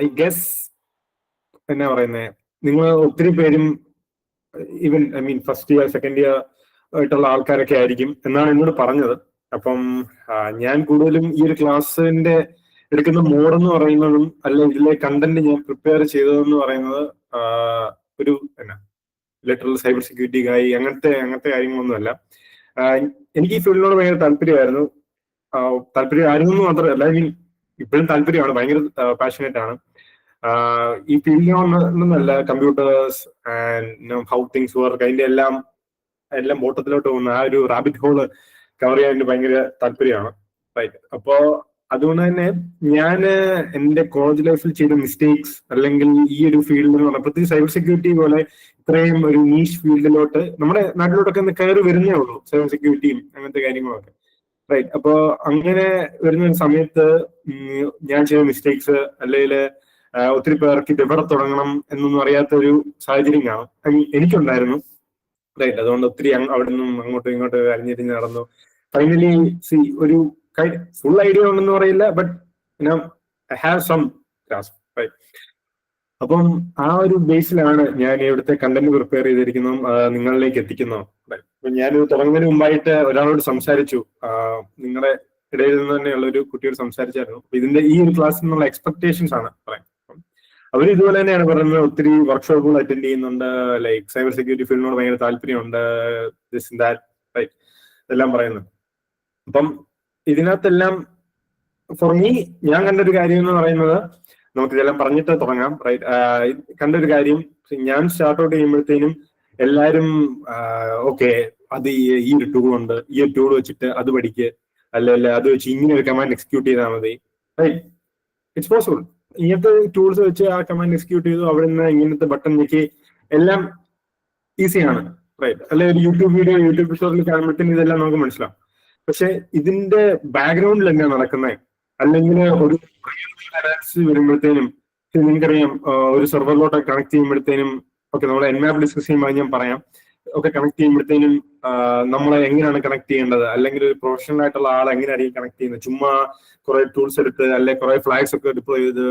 I guess എന്നാ പറയുന്നത്, നിങ്ങൾ ഒത്തിരി പേരും even I mean first year second year ആയിട്ടുള്ള ആൾക്കാരൊക്കെ ആയിരിക്കും എന്നാണ് എന്നോട് പറഞ്ഞത്. അപ്പം ഞാൻ കൂടുതലും ഈ ഒരു ക്ലാസ്സിന്റെ എടുക്കുന്ന മോഡ് എന്ന് പറയുന്നതും അല്ല ഇതിലെ കണ്ടന്റ് ഞാൻ പ്രിപ്പയർ ചെയ്തതെന്ന് പറയുന്നത് ഒരു എന്നാ ലിറ്ററൽ സൈബർ സെക്യൂരിറ്റി ആയി അങ്ങനത്തെ കാര്യങ്ങളൊന്നുമല്ല. എനിക്ക് ഈ ഫീൽഡിനോട് ഭയങ്കര താല്പര്യമായിരുന്നു. താല്പര്യമായിരുന്നു മാത്രമല്ല, ഐ മീൻ ഇപ്പോഴും താല്പര്യമാണ്, ഭയങ്കര പാഷനേറ്റ് ആണ്. ഈ ഫീൽഡിനൊന്നല്ല, computers and how things work, അതിന്റെ എല്ലാം ബോട്ടത്തിലോട്ട് പോകുന്ന ആ ഒരു റാബിറ്റ് ഹോള് കവർ ചെയ്യാൻ എനിക്ക് ഭയങ്കര താല്പര്യമാണ്. റൈറ്റ്. അപ്പോ അതുകൊണ്ട് തന്നെ ഞാൻ എന്റെ കോളേജ് ലൈഫിൽ ചെയ്ത മിസ്റ്റേക്സ് അല്ലെങ്കിൽ ഈ ഒരു ഫീൽഡിൽ എന്ന് പറഞ്ഞാൽ പ്രത്യേകിച്ച് സൈബർ സെക്യൂരിറ്റി പോലെ ഇത്രയും ഒരു നീഷ് ഫീൽഡിലോട്ട് നമ്മുടെ നാട്ടിലോട്ടൊക്കെ കയറി വരുന്നേ ഉള്ളൂ, സൈബർ സെക്യൂരിറ്റിയും അങ്ങനത്തെ കാര്യങ്ങളൊക്കെ. റൈറ്റ്. അപ്പോ അങ്ങനെ വരുന്ന ഒരു സമയത്ത് ഞാൻ ചെയ്ത മിസ്റ്റേക്സ് അല്ലെങ്കിൽ ഒത്തിരി പേർക്ക് ഇത് എവിടെ തുടങ്ങണം എന്നൊന്നും അറിയാത്ത ഒരു സാഹചര്യം കാണും, എനിക്കുണ്ടായിരുന്നു. റൈറ്റ്. അതുകൊണ്ട് ഒത്തിരി അവിടെ നിന്നും അങ്ങോട്ടും ഇങ്ങോട്ടും അരിഞ്ഞിരിഞ്ഞ് നടന്നു. ഫൈനലി ഒരു ഫുൾ ഐഡിയ ഉണ്ടെന്ന് പറയില്ല, but I have some grasp. Right. അപ്പം ആ ഒരു ബേസിലാണ് ഞാൻ ഇവിടുത്തെ കണ്ടന്റ് പ്രിപ്പയർ ചെയ്തിരിക്കുന്നതും നിങ്ങളിലേക്ക് എത്തിക്കുന്നതും. അപ്പൊ ഞാനിത് തുടങ്ങുന്നതിന് മുമ്പായിട്ട് ഒരാളോട് സംസാരിച്ചു, നിങ്ങളുടെ ഇടയിൽ നിന്ന് തന്നെയുള്ള ഒരു കുട്ടിയോട് സംസാരിച്ചായിരുന്നു. ഇതിന്റെ ഈ ഒരു ക്ലാസ്സിൽ നിന്നുള്ള എക്സ്പെക്ടേഷൻസ് ആണ് പറയാം. അവർ ഇതുപോലെ തന്നെയാണ് പറയുന്നത്, ഒത്തിരി വർക്ക്ഷോപ്പുകൾ അറ്റൻഡ് ചെയ്യുന്നുണ്ട്, ലൈക്ക് സൈബർ സെക്യൂരിറ്റി ഫീൽഡിനോട് ഭയങ്കര താല്പര്യമുണ്ട്, ദിസ് ദാറ്റ്, റൈറ്റ്, എല്ലാം പറയുന്നത്. അപ്പം ഇതിനകത്തെല്ലാം ഫോർ മീ ഞാൻ കണ്ടൊരു കാര്യം എന്ന് പറയുന്നത്, നമുക്ക് ഇതെല്ലാം പറഞ്ഞിട്ട് തുടങ്ങാം. റൈറ്റ്. കണ്ടൊരു കാര്യം, ഞാൻ സ്റ്റാർട്ട് ഔട്ട് ചെയ്യുമ്പോഴത്തേനും എല്ലാവരും ഓക്കെ അത് ഈ ഒരു ടൂൾ ഉണ്ട്, ഈ ഒരു ടൂൾ വെച്ചിട്ട് അത് പഠിക്ക്, അല്ല അത് വെച്ച് ഇങ്ങനെ ഒരു കമാൻഡ് എക്സിക്യൂട്ട് ചെയ്താൽ മതി. റൈറ്റ്. It's possible. ഇങ്ങനത്തെ ടൂൾസ് വെച്ച് ആ കമാൻഡ് എക്സിക്യൂട്ട് ചെയ്തു, അവിടെ നിന്ന് ഇങ്ങനത്തെ ബട്ടൺ ഞെക്കി എല്ലാം ഈസിയാണ്. റൈറ്റ്. അല്ലെ ഒരു യൂട്യൂബ് ട്യൂട്ടോറിയൽ കാണുമ്പോഴത്തേനും ഇതെല്ലാം നമുക്ക് മനസ്സിലാവും. പക്ഷെ ഇതിന്റെ ബാക്ക്ഗ്രൗണ്ടിൽ എങ്ങനെയാണ് നടക്കുന്നത്, അല്ലെങ്കിൽ ഒരു അനാലിസിസ് വരുമ്പോഴത്തേനും നിങ്ങൾക്കറിയാം, ഒരു സെർവറിലോട്ട് കണക്ട് ചെയ്യുമ്പോഴത്തേനും ഓക്കെ, നമ്മളെ എൻമാപ്പ് ഡിസ്കസ് ചെയ്യുമ്പോൾ ഞാൻ പറയാം, ഒക്കെ കണക്ട് ചെയ്യുമ്പോഴത്തേനും നമ്മളെ എങ്ങനെയാണ് കണക്ട് ചെയ്യേണ്ടത്, അല്ലെങ്കിൽ ഒരു പ്രൊഫഷണൽ ആയിട്ടുള്ള ആൾ എങ്ങനെയായിരിക്കും കണക്ട് ചെയ്യുന്നത്. ചുമ്മാ കുറെ ടൂൾസ് എടുത്ത് അല്ലെങ്കിൽ കുറെ ഫ്ലാഗ്സ് ഒക്കെ ഡിപ്ലോയ് ചെയ്ത്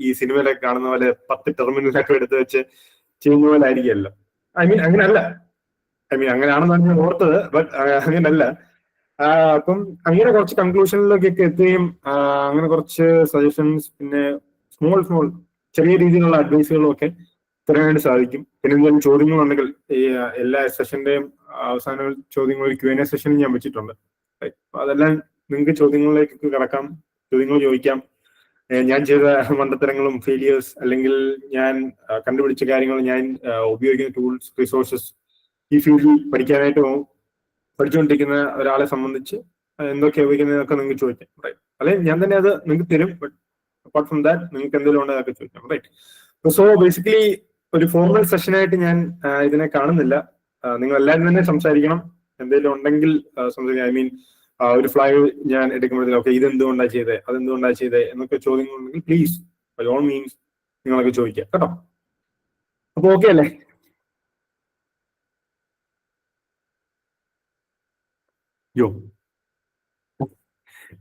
ഈ സിനിമയിലൊക്കെ കാണുന്ന പോലെ 10 ടെർമിനലൊക്കെ എടുത്ത് വെച്ച് ചെയ്യുന്ന പോലെ ആയിരിക്കുമല്ലോ. അങ്ങനെയല്ല. അങ്ങനെയാണെന്നാണ് ഞാൻ ഓർത്തത്, ബട്ട് അങ്ങനല്ല. അപ്പം അങ്ങനെ കുറച്ച് കൺക്ലൂഷനിലേക്കൊക്കെ എത്തുകയും അങ്ങനെ കുറച്ച് സജഷൻസ്, പിന്നെ സ്മോൾ ചെറിയ രീതിയിലുള്ള അഡ്വൈസുകളും ഒക്കെ തരാനായിട്ട് സാധിക്കും. പിന്നെ എന്തെങ്കിലും ചോദ്യങ്ങളുണ്ടെങ്കിൽ ഈ എല്ലാ സെഷന്റെയും അവസാന ചോദ്യങ്ങൾ ഒരു Q&A സെഷനിൽ ഞാൻ വെച്ചിട്ടുണ്ട്. അതെല്ലാം നിങ്ങൾക്ക് ചോദ്യങ്ങളിലേക്ക് കടക്കാം, ചോദ്യങ്ങൾ ചോദിക്കാം. ഞാൻ ചെയ്ത മണ്ടത്തരങ്ങളും ഫെയിലിയേഴ്സ്, അല്ലെങ്കിൽ ഞാൻ കണ്ടുപിടിച്ച കാര്യങ്ങൾ, ഞാൻ ഉപയോഗിക്കുന്ന ടൂൾസ്, റിസോഴ്സസ്, ഈ ഫീൽഡിൽ പഠിച്ചുകൊണ്ടിരിക്കുന്ന ഒരാളെ സംബന്ധിച്ച് എന്തൊക്കെ ഉപയോഗിക്കുന്നതൊക്കെ നിങ്ങൾക്ക് ചോദിക്കാം. റൈറ്റ്. അല്ലെങ്കിൽ ഞാൻ തന്നെ അത് നിങ്ങൾക്ക് തരും, ബട്ട് അപ്പാർട്ട് ഫ്രം ദാറ്റ് നിങ്ങൾക്ക് എന്തെങ്കിലും ഉണ്ടെങ്കിൽ അതൊക്കെ ചോദിക്കാം. റൈറ്റ്. സോ ബേസിക്കലി ഒരു ഫോർമൽ സെഷനായിട്ട് ഞാൻ ഇതിനെ കാണുന്നില്ല. നിങ്ങൾ എല്ലാവരും തന്നെ സംസാരിക്കണം, എന്തെങ്കിലും ഉണ്ടെങ്കിൽ സംസാരിക്കാം. ഒരു ഫ്ലൈവ് ഞാൻ എടുക്കുമ്പോഴത്തേക്കും ഓക്കെ ഇതെന്തുകൊണ്ടാണ് ചെയ്തത്, അതെന്തുകൊണ്ടാണ് ചെയ്തത് എന്നൊക്കെ ചോദ്യങ്ങളുണ്ടെങ്കിൽ പ്ലീസ് ബൈ ഓൾ മീൻസ് നിങ്ങളൊക്കെ ചോദിക്കാം കേട്ടോ. അപ്പൊ ഓക്കെ അല്ലേ? Yo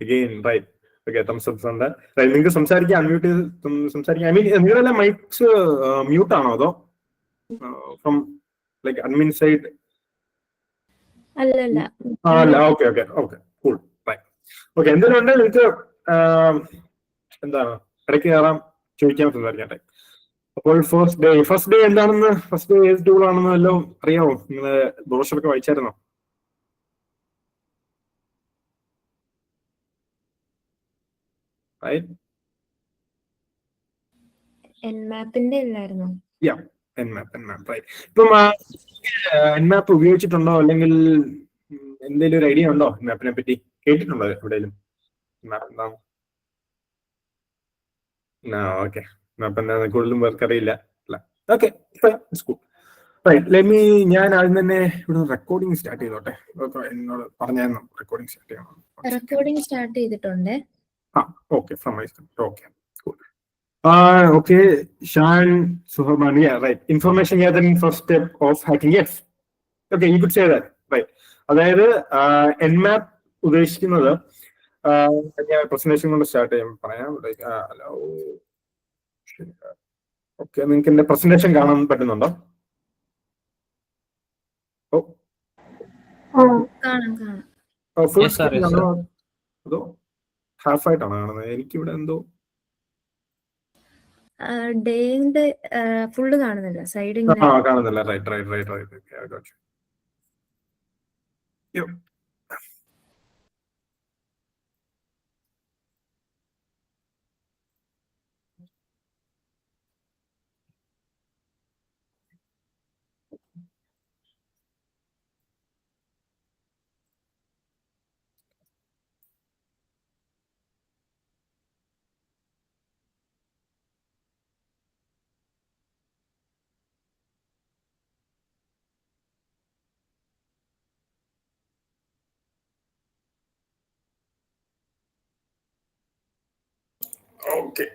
again right. Okay, thumbs ups ഉണ്ട്. നിങ്ങൾക്ക് സംസാരിക്കാം, അൺമ്യൂട്ട് ചെയ്ത് സംസാരിക്കാം. നിങ്ങളെല്ലാം മൈക്സ് മ്യൂട്ട് ആണോ അതോ ഫ്രം ലൈക്ക് അഡ്മിൻ സൈഡ്? അല്ല. Okay cool. റൈറ്റ്. ഓക്കെ, എന്തെങ്കിലും ഉണ്ടെങ്കിൽ നിങ്ങൾക്ക് എന്താണ് ഇടയ്ക്ക് കയറാം, ചോദിക്കാൻ, സംസാരിക്കട്ടെ. അപ്പോൾ ഫസ്റ്റ് ഡേ എന്താണെന്ന്, ഫസ്റ്റ് ഡേ ഏത് ടൂൾ ആണെന്ന് വല്ലതും അറിയാമോ? നിങ്ങൾ ബ്രോഷറൊക്കെ വായിച്ചായിരുന്നോ? എൻമാപ്പിന്റെ അല്ലായിരുന്നോ? ഇപ്പം എൻമാപ്പ് ഉപയോഗിച്ചിട്ടുണ്ടോ, അല്ലെങ്കിൽ എന്തെങ്കിലും ഒരു ഐഡിയ ഉണ്ടോ എൻമാപ്പിനെ പറ്റി? കേട്ടിട്ടുണ്ടോ എവിടെയെങ്കിലും? ഓക്കെ, മാപ്പ് എന്താ കൂടുതലും പേർക്ക് അറിയില്ല. ഓക്കെ, ഞാൻ ആദ്യം തന്നെ ഇവിടെ റെക്കോർഡിംഗ് സ്റ്റാർട്ട് ചെയ്തോട്ടെ. എന്നോട് പറഞ്ഞായിരുന്നു റെക്കോർഡിംഗ് സ്റ്റാർട്ട് ചെയ്യണം. റെക്കോർഡിംഗ് സ്റ്റാർട്ട് ചെയ്തിട്ടുണ്ട്. Okay, from my start. Okay, cool. Okay, Shan Suhaban, yeah, right. Information gathering first step of hacking. Yes. Okay, you could say that. Right. അതായത് എൻമാപ്പ് ഉദ്ദേശിക്കുന്നത്, ഞാൻ presentation കൊണ്ട് start ചെയ്യാൻ പറയാം. Like okay, നിങ്ങൾക്ക് എന്റെ presentation കാണാൻ പറ്റുന്നുണ്ടോ? ഓ, ഫുൾ സ്ക്രീൻ ആണോ അതോ ഹാഫ് ആയിട്ടാണോ കാണുന്നത്? എനിക്കിവിടെ എന്തോ ഡേന്റെ ഫുള്ള് കാണുന്നില്ല, സൈഡിൽ കാണുന്നില്ല. റൈറ്റ്. ഓക്കെ,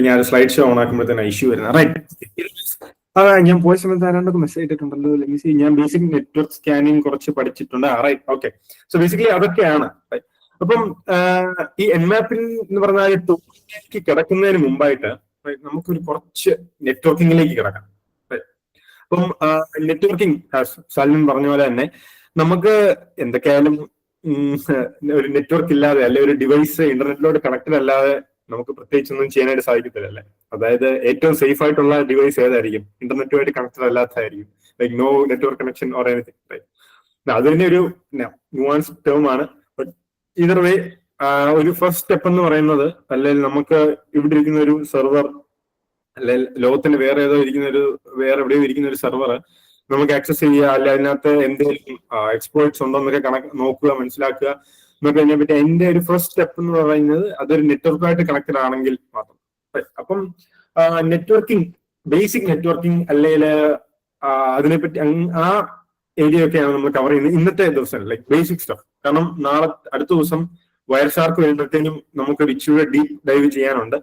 ഞാൻ സ്ലൈഡ് ഷോ ഓൺ ആക്കുമ്പോഴത്തേന് ഇഷ്യൂ വരുന്നത്. റൈറ്റ്, ഞാൻ പോയ സമയത്ത് ആരാണ്ടൊക്കെ മെസ്സേജ് ഇട്ടിട്ടുണ്ടല്ലോ. ഞാൻ ബേസിക് നെറ്റ്വർക്ക് സ്കാനിങ് കുറച്ച് പഠിച്ചിട്ടുണ്ട്. Right, okay. സോ ബേസിക്കലി അതൊക്കെയാണ്. അപ്പം ഈ എൻമാപ്പിൻ എന്ന് പറഞ്ഞാൽ ടൂളിലേക്ക് കിടക്കുന്നതിന് മുമ്പായിട്ട് നമുക്കൊരു കുറച്ച് നെറ്റ്വർക്കിങ്ങിലേക്ക് കിടക്കാം. അപ്പം നെറ്റ്വർക്കിംഗ് സാൽവിൻ പറഞ്ഞ പോലെ തന്നെ നമുക്ക് എന്തൊക്കെയായാലും ഒരു നെറ്റ്വർക്ക് ഇല്ലാതെ അല്ലെ ഒരു ഡിവൈസ് ഇന്റർനെറ്റിലോട് കണക്റ്റഡ് അല്ലാതെ നമുക്ക് പ്രത്യേകിച്ചൊന്നും ചെയ്യാനായിട്ട് സാധിക്കത്തില്ല അല്ലേ. അതായത് ഏറ്റവും സേഫ് ആയിട്ടുള്ള ഡിവൈസ് ഏതായിരിക്കും? ഇന്റർനെറ്റുമായിട്ട് കണക്റ്റഡ് അല്ലാത്തതായിരിക്കും. Like no network connection or anything. അത് തന്നെ ഒരു ന്യൂവാൻസ് ടേം ആണ്. ബട്ട് ഇതർ വേ ഒരു ഫസ്റ്റ് സ്റ്റെപ്പ് എന്ന് പറയുന്നത്, അല്ലെങ്കിൽ നമുക്ക് ഇവിടെ ഇരിക്കുന്ന ഒരു സെർവർ അല്ലെങ്കിൽ ലോകത്തിന്റെ വേറെ എവിടെയോ ഇരിക്കുന്ന ഒരു സെർവർ നമുക്ക് ആക്സസ് ചെയ്യുക, അല്ലെ അതിനകത്ത് എന്തെങ്കിലും എക്സ്പ്ലോയിറ്റ്സ് ഉണ്ടോ എന്നൊക്കെ നോക്കുക, മനസ്സിലാക്കുക എന്നൊക്കെ അതിനെപ്പറ്റി എന്റെ ഒരു ഫസ്റ്റ് സ്റ്റെപ്പ് എന്ന് പറയുന്നത് അതൊരു നെറ്റ്വർക്കുമായിട്ട് കണക്റ്റഡ് ആണെങ്കിൽ മാത്രം. അപ്പം നെറ്റ്വർക്കിംഗ്, ബേസിക് നെറ്റ്വർക്കിംഗ് അല്ലെങ്കിൽ അതിനെപ്പറ്റി ആ ഏരിയ ഒക്കെയാണ് നമ്മൾ കവർ ചെയ്യുന്നത് ഇന്നത്തെ ദിവസം, ലൈക്ക് ബേസിക് സ്റ്റഫ്. കാരണം അടുത്ത ദിവസം വയർഷാർക്ക് വരുമ്പോഴത്തേനും നമുക്കൊരു ഇച്ചിരി ഡീപ് ഡൈവ് ചെയ്യാനുണ്ട്.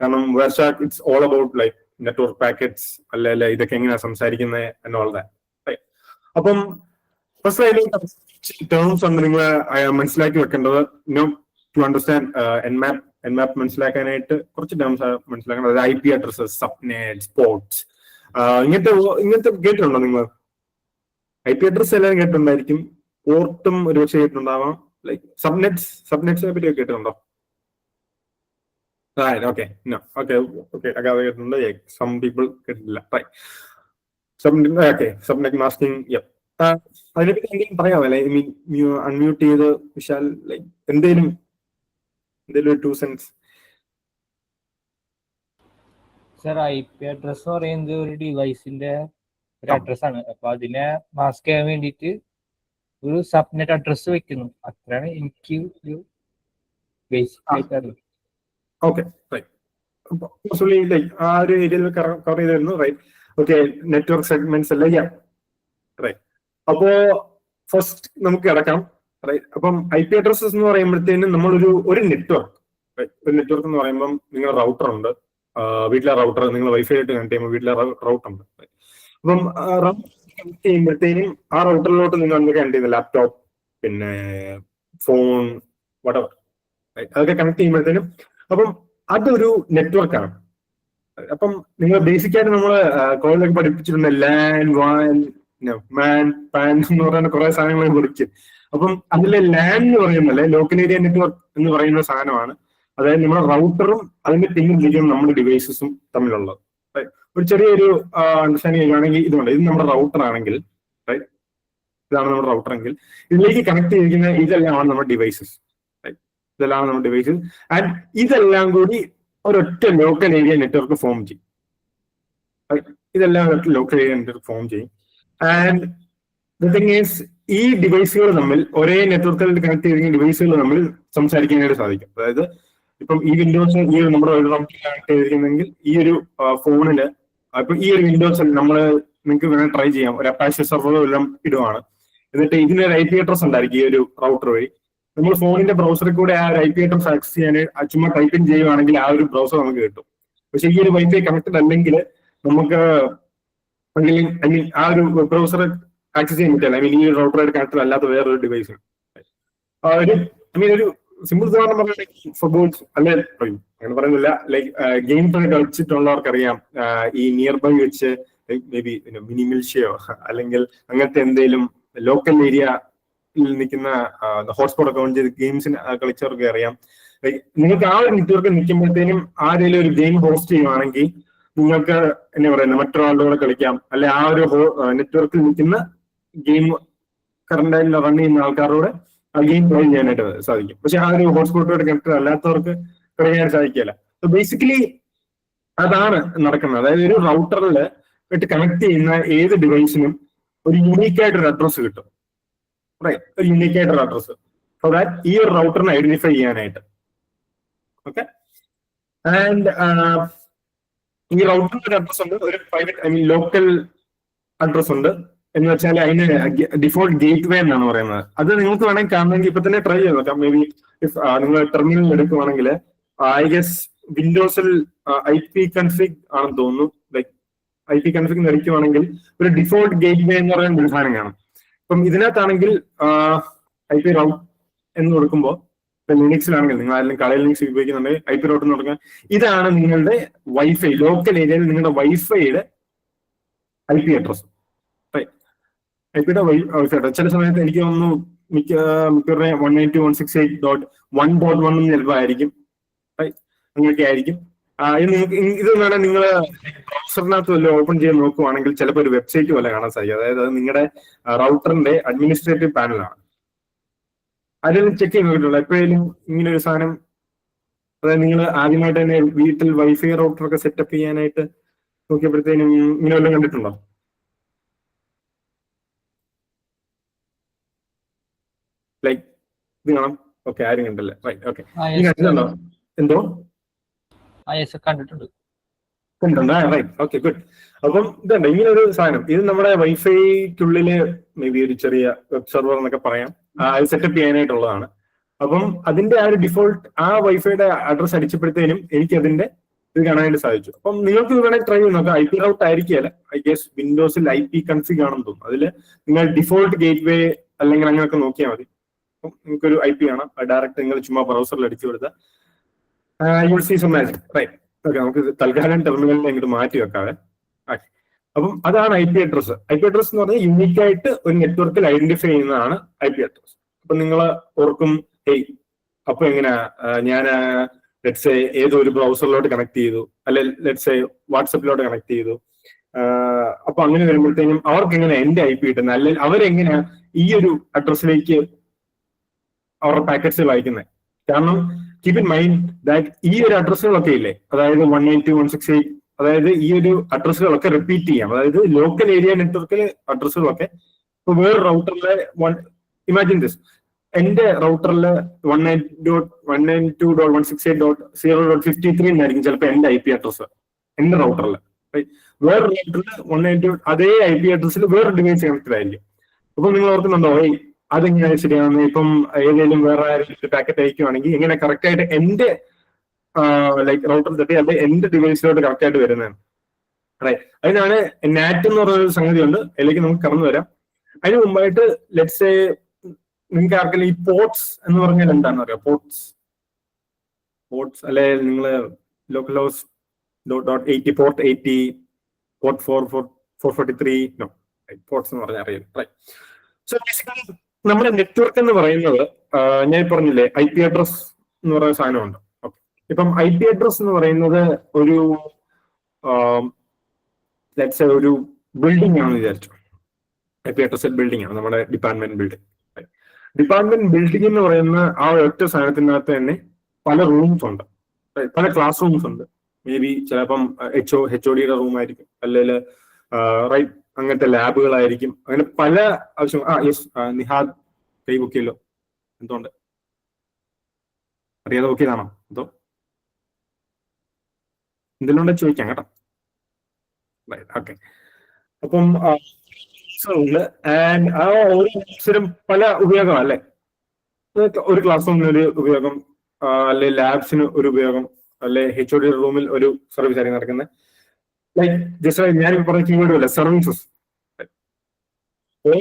കാരണം Wireshark it's all about like network packets അല്ലെ ഇതൊക്കെ എങ്ങനെയാണ് സംസാരിക്കുന്നത് എന്നോളെ. അപ്പം ഫസ്റ്റ് ടേംസ് ഉണ്ട് നിങ്ങൾ മനസ്സിലാക്കി വെക്കേണ്ടത്. ടു അണ്ടർസ്റ്റാൻഡ് എൻമാപ്പ് മനസ്സിലാക്കാനായിട്ട് കുറച്ച് ടേംസ് മനസ്സിലാക്കേണ്ടത്. അതായത് IP അഡ്രസ്സസ്, സബ്നെറ്റ്, പോർട്ട്സ്, ഇങ്ങനത്തെ കേട്ടിട്ടുണ്ടോ നിങ്ങൾ? IP അഡ്രസ് എല്ലാം കേട്ടിട്ടുണ്ടായിരിക്കും, പോർട്ടും ഒരുപക്ഷെ കേട്ടിട്ടുണ്ടാവാം. ലൈക്ക് സബ്നെറ്റ്സിനെ പറ്റി കേട്ടിട്ടുണ്ടോ? ഓക്കെ, കേട്ടിട്ടുണ്ട്. സം പീപ്പിൾ കേട്ടിട്ടില്ല. Subnet masking. അതിനെപ്പറ്റി എന്തെങ്കിലും പറയാമല്ലേ? ഐ മീൻ അൺമ്യൂട്ട് ചെയ്ത് വിശാൽ, ലൈക്ക് എന്തെങ്കിലും 2 സെൻസ്. സർ, IP അഡ്രസ് എന്ന് പറയുന്നത് ഒരു ഡിവൈസിന്റെ ഒരു അഡ്രസ് ആണ്. അപ്പൊ അതിനെ മാസ്ക് ചെയ്യാൻ വേണ്ടിയിട്ട് ഒരു സബ്നെറ്റ് അഡ്രസ് വെക്കുന്നു. അത്രയാണ് എനിക്ക് ഒരു ബേസിക് ആയിട്ട് അറിയാം. Okay, right. ആ ഒരു ഏരിയയിൽ കവർ ചെയ്തിരുന്നു. Right, okay. നെറ്റ്വർക്ക് സെഗ്മെന്റ്സ് എല്ലാം റൈറ്റ്. അപ്പോ ഫസ്റ്റ് നമുക്ക് കിടക്കാം. റൈറ്റ്, അപ്പം IP അഡ്രസ്സസ് എന്ന് പറയുമ്പോഴത്തേനും നമ്മളൊരു നെറ്റ്വർക്ക് എന്ന് പറയുമ്പോൾ നിങ്ങളുടെ റൗട്ടർ ഉണ്ട്, വീട്ടിലെ റൗട്ടർ നിങ്ങൾ വൈഫൈ ആയിട്ട് കണക്ട് ചെയ്യുമ്പോൾ വീട്ടിലെ റൗട്ടർ ഉണ്ട്. അപ്പം കണക്ട് ചെയ്യുമ്പോഴത്തേനും ആ റൗട്ടറിലോട്ട് നിങ്ങൾ എന്തൊക്കെ കണക്ട് ചെയ്യുന്നത്? ലാപ്ടോപ്പ്, പിന്നെ ഫോൺ, വടവർ, അതൊക്കെ കണക്ട് ചെയ്യുമ്പോഴത്തേനും അപ്പം അതൊരു നെറ്റ്വർക്കാണ്. അപ്പം നിങ്ങൾ ബേസിക്കായിട്ട് നമ്മൾ കോളേജിലൊക്കെ പഠിപ്പിച്ചിട്ടുണ്ട് ലാൻ, വാൻ, മാൻ, പാൻ എന്ന് പറയുന്ന കുറെ സാധനങ്ങൾ പഠിക്കും. അപ്പം അതിലെ ലാൻ എന്ന് പറയുന്നല്ലേ ലോക്കൽ ഏരിയ നെറ്റ്വർക്ക് എന്ന് പറയുന്ന സാധനമാണ്. അതായത് നമ്മുടെ റൗട്ടറും അതിന്റെ പിന്നിലിരിക്കുന്ന നമ്മുടെ ഡിവൈസസും തമ്മിലുള്ളത്. ഒരു ചെറിയൊരു അണ്ടർസ്റ്റാൻഡിങ് ചെയ്യുകയാണെങ്കിൽ ഇതുണ്ട്. ഇത് നമ്മുടെ റൗട്ടർ ആണെങ്കിൽ, ഇതാണ് നമ്മുടെ റൗട്ടർ എങ്കിൽ ഇതിലേക്ക് കണക്ട് ചെയ്തിരിക്കുന്ന ഇതെല്ലാമാണ് നമ്മുടെ ഡിവൈസസ്. ഇതെല്ലാം നമ്മുടെ ഡിവൈസസ്. ആൻഡ് ഇതെല്ലാം കൂടി ഒരൊറ്റ ലോക്കൽ ഏരിയ നെറ്റ്വർക്ക് ഫോം ചെയ്യും. ഇതെല്ലാം ഒരൊറ്റ ലോക്കൽ ഏരിയ നെറ്റ്വർക്ക് ഫോം ചെയ്യും. ആൻഡ് ദ തിങ് ഈസ്, ഈ ഡിവൈസുകൾ തമ്മിൽ ഒരേ നെറ്റ്വർക്കിൽ കണക്ട് ചെയ്തിരിക്കുന്ന ഡിവൈസുകൾ തമ്മിൽ സംസാരിക്കാനായിട്ട് സാധിക്കും. അതായത് ഇപ്പം ഈ വിൻഡോസ് നമ്മുടെ ഒരു റൗട്ടറിൽ കണക്ട് ചെയ്തിരിക്കുന്നെങ്കിൽ ഈ ഒരു ഫോണില് ഇപ്പൊ ഈ ഒരു വിൻഡോസ് നിങ്ങൾക്ക് വേണമെങ്കിൽ ട്രൈ ചെയ്യാം. ഒരു അപ്പാച്ചെ സെർവർ എല്ലാം ഇടുവാണ്. എന്നിട്ട് ഇതിനൊരു IP അഡ്രസ് ഉണ്ടായിരിക്കും ഈ ഒരു റൗട്ടർ വഴി. നമ്മൾ ഫോണിന്റെ ബ്രൗസറിൽ കൂടെ ആ ഒരു IP അഡ്രസ് ആക്സസ് ചെയ്യാൻ ചുമ്മാ ടൈപ്പിംഗ് ചെയ്യുവാണെങ്കിൽ ആ ഒരു ബ്രൗസർ നമുക്ക് കിട്ടും. പക്ഷെ ഈ ഒരു വൈഫൈ കണക്റ്റഡ് അല്ലെങ്കിൽ നമുക്ക് ഐ മീൻ ആ ഒരു ബ്രൗസർ ആക്സസ് ചെയ്യാൻ പറ്റില്ല. ഐ മീൻ ഈ ഒരു റൗട്ടറായിട്ട് കണക്റ്റഡ് അല്ലാത്ത വേറൊരു ഡിവൈസ് ഒരു ഒരു സിമ്പിൾ ഉദാഹരണം പറഞ്ഞിട്ടുണ്ടെങ്കിൽ ഫുട്ബോൾസ് അല്ലെ പറയും അങ്ങനെ പറയുന്നില്ല. ലൈക്ക് ഗെയിം കളിച്ചിട്ടുള്ളവർക്കറിയാം ഈ നിയർ ബൈ വെച്ച് മേ ബി മിനിമിൽഷയോ അല്ലെങ്കിൽ അങ്ങനത്തെ എന്തെങ്കിലും ലോക്കൽ ഏരിയയിൽ നിൽക്കുന്ന ഹോട്ട്സ്പോട്ട് ഒക്കെ ഓൺ ചെയ്ത് ഗെയിംസിന് കളിച്ചവർക്ക് അറിയാം. നിങ്ങൾക്ക് ആ ഒരു നെറ്റ്വർക്ക് നിൽക്കുമ്പോഴത്തേനും ആരെങ്കിലും ഒരു ഗെയിം ഹോസ്റ്റ് ചെയ്യുവാണെങ്കിൽ നിങ്ങൾക്ക് എന്നാ പറയുന്നത് മറ്റൊരാളുടെ കൂടെ കളിക്കാം. അല്ലെ ആ ഒരു നെറ്റ്വർക്കിൽ നിൽക്കുന്ന ഗെയിം കറണ്ടായിട്ട് റൺ ചെയ്യുന്ന ആൾക്കാരോട് ആ ഗെയിം പ്ലേ ചെയ്യാനായിട്ട് സാധിക്കും. പക്ഷെ ആ ഒരു ഹോട്ട്സ്പോട്ടോട് കണക്ട് അല്ലാത്തവർക്ക് കളിക്കാൻ സാധിക്കില്ല. ബേസിക്കലി അതാണ് നടക്കുന്നത്. അതായത് ഒരു റൗട്ടറിൽ ആയിട്ട് കണക്ട് ചെയ്യുന്ന ഏത് ഡിവൈസിനും ഒരു യൂണീക്ക് ആയിട്ടൊരു അഡ്രസ് കിട്ടും. ഒരു യൂണീക്ക് ആയിട്ടൊരു അഡ്രസ് സോ ദാറ്റ് ഈ ഒരു റൗട്ടറിനെ ഐഡന്റിഫൈ ചെയ്യാനായിട്ട്. ഓക്കെ, ആൻഡ് ഈ റൗട്ടറിന്റെ ഒരു അഡ്രസ് ഉണ്ട്, ഒരു പ്രൈവറ്റ് ലോക്കൽ അഡ്രസ് ഉണ്ട്. എന്ന് വെച്ചാൽ അതിന് ഡിഫോൾട്ട് ഗേറ്റ് വേ എന്നാണ് പറയുന്നത്. അത് നിങ്ങൾക്ക് വേണമെങ്കിൽ കാണണമെങ്കിൽ ഇപ്പൊ തന്നെ ട്രൈ ചെയ്ത് നോക്കാം. മേ ബി നിങ്ങൾ ടെർമിനൽ എടുക്കുവാണെങ്കിൽ ഐ ഗസ് വിൻഡോസിൽ IP കൺഫിഗ് ആണെന്ന് തോന്നുന്നു. ലൈക്ക് IP കൺഫിഗ് എടുക്കുവാണെങ്കിൽ ഒരു ഡിഫോൾട്ട് ഗേറ്റ് വേ എന്ന് പറയുന്ന ഒരു സാധനം കാണും. അപ്പം ഇതിനകത്താണെങ്കിൽ IP റൗട്ട് എന്ന് കൊടുക്കുമ്പോൾ ലിനക്സിലാണെങ്കിൽ നിങ്ങൾ ആരെങ്കിലും കളയിൽ ലിനക്സ് ഉപയോഗിക്കുന്നുണ്ടെങ്കിൽ IP റൗട്ട് എന്ന് കൊടുക്കുക. ഇതാണ് നിങ്ങളുടെ വൈഫൈ ലോക്കൽ ഏരിയയിൽ നിങ്ങളുടെ വൈഫൈയുടെ IP അഡ്രസ്. ഐപിയുടെ വൈഫൈ ചില സമയത്ത് എനിക്ക് തോന്നുന്നു മിക്കവരുടെ 192.168.1.1 ചിലപ്പോൾ ആയിരിക്കും. അങ്ങനെയൊക്കെ ആയിരിക്കും. ഇത് വേണം നിങ്ങൾ ബ്രൗസറിനകത്ത് വല്ല ഓപ്പൺ ചെയ്ത് നോക്കുവാണെങ്കിൽ ചിലപ്പോൾ ഒരു വെബ്സൈറ്റ് പോലെ കാണാൻ സാധിക്കും. അതായത് അത് നിങ്ങളുടെ റൗട്ടറിന്റെ അഡ്മിനിസ്ട്രേറ്റീവ് പാനലാണ്. അതിൽ ചെക്ക് ചെയ്ത് നോക്കിയിട്ടുള്ളൂ എപ്പോഴേലും ഇങ്ങനെ ഒരു സാധനം? അതായത് നിങ്ങൾ ആദ്യമായിട്ട് തന്നെ വീട്ടിൽ വൈഫൈ റൗട്ടറൊക്കെ സെറ്റപ്പ് ചെയ്യാനായിട്ട് നോക്കിയപ്പോഴത്തേനും ഇങ്ങനെ വല്ലതും കണ്ടിട്ടുണ്ടോ? ലൈക്ക് ഇത് കാണാം. ഓക്കെ, ആരും കണ്ടല്ലേ? Right, okay. കണ്ടിട്ടുണ്ടോ? എന്തോ കണ്ടിട്ടുണ്ട്. Right, okay, good. അപ്പം ഇതുണ്ട് ഇങ്ങനെ ഒരു സാധനം. ഇത് നമ്മുടെ വൈഫൈക്കുള്ളില് മേ ബി ഒരു ചെറിയ വെബ് സെർവർ എന്നൊക്കെ പറയാം. അത് സെറ്റപ്പ് ചെയ്യാനായിട്ടുള്ളതാണ്. അപ്പം അതിന്റെ ആ ഒരു ഡിഫോൾട്ട് ആ വൈഫൈയുടെ അഡ്രസ് അടിച്ചപ്പോഴത്തേനും എനിക്ക് അതിന്റെ ഇത് കാണാനായിട്ട് സാധിച്ചു. അപ്പം നിങ്ങൾക്ക് ഇത് വേണമെങ്കിൽ ട്രൈ ചെയ്ത് നോക്കാം. IP റൗട്ട് ആയിരിക്കില്ല, ഐ ഗസ് വിൻഡോസിൽ IP കൺഫിഗ് ആണെന്ന് തോന്നുന്നു. അതിൽ നിങ്ങൾ ഡിഫോൾട്ട് ഗേറ്റ് വേ അല്ലെങ്കിൽ അങ്ങനെയൊക്കെ നോക്കിയാൽ മതി. അപ്പം നിങ്ങൾക്കൊരു IP കാണാം. ഡയറക്റ്റ് നിങ്ങൾ ചുമ്മാ ബ്രൗസറിൽ അടിച്ചു കൊടുത്താൽ you'll see some magic. Right, okay. നമുക്ക് തൽക്കാലം ടെർമിനലിൽ ഇങ്ങോട്ട് മാറ്റി വെക്കാവേ. അപ്പം അതാണ് IP അഡ്രസ്. IP അഡ്രസ് എന്ന് പറഞ്ഞാൽ യൂണിക് ആയിട്ട് ഒരു നെറ്റ്വർക്കിൽ ഐഡന്റിഫൈ ചെയ്യുന്നതാണ് IP അഡ്രസ്. അപ്പൊ നിങ്ങൾ ഓർക്കും, അപ്പൊ എങ്ങനെയാ ഞാൻ ലെറ്റ്സ് ഏതോ ഒരു ബ്രൗസറിലോട്ട് കണക്ട് ചെയ്തു, അല്ലെ ലെറ്റ്സ് വാട്സപ്പിലോട്ട് കണക്ട് ചെയ്തു. അപ്പൊ അങ്ങനെ വരുമ്പോഴത്തേക്കും അവർക്ക് എങ്ങനെ എന്റെ IP കിട്ടുന്നത്, അല്ലെങ്കിൽ അവരെങ്ങനെയാ ഈ ഒരു അഡ്രസ്സിലേക്ക് അവരുടെ പാക്കറ്റ്സ് വായിക്കുന്നത്? കാരണം കീപ് ഇൻ മൈൻഡ് ദാറ്റ് ഈ ഒരു അഡ്രസ്സുകളൊക്കെ ഇല്ലേ, അതായത് 192.168, അതായത് ഈ ഒരു അഡ്രസ്സുകളൊക്കെ റിപ്പീറ്റ് ചെയ്യാം. അതായത് ലോക്കൽ ഏരിയ നെറ്റ്വർക്കിലെ അഡ്രസ്സുകളൊക്കെ ഇപ്പൊ വേറെ റൗട്ടറിലെ ഇമാജിൻ ദിസ്, എന്റെ റൗട്ടറിലെ 192.168.0.53 എന്നായിരിക്കും ചിലപ്പോൾ എന്റെ IP അഡ്രസ് എന്റെ റൗട്ടറിൽ. വേറെ റൗട്ടറിൽ 192 അതേ IP അഡ്രസ്സിൽ വേറെ ഡിവൈസ് കണക്റ്റഡ് ആയിരിക്കും. അപ്പൊ നിങ്ങൾ ഓർക്കുന്നുണ്ടോ, അതെങ്ങനെയാണ് ശരിയാവുന്നത്? ഇപ്പം ഏതെങ്കിലും വേറെ ആരെങ്കിലും പാക്കറ്റ് അയക്കുവാണെങ്കിൽ എങ്ങനെ കറക്റ്റ് ആയിട്ട് എന്റെ ലൈക്ക് റൗട്ടർ തട്ടി അല്ലെ എന്റെ ഡിവൈസിലോട്ട് കറക്റ്റ് ആയിട്ട് വരുന്നതാണ്. റൈറ്റ്, അതിനാണ് നാറ്റ് എന്ന് പറയുന്ന സംഗതി ഉണ്ട്. അതിലേക്ക് നമുക്ക് കടന്നു വരാം. അതിന് മുമ്പായിട്ട് ലെറ്റ്സ് നിങ്ങൾക്ക് ആർക്കെങ്കിലും ഈ പോർട്സ് എന്ന് പറഞ്ഞാൽ എന്താണെന്ന് അറിയാം? പോർട്സ് അല്ലെ നിങ്ങള് localhost .80 port 80 port 443 no ports എന്ന് പറഞ്ഞാൽ അറിയാം. റൈറ്റ്, സോ ബേസിക്കലി നമ്മുടെ നെറ്റ്വർക്ക് എന്ന് പറയുന്നത് ഞാൻ പറഞ്ഞില്ലേ IP അഡ്രസ് എന്ന് പറയുന്ന സാധനമുണ്ട്. ഓക്കെ, ഇപ്പം IP അഡ്രസ് എന്ന് പറയുന്നത് ഒരു ലെറ്റ്സ് ഒരു ബിൽഡിംഗ് ആണെന്ന് വിചാരിച്ചു. IP അഡ്രസ് ബിൽഡിംഗ് ആണ്, നമ്മുടെ ഡിപ്പാർട്ട്മെന്റ് ബിൽഡിംഗ്. ഡിപ്പാർട്ട്മെന്റ് ബിൽഡിംഗ് എന്ന് പറയുന്ന ആ ഒറ്റ സാധനത്തിനകത്ത് തന്നെ പല റൂംസ് ഉണ്ട്, പല ക്ലാസ് റൂംസ് ഉണ്ട്. മേ ബി ചിലപ്പം HOD റൂം ആയിരിക്കും, അല്ലെങ്കിൽ റൈറ്റ് അങ്ങനത്തെ ലാബുകളായിരിക്കും. അങ്ങനെ പല ആവശ്യം. യെസ്, നിഹാദ് കൈ ബുക്കിയല്ലോ, എന്തുകൊണ്ട് അറിയാതെ ബുക്കിയതാണോ? എന്തോ എന്തെങ്കിലും ചോദിക്കാം കേട്ടോ. ഓക്കെ, അപ്പം ഉണ്ട്. ആൻഡ് ആ ഓരോ ലാബ്സിനും പല ഉപയോഗമാണ് അല്ലെ. ഒരു ക്ലാസ് റൂമിന് ഒരു ഉപയോഗം, അല്ലെ ലാബ്സിന് ഒരു ഉപയോഗം, അല്ലെ HOD റൂമിൽ ഒരു സർവീസ് ആയിരിക്കും നടക്കുന്നത്. ലൈക്ക് ജസ്റ്റ് ഞാൻ പറഞ്ഞ കീവേഡ് അല്ല, സർവീസസ് ഓരോ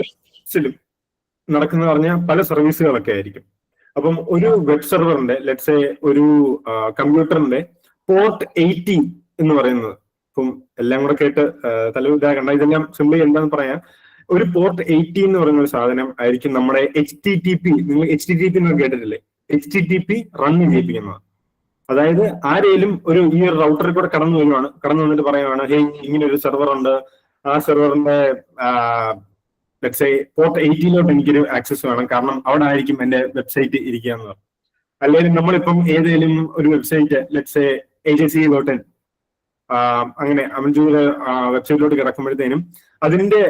നടക്കുന്ന പറഞ്ഞാൽ പല സർവീസുകളൊക്കെ ആയിരിക്കും. അപ്പം ഒരു വെബ് സെർവറിന്റെ ലെറ്റ്സ് ഒരു കമ്പ്യൂട്ടറിന്റെ പോർട്ട് 80 എന്ന് പറയുന്നത്, ഇപ്പം എല്ലാം കൂടെ കേട്ട് തലവിധാകണ്ട, ഇതെല്ലാം സിംപ്ലി എന്താന്ന് പറയാം. ഒരു പോർട്ട് 80 എന്ന് പറയുന്ന ഒരു സാധനം ആയിരിക്കും നമ്മുടെ HTTP. നിങ്ങൾ HTTP എന്ന് കേട്ടിട്ടില്ലേ? HTTP റൺ ചെയ്യിപ്പിക്കുന്നത്. അതായത് ആരെങ്കിലും ഈ ഒരു റൗട്ടറിൽ കൂടെ കടന്നു വന്നിട്ട് പറയുകയാണ്, ഹേ ഇങ്ങനെ ഒരു സെർവർ ഉണ്ട്, ആ സെർവറിന്റെ ലെറ്റ്സ് പോർട്ട് 80 എനിക്കൊരു ആക്സസ് വേണം, കാരണം അവിടെ ആയിരിക്കും എന്റെ വെബ്സൈറ്റ് ഇരിക്കുക എന്ന് പറഞ്ഞു. അല്ലെങ്കിൽ നമ്മളിപ്പം ഏതെങ്കിലും ഒരു വെബ്സൈറ്റ് ലെറ്റ്സ് AJC.in അങ്ങനെ അമൻജൂര് വെബ്സൈറ്റിലോട്ട് കിടക്കുമ്പോഴത്തേനും അതിന്റെ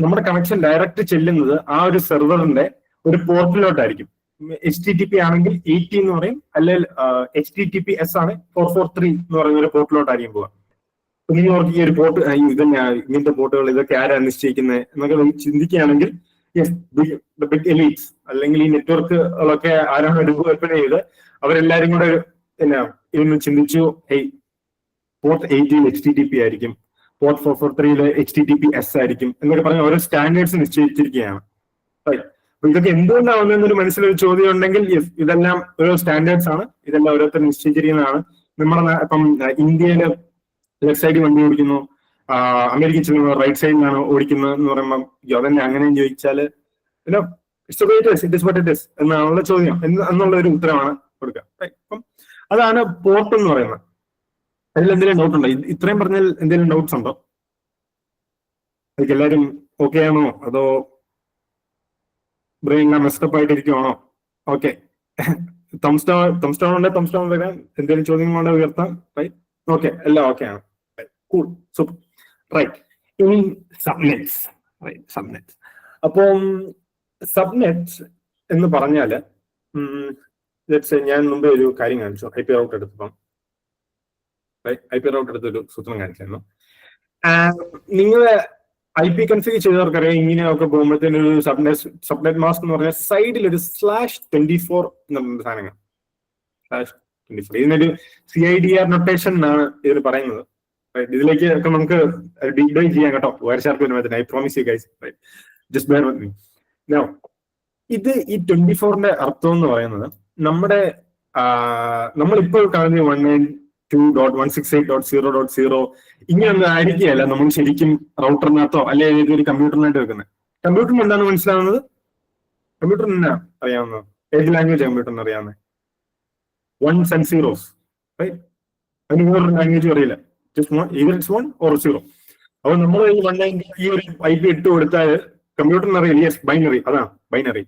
നമ്മുടെ കണക്ഷൻ ഡയറക്റ്റ് ചെല്ലുന്നത് ആ ഒരു സെർവറിന്റെ ഒരു പോർട്ടിലോട്ടായിരിക്കും. HTTP ആണെങ്കിൽ 80 എന്ന് പറയും, അല്ലെങ്കിൽ HTTPS ആണ് 443 എന്ന് പറയുന്ന ഒരു പോർട്ടിലോട്ടായിരിക്കും പോവുക. നിങ്ങൾ ഓർക്ക് ഈ ഒരു പോർട്ട് ഇങ്ങനത്തെ പോർട്ടുകൾ ഇതൊക്കെ ആരാണ് നിശ്ചയിക്കുന്നത് എന്നൊക്കെ ചിന്തിക്കുകയാണെങ്കിൽ ബിഗ് എലീറ്റ്സ് അല്ലെങ്കിൽ ഈ നെറ്റ്വർക്കുകളൊക്കെ ആരാണ് രൂപകൽപ്പന ചെയ്ത് അവരെല്ലാരും കൂടെ ഇതൊന്ന് ചിന്തിച്ചു, പോർട്ട് 80 HTTP ആയിരിക്കും, പോർട്ട് 443 HTTPS ആയിരിക്കും എന്നൊക്കെ പറഞ്ഞ ഓരോ സ്റ്റാൻഡേർഡ്സ് നിശ്ചയിച്ചിരിക്കുകയാണ്. അപ്പൊ ഇതൊക്കെ എന്തുകൊണ്ടാവുന്നൊരു മനസ്സിലൊരു ചോദ്യം ഉണ്ടെങ്കിൽ ഇതെല്ലാം ഓരോ സ്റ്റാൻഡേർഡ്സ് ആണ്, ഇതെല്ലാം ഓരോരുത്തർ നിശ്ചയിച്ചിരിക്കുന്നതാണ്. നമ്മുടെ ഇപ്പം ഇന്ത്യയില് ലെഫ്റ്റ് സൈഡിൽ വണ്ടി ഓടിക്കുന്നു, അമേരിക്കൻ ചെല്ലുമ്പോൾ റൈറ്റ് സൈഡിലാണ് ഓടിക്കുന്നത് എന്ന് പറയുമ്പോൾ അതന്നെ അങ്ങനെയും ചോദിച്ചാല് എന്നാണുള്ള ചോദ്യം എന്നുള്ള ഒരു ഉത്തരമാണ് കൊടുക്കുക. അപ്പം അതാണ് പോർട്ട് എന്ന് പറയുന്നത്. അതിൽ എന്തെങ്കിലും ഡൗട്ട് ഉണ്ടോ? ഇത്രയും പറഞ്ഞാൽ എന്തെങ്കിലും ഡൗട്ട്സ് ഉണ്ടോ? എല്ലാവരും ഓക്കെ ആണോ? അതോ ബ്രെയിൻ മെസ്റ്റപ്പ് ആയിട്ടിരിക്കുവാണോ? ഓക്കെ, തംസ് ഡൗൺ ഉണ്ടെങ്കിൽ തംസ് ഡൗൺ വരാൻ, എന്തെങ്കിലും ചോദ്യങ്ങളുണ്ടെങ്കിൽ ഉയർത്താം. റൈറ്റ്, ഓക്കെ, എല്ലാം ഓക്കെ ആണ്. Cool, super. റൈറ്റ്, ഇനി സബ്നെറ്റ്സ്. സബ്നെറ്റ്സ്. അപ്പം സബ്നെറ്റ്സ് എന്ന് പറഞ്ഞാല് ഞാൻ മുമ്പേ ഒരു കാര്യം കാണിച്ചു, IP റൗട്ട് എടുത്തപ്പം IP റൗട്ട് എടുത്തൊരു സൂത്രം കാണിച്ചിരുന്നു. നിങ്ങള് IP കൺഫിഗർ ചെയ്തവർക്കറിയാം, ഇങ്ങനെയൊക്കെ പോകുമ്പോഴത്തേന് ഒരു സബ്നെറ്റ് മാസ്ക് എന്ന് പറഞ്ഞാൽ സൈഡിൽ ഒരു /24 എന്നുള്ള സാധനങ്ങൾ. /24 ഇതിനൊരു CIDR നൊട്ടേഷൻ എന്നാണ് ഇതിന് പറയുന്നത്. ഇതിലേക്ക് ഒക്കെ നമുക്ക് ഡീപ് ഡൈവ് ചെയ്യാം കേട്ടോ, വയർഷാർക്ക് വരുമ്പോൾ. I promise you guys, just bear with me. Now ഇത് ഈ 24ന്റെ അർത്ഥം എന്ന് പറയുന്നത് നമ്മളിപ്പോൾ കാണുന്ന 192.168.0.0 ഇങ്ങനെയൊന്നും ആയിരിക്കുകയല്ല നമ്മൾ ശരിക്കും റൗട്ടറിനകത്തോ അല്ലെങ്കിൽ ഒരു കമ്പ്യൂട്ടറിനായിട്ട് വെക്കുന്നത്. കമ്പ്യൂട്ടറിന് എന്താണ് മനസ്സിലാവുന്നത്? കമ്പ്യൂട്ടറിന് എന്നാ അറിയാവുന്നത്? ഏത് ലാംഗ്വേജ് കമ്പ്യൂട്ടറിന് അറിയാവുന്നത്? 1s and 0s. അതിന് വേറൊരു ലാംഗ്വേജും അറിയില്ല. either it's 1 or 0. അപ്പൊ നമ്മൾ ഈ 190 ഈ ഒരു IP ഇട്ട് കൊടുത്താൽ കമ്പ്യൂട്ടറിന് അറിയില്ല. യെസ്, ബൈനറി, അതാണ് ബൈനറി.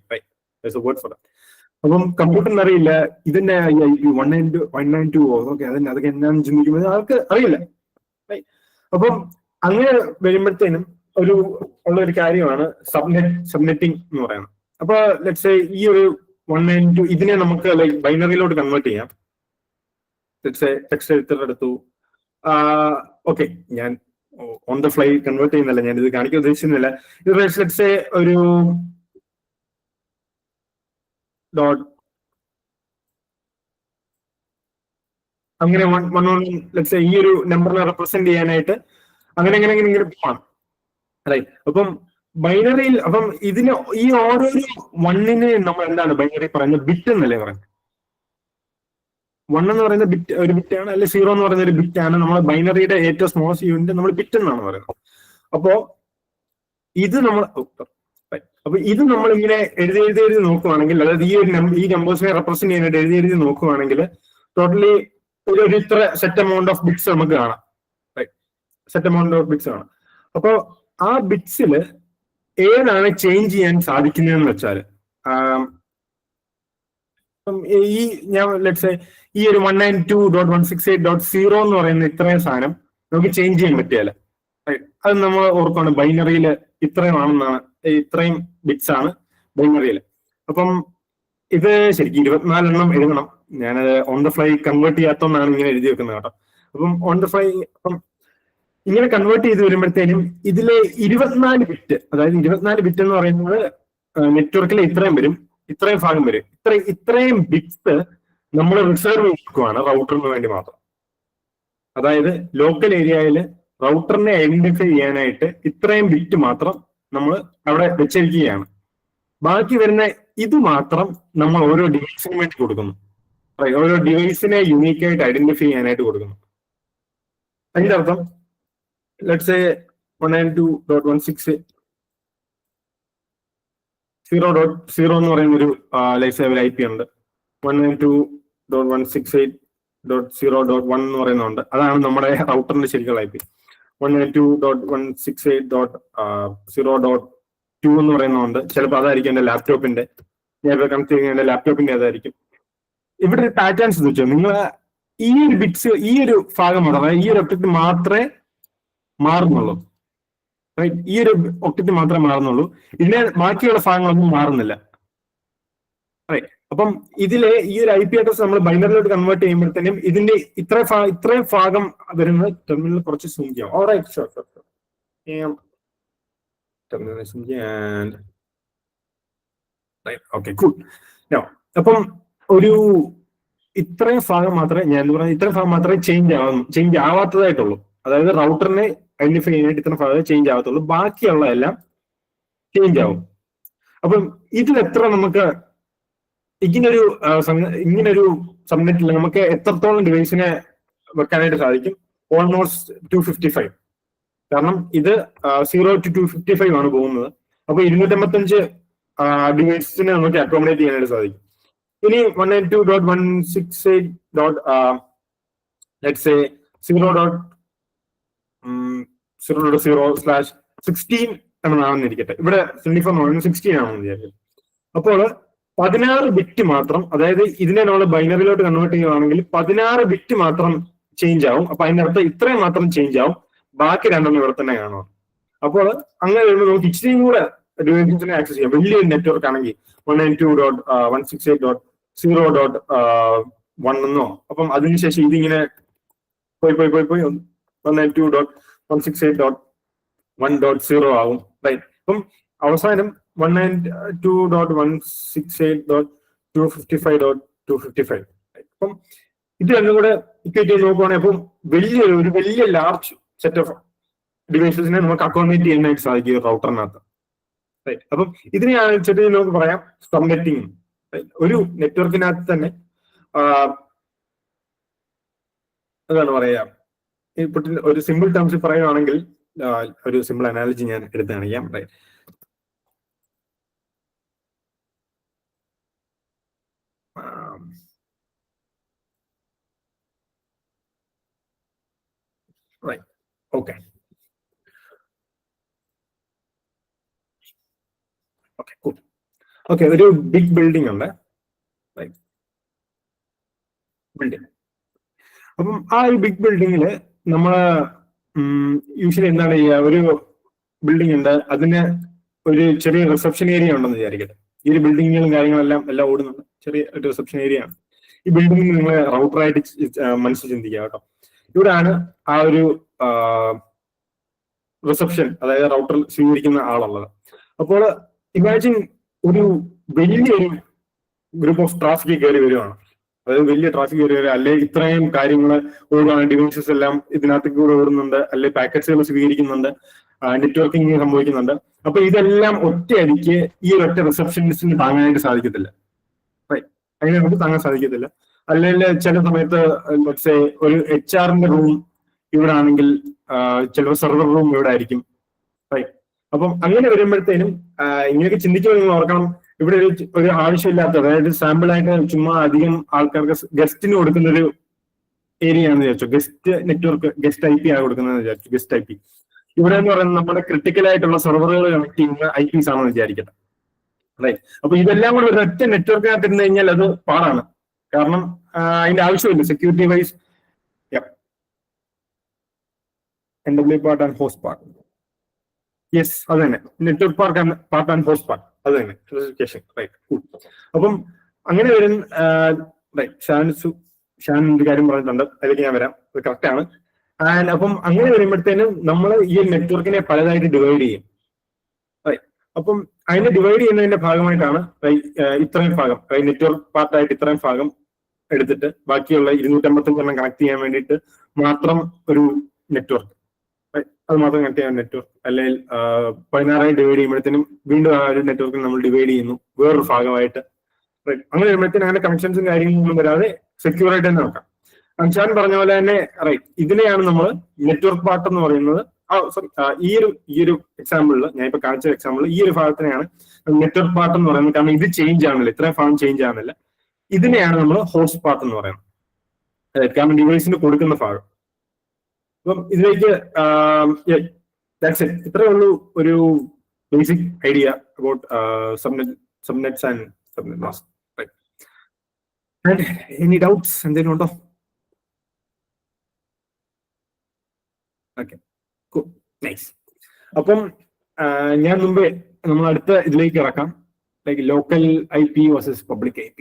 Word for that. അപ്പം കമ്പ്യൂട്ടറിന് അറിയില്ല ഇതിന്റെ IP 192 ഓക്കെ അതന്നെ, അതൊക്കെ എന്നാന്ന് ചിന്തിക്കുന്നത് ആൾക്ക് അറിയില്ല. അപ്പം അങ്ങനെ വരുമ്പോഴത്തേനും ഉള്ളൊരു കാര്യമാണ് സബ്നെറ്റിംഗ് എന്ന് പറയുന്നത്. അപ്പൊ ലെറ്റ്സ് സേ ഈ ഒരു 192 ഇതിനെ നമുക്ക് ലൈക്ക് ബൈനറിയിലോട്ട് കൺവേർട്ട് ചെയ്യാം. ലെറ്റ്സ് സേ ടെക്സ്റ്റ് എഡിറ്റർ എടുത്തു. ഓക്കെ, ഞാൻ ഓൺ ദ ഫ്ലൈ കൺവേർട്ട് ചെയ്യുന്നില്ല, ഞാൻ ഇത് കാണിക്കാൻ ഉദ്ദേശിക്കുന്നില്ല. ഇത് ലെറ്റ്സ് സേ ഒരു ഡോട്ട് അങ്ങനെ ലെറ്റ്സ് സേ ഈ ഒരു നമ്പറിനെ റെപ്രസെന്റ് ചെയ്യാനായിട്ട് അങ്ങനെ പോവാണ്. റൈറ്റ്. അപ്പം ബൈനറിയിൽ അപ്പം ഇതിന് ഈ ഓരോരോ വണ്ണിന് നമ്മൾ എന്താണ് ബൈനറി പറയുന്നത്? ബിറ്റ് എന്നല്ലേ പറയുന്നത്. 1 എന്ന് പറയുന്ന ബിറ്റ് ഒരു ബിറ്റാണ്, അല്ലെ 0 എന്ന് പറയുന്ന ഒരു ബിറ്റാണ്. നമ്മൾ ബൈനറിയുടെ ഏറ്റവും സ്മോളസ്റ്റ് യൂണിറ്റ് നമ്മൾ ബിറ്റ് എന്നാണ് പറയുന്നത്. അപ്പോ ഇത് നമ്മൾ ഇങ്ങനെ എഴുതി നോക്കുവാണെങ്കിൽ, അതായത് ഈ നമ്പേഴ്സിനെ റെപ്രസെന്റ് ചെയ്യാനായിട്ട് എഴുതി നോക്കുവാണെങ്കിൽ ടോട്ടലി ഒരു ഇത്ര സെറ്റ് എമൗണ്ട് ഓഫ് ബിറ്റ്സ് നമുക്ക് കാണാം. സെറ്റ് എമൗണ്ട് ഓഫ് ബിറ്റ്സ് കാണാം. അപ്പൊ ആ ബിറ്റ്സിൽ ഏതാണ് ചേഞ്ച് ചെയ്യാൻ സാധിക്കുന്നതെന്ന് വെച്ചാൽ ഈ ഞാൻ ലെറ്റ്സ് സേ ഈ ഒരു 192.168.0 എന്ന് പറയുന്ന ഇത്രയും സാധനം നമുക്ക് ചേഞ്ച് ചെയ്യാൻ പറ്റിയാല് അത് നമ്മൾ ഓർക്കാണ് ബൈനറിയിൽ ഇത്രയുമാണെന്നാണ്, ഇത്രയും ബിറ്റ്സ് ആണ് ബൈനറിയിൽ. അപ്പം ഇത് ശരിക്കും 24 എണ്ണം എഴുതണം. ഞാനത് ഓൺ ദ ഫ്ലൈ കൺവേർട്ട് ചെയ്യാത്തോണ്ടാണ് ഇങ്ങനെ എഴുതി വെക്കുന്നത് കേട്ടോ. അപ്പം ഓൺ ദ ഫ്ലൈ അപ്പം ഇങ്ങനെ കൺവേർട്ട് ചെയ്ത് വരുമ്പോഴത്തേനും ഇതിലെ 24 ബിറ്റ്, അതായത് 24 ബിറ്റ് എന്ന് പറയുന്നത് നെറ്റ്വർക്കിലെ ഇത്രയും വരും, ഇത്രയും ഭാഗം വരും. ഇത്രയും ബിറ്റ്സ് നമ്മൾ റിസർവ് ചെയ്തിരിക്കുകയാണ് റൗട്ടറിന് വേണ്ടി മാത്രം. അതായത് ലോക്കൽ ഏരിയയിൽ റൗട്ടറിനെ ഐഡന്റിഫൈ ചെയ്യാനായിട്ട് ഇത്രയും ബിറ്റ് മാത്രം നമ്മൾ അവിടെ വെച്ചിരിക്കുകയാണ്. ബാക്കി വരുന്ന ഇത് മാത്രം നമ്മൾ ഓരോ ഡിവൈസിനും വേണ്ടി കൊടുക്കുന്നു. ഓരോ ഡിവൈസിനെ യുണീക്ക് ആയിട്ട് ഐഡന്റിഫൈ ചെയ്യാനായിട്ട് കൊടുക്കുന്നു. അതിന്റെ അർത്ഥം let's say 192.168.0.0 എന്ന് പറയുന്ന ഒരു ലൈഫ് ലെവൽ IP ഉണ്ട്. 192.168.0.1 എന്ന് പറയുന്നുണ്ട്. അതാണ് നമ്മുടെ റൗട്ടറിന്റെ ശരിക്കുള്ള IP. 192.168.0.2 എന്ന് പറയുന്നുണ്ട്. ചിലപ്പോൾ അതായിരിക്കും എന്റെ ലാപ്ടോപ്പിന്റെ, ഞാൻ കണക്ട് ചെയ്യുന്ന എന്റെ ലാപ്ടോപ്പിന്റെ അതായിരിക്കും. ഇവിടെ ഒരു പാറ്റേൺസ് എന്ന് വെച്ചാൽ നിങ്ങൾ ഈ ഒരു ബിറ്റ്സ്, ഈ ഒരു ഭാഗം മാത്രമേ, ഈ ഒരു ഒബ്ജക്റ്റ് മാത്രമേ മാറുന്നുള്ളൂ. ഈ ഒരു ഒബ്ജക്റ്റ് മാത്രമേ മാറുന്നുള്ളൂ. ഇതിനെ ബാക്കിയുള്ള ഭാഗങ്ങളൊന്നും മാറുന്നില്ല. അപ്പം ഇതിലെ ഈ ഒരു IP അഡ്രസ് നമ്മൾ ബൈനറിലോട്ട് കൺവേർട്ട് ചെയ്യുമ്പോഴത്തേനും ഇതിന്റെ ഇത്രയും ഭാഗം വരുന്നത് ടെർമിനൽ കുറച്ച് സൂം ചെയ്യാം. അപ്പം ഒരു ഇത്രയും ഭാഗം മാത്രമേ, ഞാൻ എന്താ പറയുക, ഇത്രയും ഭാഗം മാത്രമേ ചേഞ്ച് ആവാത്തതായിട്ടുള്ളൂ. അതായത് റൗട്ടറിനെ ഐഡന്റിഫൈ ചെയ്യാനായിട്ട് ഇത്ര ഭാഗം ചേഞ്ച് ആവത്തുള്ളൂ, ബാക്കിയുള്ള എല്ലാം ചേഞ്ച് ആവും. അപ്പം ഇതിൽ എത്ര നമുക്ക് ഇങ്ങനൊരു സബ്നെറ്റിൽ നമുക്ക് എത്രത്തോളം ഡിവൈസിനെ വെക്കാനായിട്ട് സാധിക്കും? ഓൾമോസ്റ്റ് 255. കാരണം ഇത് 0 to 255 ആണ് പോകുന്നത്. അപ്പൊ 255 ഡിവൈസിനെ നമുക്ക് അക്കോമഡേറ്റ് ചെയ്യാനായിട്ട് സാധിക്കും. ഇനി 192.168.0.0/16 എന്നാണെന്നിരിക്കട്ടെ. ഇവിടെ 16 ആണെന്ന് വിചാരിക്കും. അപ്പോൾ 16 ബിറ്റ് മാത്രം, അതായത് ഇതിനെ നമ്മൾ ബൈനറിയിലോട്ട് കൺവേർട്ട് ചെയ്യുകയാണെങ്കിൽ 16 ബിറ്റ് മാത്രം ചേഞ്ച് ആവും. അപ്പൊ അതിന്റെ അർത്ഥം ഇത്രയും മാത്രം ചേഞ്ച് ആവും, ബാക്കി രണ്ടെണ്ണം ഇവിടെ തന്നെ കാണും. അപ്പോൾ അങ്ങനെ വരുമ്പോൾ നമുക്ക് ഇച്ചിരിയും കൂടെ ഡിവൈസിനെ ആക്സസ് ചെയ്യാം. വലിയൊരു നെറ്റ്വർക്ക് ആണെങ്കിൽ 192.168.0.1 എന്നോ, അപ്പം അതിനുശേഷം ഇതിങ്ങനെ പോയി 192.168.1.0 ആവും. റൈറ്റ്. അപ്പം അവസാനം 192.168.255.255. അപ്പം ഇത് രണ്ടും കൂടെ ഇക്വേറ്റ് ചെയ്ത് നോക്കുവാണെങ്കിൽ അപ്പം വലിയ ലാർജ് സെറ്റ് ഓഫ് ഡിവൈസസിനെ നമുക്ക് അക്കോമഡേറ്റ് ചെയ്യാനായിട്ട് സാധിക്കും റൗട്ടറിനകത്ത്. റൈറ്റ്. അപ്പം ഇതിനെ വെച്ചിട്ട് നമുക്ക് പറയാം സബ്നെറ്റിംഗ്. ഒരു നെറ്റ്വർക്കിനകത്ത് തന്നെ എന്താണ് പറയാ, ഒരു സിമ്പിൾ ടേംസിൽ പറയുകയാണെങ്കിൽ ഒരു സിമ്പിൾ അനാലജി ഞാൻ എടുത്ത് കാണിക്കാം. റൈറ്റ്. റൈറ്റ്. ഓക്കെ. ഓക്കെ, ഒരു ബിഗ് ബിൽഡിംഗ് ഉണ്ട്. ബിൽഡിംഗ്. അപ്പം ആ ഒരു ബിഗ് ബിൽഡിങ്ങില് നമ്മള് യൂഷ്വലി എന്താണ് ചെയ്യുക, ഒരു ബിൽഡിംഗ് ഉണ്ട്, അതിന് ഒരു ചെറിയ റിസപ്ഷൻ ഏരിയ ഉണ്ടെന്ന് വിചാരിക്കട്ടെ. ഈ ഒരു ബിൽഡിങ്ങുകളും കാര്യങ്ങളെല്ലാം ഓടുന്നുണ്ട്, ചെറിയ ഒരു റിസപ്ഷൻ ഏരിയ ആണ്. ഈ ബിൽഡിംഗ് നിങ്ങൾ റൗട്ടറായിട്ട് മനസ്സിൽ ചിന്തിക്കുക കേട്ടോ. ഇവിടാണ് ആ ഒരു റിസപ്ഷൻ, അതായത് റൗട്ടർ സ്വീകരിക്കുന്ന ആളുള്ളത്. അപ്പോൾ ഇമാജിൻ ഒരു വലിയൊരു ഗ്രൂപ്പ് ഓഫ് ട്രാഫിക് കയറി വരുവാണ്. അതായത് വലിയ ട്രാഫിക് കയറി വരിക, അല്ലെ ഇത്രയും കാര്യങ്ങൾ ഓടുകയാണ്, ഡിവൈസസ് എല്ലാം ഇതിനകത്തേക്ക് കൂടെ ഓടുന്നുണ്ട്, അല്ലെ പാക്കറ്റ്സുകൾ സ്വീകരിക്കുന്നുണ്ട്, നെറ്റ്വർക്കിംഗ് സംഭവിക്കുന്നുണ്ട്. അപ്പൊ ഇതെല്ലാം ഒറ്റയടിക്ക് ഈ ഒരൊറ്റ റിസപ്ഷനിസ്റ്റിന് താങ്ങാനായിട്ട് സാധിക്കത്തില്ല. അതിനെ നമുക്ക് താങ്ങാൻ സാധിക്കത്തില്ല. അല്ലെങ്കിൽ ചില സമയത്ത് ഒരു HR-ന്റെ റൂം ഇവിടെ ആണെങ്കിൽ ചിലപ്പോൾ സെർവർ റൂം ഇവിടെ ആയിരിക്കും. അപ്പം അങ്ങനെ വരുമ്പോഴത്തേനും ഇങ്ങനെയൊക്കെ ചിന്തിക്കുമ്പോൾ നിങ്ങൾ ഓർക്കണം, ഇവിടെ ഒരു ആവശ്യമില്ലാത്ത, അതായത് സാമ്പിൾ ആയിട്ട് ചുമ്മാ അധികം ആൾക്കാർക്ക് ഗസ്റ്റിന് കൊടുക്കുന്ന ഒരു ഏരിയ ആണെന്ന് വിചാരിച്ചു. ഗസ്റ്റ് നെറ്റ്വർക്ക്, ഗസ്റ്റ് IP ആണ് കൊടുക്കുന്നതെന്ന് വിചാരിച്ചു. ഗസ്റ്റ് IP ഇവിടെ എന്ന് പറയുന്നത് നമ്മുടെ ക്രിട്ടിക്കൽ ആയിട്ടുള്ള സെർവറുകൾ കണക്ട് ചെയ്യുന്ന IPs ആണെന്ന് വിചാരിക്കട്ടെ. റൈറ്റ്. അപ്പൊ ഇതെല്ലാം കൂടെ ഒരു ഒറ്റ നെറ്റ്വർക്കിനകത്ത് ഇരുന്ന് കഴിഞ്ഞാൽ അത് പാടാണ്. കാരണം അതിന്റെ ആവശ്യമില്ല security wise. NW part and host part. Yes, അത് തന്നെ. Network part and host part, അത് തന്നെ സ്പെസിഫിക്കേഷൻ. റൈറ്റ്. അപ്പം അങ്ങനെ വരും. റൈറ്റ്. ഷാൻ ഒരു കാര്യം പറഞ്ഞിട്ടുണ്ട്, അതിലേക്ക് ഞാൻ വരാം. അത് കറക്റ്റ് ആണ്. ആൻഡ് അപ്പം അങ്ങനെ വരുമ്പോഴത്തേനും നമ്മൾ ഈ നെറ്റ്വർക്കിനെ പലതായിട്ട് ഡിവൈഡ് ചെയ്യും. അപ്പം അതിനെ ഡിവൈഡ് ചെയ്യുന്നതിന്റെ ഭാഗമായിട്ടാണ് ഇത്രയും ഭാഗം നെറ്റ്വർക്ക് പാർട്ടായിട്ട് ഇത്രയും ഭാഗം എടുത്തിട്ട് ബാക്കിയുള്ള 255 കണക്ട് ചെയ്യാൻ വേണ്ടിയിട്ട് മാത്രം ഒരു നെറ്റ്വർക്ക്, അത് മാത്രം കണക്ട് ചെയ്യാൻ നെറ്റ്വർക്ക്. അല്ലെങ്കിൽ 16 ഡിവൈഡ് ചെയ്യുമ്പോഴത്തേനും വീണ്ടും ആ ഒരു നെറ്റ്വർക്കിൽ നമ്മൾ ഡിവൈഡ് ചെയ്യുന്നു വേറൊരു ഭാഗമായിട്ട്. അങ്ങനെ വരുമ്പോഴത്തേനും അങ്ങനെ കണക്ഷൻസും കാര്യങ്ങളൊന്നും വരാതെ സെക്യൂർ ആയിട്ട് തന്നെ നോക്കാം. അൻഷാൻ പറഞ്ഞ പോലെ തന്നെ ഇതിനെയാണ് നമ്മൾ നെറ്റ്വർക്ക് പാർട്ട് എന്ന് പറയുന്നത്. ഈ ഒരു എക്സാമ്പിളിൽ ഞാൻ ഇപ്പൊ കാണിച്ച എക്സാമ്പിൾ ഈ ഒരു ഭാഗത്തിനെയാണ് നെറ്റ്വർക്ക് പാർട്ട് എന്ന് പറയുന്നത്. കാരണം ഇത് ചേഞ്ച് ആവുന്നില്ല, ഇത്രയും ഭാഗം ചേഞ്ച് ആവുന്നില്ല. ഇതിനെയാണ് നമ്മൾ ഹോസ്റ്റ് പാർട്ട് എന്ന് പറയുന്നത്, കാരണം ഡിവൈസിന് കൊടുക്കുന്ന ഭാഗം. അപ്പം ഇതിലേക്ക് ഇത്രയേ ഉള്ളൂ ഒരു basic idea about subnets and subnet mask. Any doubts എന്തെങ്കിലും ഉണ്ടോ? Okay, nice. അപ്പം ഞാൻ മുമ്പേ നമ്മൾ അടുത്ത ഇതിലേക്ക് ഇറക്കാം, local IP versus public IP.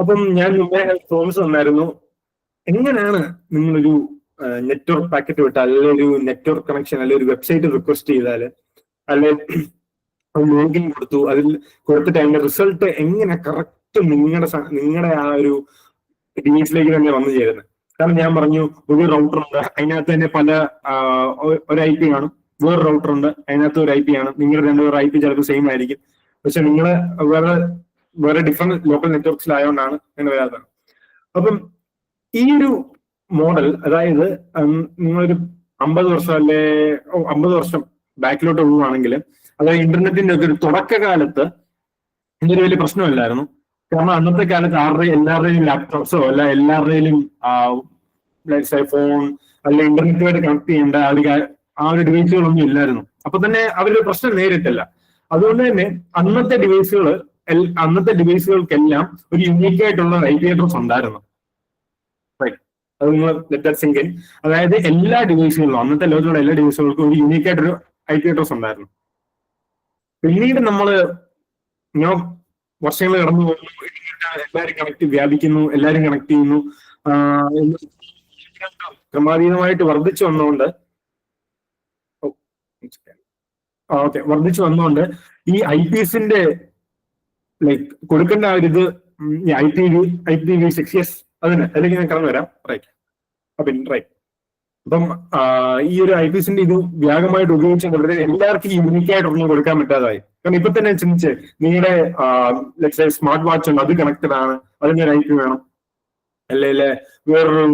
അപ്പം ഞാൻ മുമ്പേ തോമസ് വന്നായിരുന്നു, എങ്ങനെയാണ് നിങ്ങളൊരു നെറ്റ്വർക്ക് പാക്കറ്റ് വിട്ടാൽ, അല്ലെങ്കിൽ ഒരു നെറ്റ്വർക്ക് കണക്ഷൻ, അല്ലെങ്കിൽ ഒരു വെബ്സൈറ്റ് റിക്വസ്റ്റ് ചെയ്താൽ, അല്ലെങ്കിൽ ലോഗിൻ കൊടുത്തു, അതിൽ കൊടുത്തിട്ട് അതിന്റെ റിസൾട്ട് എങ്ങനെ കറക്റ്റ് നിങ്ങളുടെ ആ ഒരു ഡിവൈസിലേക്ക് തന്നെ വന്നു ചേരുന്നത്? കാരണം ഞാൻ പറഞ്ഞു ഒരു റൗട്ടർ ഉണ്ട്, അതിനകത്ത് തന്നെ ഒരു IP കാണും, വേറെ റൗട്ടർ ഉണ്ട്, അതിനകത്ത് ഒരു IP ആണ്. നിങ്ങളുടെ രണ്ടുപേർ IP ചിലപ്പോൾ സെയിം ആയിരിക്കും, പക്ഷെ നിങ്ങൾ വേറെ ഡിഫറെന്റ് ലോക്കൽ നെറ്റ്വർക്സിലായതുകൊണ്ടാണ് അങ്ങനെ വരാത്തത്. അപ്പം ഈ ഒരു മോഡൽ, അതായത് നിങ്ങളൊരു 50 വർഷം അല്ലെ 50 വർഷം ബാക്കിലോട്ട് പോവുകയാണെങ്കിൽ, അതായത് ഇന്റർനെറ്റിന്റെ ഒക്കെ ഒരു തുടക്കകാലത്ത് ഇതൊരു വലിയ പ്രശ്നമില്ലായിരുന്നു. കാരണം അന്നത്തെ കാലത്ത് എല്ലാവരുടെയും ലാപ്ടോപ്സോ അല്ല എല്ലാവരുടെയും ഫോൺ അല്ല ഇന്റർനെറ്റുമായിട്ട് കണക്ട് ചെയ്യേണ്ട ആ ഒരു ഡിവൈസുകളൊന്നും ഇല്ലായിരുന്നു. അപ്പൊ തന്നെ അവരൊരു പ്രശ്നം നേരിട്ടില്ല. അതുകൊണ്ട് തന്നെ അന്നത്തെ ഡിവൈസുകൾക്കെല്ലാം ഒരു യുണീക്ക് ആയിട്ടുള്ള IP അഡ്രസ് ഉണ്ടായിരുന്നു. അത് നിങ്ങൾ ലെറ്റർ അതായത് എല്ലാ ഡിവൈസുകളിലും, അന്നത്തെ ലോകത്തിലുള്ള എല്ലാ ഡിവൈസുകൾക്കും ഒരു യുണീക്ക് ആയിട്ടൊരു IP അഡ്രസ് ഉണ്ടായിരുന്നു. പിന്നീട് നമ്മള് വർഷങ്ങൾ കടന്നു പോകുന്നു, എല്ലാവരും വ്യാപിക്കുന്നു, എല്ലാവരും കണക്ട് ചെയ്യുന്നു, ക്രമാതീതമായിട്ട് വർദ്ധിച്ചു വന്നുകൊണ്ട് ഈ IPsന്റെ കൊടുക്കേണ്ട ആ ഒരു ഇത് IPv6 അതിലേക്ക് ഞാൻ കടന്നു വരാം. അപ്പം ഈ ഒരു IPsന്റെ ഇത് വ്യാപകമായിട്ട് ഉപയോഗിച്ചുകൊണ്ട് എല്ലാവർക്കും യൂണിക് ആയിട്ടൊന്നും കൊടുക്കാൻ പറ്റാതായി. കാരണം ഇപ്പൊ തന്നെ ചിന്തിച്ച് നിങ്ങളുടെ സ്മാർട്ട് വാച്ച് ഉണ്ട്, അത് കണക്റ്റഡ് ആണ്, അതിനൊരു IP വേണം. അല്ലെങ്കിൽ വേറൊരു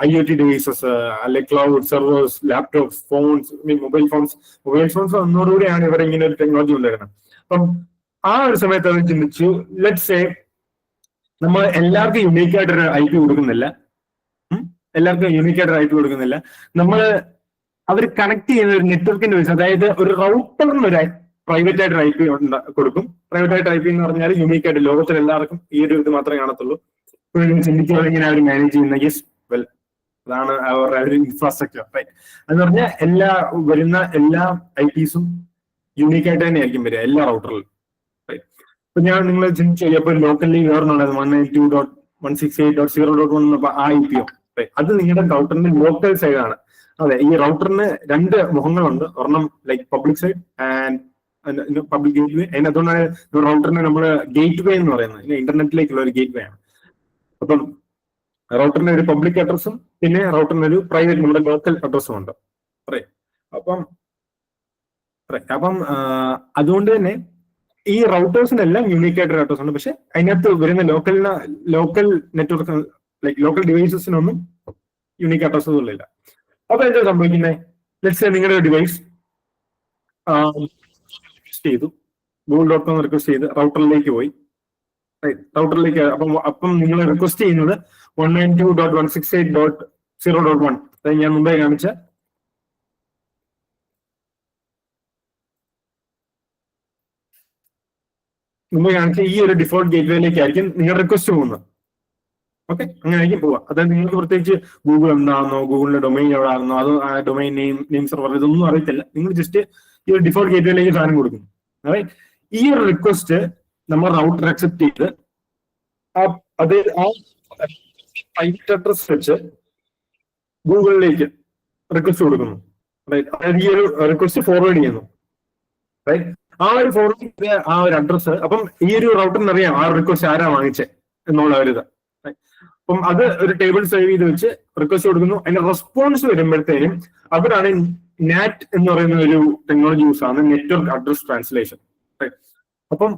IoT ഡിവൈസസ്, അല്ലെ cloud servers, laptops, phones, mobile phones വന്നതോടുകൂടിയാണ് ഇവരെ ഇങ്ങനെ ഒരു ടെക്നോളജി ഉണ്ടായിരുന്നത്. അപ്പം ആ ഒരു സമയത്ത് അത് ചിന്തിച്ചു, ലെറ്റ്സ് സേ നമ്മൾ എല്ലാവർക്കും യുണീക്ക് ആയിട്ടൊരു IP കൊടുക്കുന്നില്ല, നമ്മൾ അവർ കണക്ട് ചെയ്യുന്ന ഒരു നെറ്റ്വർക്കിന്റെ ബേസ്, അതായത് ഒരു റൗട്ടറിന് ഒരു പ്രൈവറ്റ് ആയിട്ട് IP കൊടുക്കും. പ്രൈവറ്റ് ആയിട്ട് IP എന്ന് പറഞ്ഞാൽ യുണീക്ക് ആയിട്ട് ലോകത്തിൽ എല്ലാവർക്കും ഈ ഒരു ഇത് മാത്രമേ കാണത്തുള്ളൂ. ചിന്തിക്കുക ഇങ്ങനെ അവർ മാനേജ് ചെയ്യുന്ന അതാണ് അവരുടെ ഇൻഫ്രാസ്ട്രക്ചർ. എന്ന് പറഞ്ഞാൽ വരുന്ന എല്ലാ IPsഉം യൂണീക്ക് ആയിട്ട് തന്നെ ആയിരിക്കും വരിക എല്ലാ റൗട്ടറിലും. അപ്പൊ ഞാൻ നിങ്ങൾ ചിന്തിച്ചു കഴിഞ്ഞപ്പോൾ ലോക്കലി വേറൊന്നുണ്ടായിരുന്നു 192.168.0.1 ആ IPO. അത് നിങ്ങളുടെ റൗട്ടറിന്റെ ലോക്കൽ സൈഡ് ആണ്. അതെ, ഈ റൗട്ടറിന് 2 മുഖങ്ങളുണ്ട്, ഒരെണ്ണം public side and public gateway. അതിനകത്തുകൊണ്ടാണ് റൗട്ടറിന് നമ്മൾ ഗേറ്റ് വേ എന്ന് പറയുന്നത്, ഇന്റർനെറ്റിലേക്കുള്ള ഒരു ഗേറ്റ് വേ ആണ്. അപ്പം റൗട്ടറിന് ഒരു പബ്ലിക് അഡ്രസ്സും പിന്നെ റൗട്ടറിന് ഒരു പ്രൈവറ്റ് നമ്മുടെ ലോക്കൽ അഡ്രസ്സും ഉണ്ട്. അപ്പം അതുകൊണ്ട് തന്നെ ഈ റൗട്ടേഴ്സിനെല്ലാം യൂണീക്ക് ആയിട്ടൊരു അഡ്രസ് ഉണ്ട്. പക്ഷെ അതിനകത്ത് വരുന്ന ലോക്കൽ നെറ്റ്വർക്ക് ലോക്കൽ ഡിവൈസസിനൊന്നും യൂണീക്ക് അഡ്രസ്സുകളില്ല. അപ്പൊ എന്താ സംഭവിക്കുന്നത്? ലെറ്റ്സ് സേ നിങ്ങളുടെ ഡിവൈസ് റിക്വസ്റ്റ് ചെയ്തു, google.com റിക്വസ്റ്റ് ചെയ്ത് റൗട്ടറിലേക്ക് പോയി. അപ്പം നിങ്ങൾ റിക്വസ്റ്റ് ചെയ്യുന്നത് 192.168.0.1 ഞാൻ മുമ്പേ കാണിച്ച ഈ ഒരു ഡിഫോൾട്ട് ഗേറ്റ്വേയിലേക്ക് ആയിരിക്കും നിങ്ങളുടെ റിക്വസ്റ്റ് പോകുന്നത്. ഓക്കെ, അങ്ങനെ ആയിരിക്കും പോവുക. അതായത് നിങ്ങൾക്ക് പ്രത്യേകിച്ച് ഗൂഗിൾ എന്താണെന്നോ ഗൂഗിളിന്റെ ഡൊമൈൻ എവിടെയാണെന്നോ അതോ ആ ഡൊമൈൻ നെയിം സെർവർ ഇതൊന്നും അറിയത്തില്ല. നിങ്ങൾ ജസ്റ്റ് ഈ ഒരു ഡിഫോൾട്ട് ഗേറ്റ്വേയിലേക്ക് സാധനം കൊടുക്കുന്നു. ഈ ഒരു റിക്വസ്റ്റ് നമ്മൾ റൗട്ടർ അക്സെപ്റ്റ് ചെയ്ത് അത് ആ പ്രൈവറ്റ് അഡ്രസ് വെച്ച് ഗൂഗിളിലേക്ക് റിക്വസ്റ്റ് കൊടുക്കുന്നു, റൈറ്റ്? അതായത് ഈ ഒരു റിക്വസ്റ്റ് ഫോർവേഡ് ചെയ്യുന്നു, റൈറ്റ്? ആ ഒരു ഫോർവേഡ് ചെയ്ത ആ ഒരു അഡ്രസ്സ്, അപ്പം ഈ ഒരു റൗട്ടറിന് അറിയാം ആ റിക്വസ്റ്റ് ആരാ വാങ്ങിച്ചത് എന്നുള്ള ഒരു ഇത്. അപ്പം അത് ഒരു ടേബിൾ സേവ് ചെയ്ത് വെച്ച് റിക്വസ്റ്റ് കൊടുക്കുന്നു. അതിന്റെ റെസ്പോൺസ് വരുമ്പോഴത്തേനും അവരാണ് നാറ്റ് എന്ന് പറയുന്ന ഒരു ടെക്നോളജി യൂസ് ആണ്, നെറ്റ്വർക്ക് അഡ്രസ് ട്രാൻസ്ലേഷൻ. അപ്പം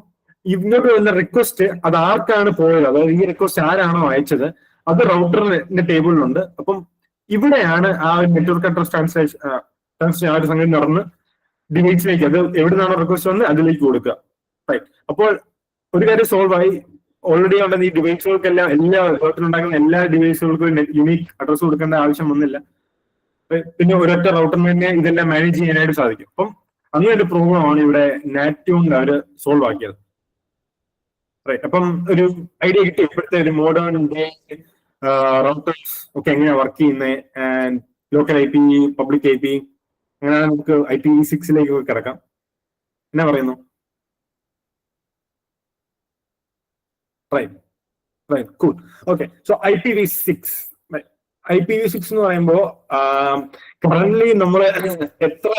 ഇങ്ങോട്ട് വന്ന റിക്വസ്റ്റ് അത് ആർക്കാണ് പോയത്, അതായത് ഈ റിക്വസ്റ്റ് ആരാണോ അയച്ചത് അത് റൗട്ടറിന്റെ ടേബിളിലുണ്ട്. അപ്പം ഇവിടെയാണ് ആ നെറ്റ്വർക്ക് അഡ്രസ് ട്രാൻസ്ലേഷൻ ആ ഒരു സംഗതി നടന്ന് ഡിവൈസിലേക്ക്, അത് എവിടെ നിന്നാണോ റിക്വസ്റ്റ് വന്ന് അതിലേക്ക് കൊടുക്കുക, റൈറ്റ്? അപ്പോൾ ഒരു കാര്യം സോൾവ് ആയി. ഓൾറെഡി ഉണ്ടെന്ന് ഈ ഡിവൈസുകൾക്കെല്ലാം, എല്ലാ റൗട്ടറിലുണ്ടാക്കുന്ന എല്ലാ ഡിവൈസുകൾക്കും യുണീക്ക് അഡ്രസ് കൊടുക്കേണ്ട ആവശ്യം വന്നില്ല. പിന്നെ ഒരൊറ്റ റൗട്ടറിന് തന്നെ ഇതെല്ലാം മാനേജ് ചെയ്യാനായിട്ട് സാധിക്കും. അപ്പം അങ്ങനെ ഒരു പ്രോബ്ലം ആണ് ഇവിടെ നാറ്റ് കൊണ്ട് അവർ സോൾവ് ആക്കിയത്, റൈറ്റ്? അപ്പം ഒരു ഐഡിയ കിട്ടി ഇപ്പോഴത്തെ ഒരു മോഡേൺ ഡേ റൗട്ടേഴ്സ് ഒക്കെ എങ്ങനെയാ വർക്ക് ചെയ്യുന്നത്. And local IP, public IP, അങ്ങനെ നമുക്ക് IPv6 കിടക്കാം. എന്നാ പറയുന്നു? Right, cool. Okay, so IPv6 എന്ന് പറയുമ്പോൾ കറന്റ്ലി നമ്മൾ എത്ര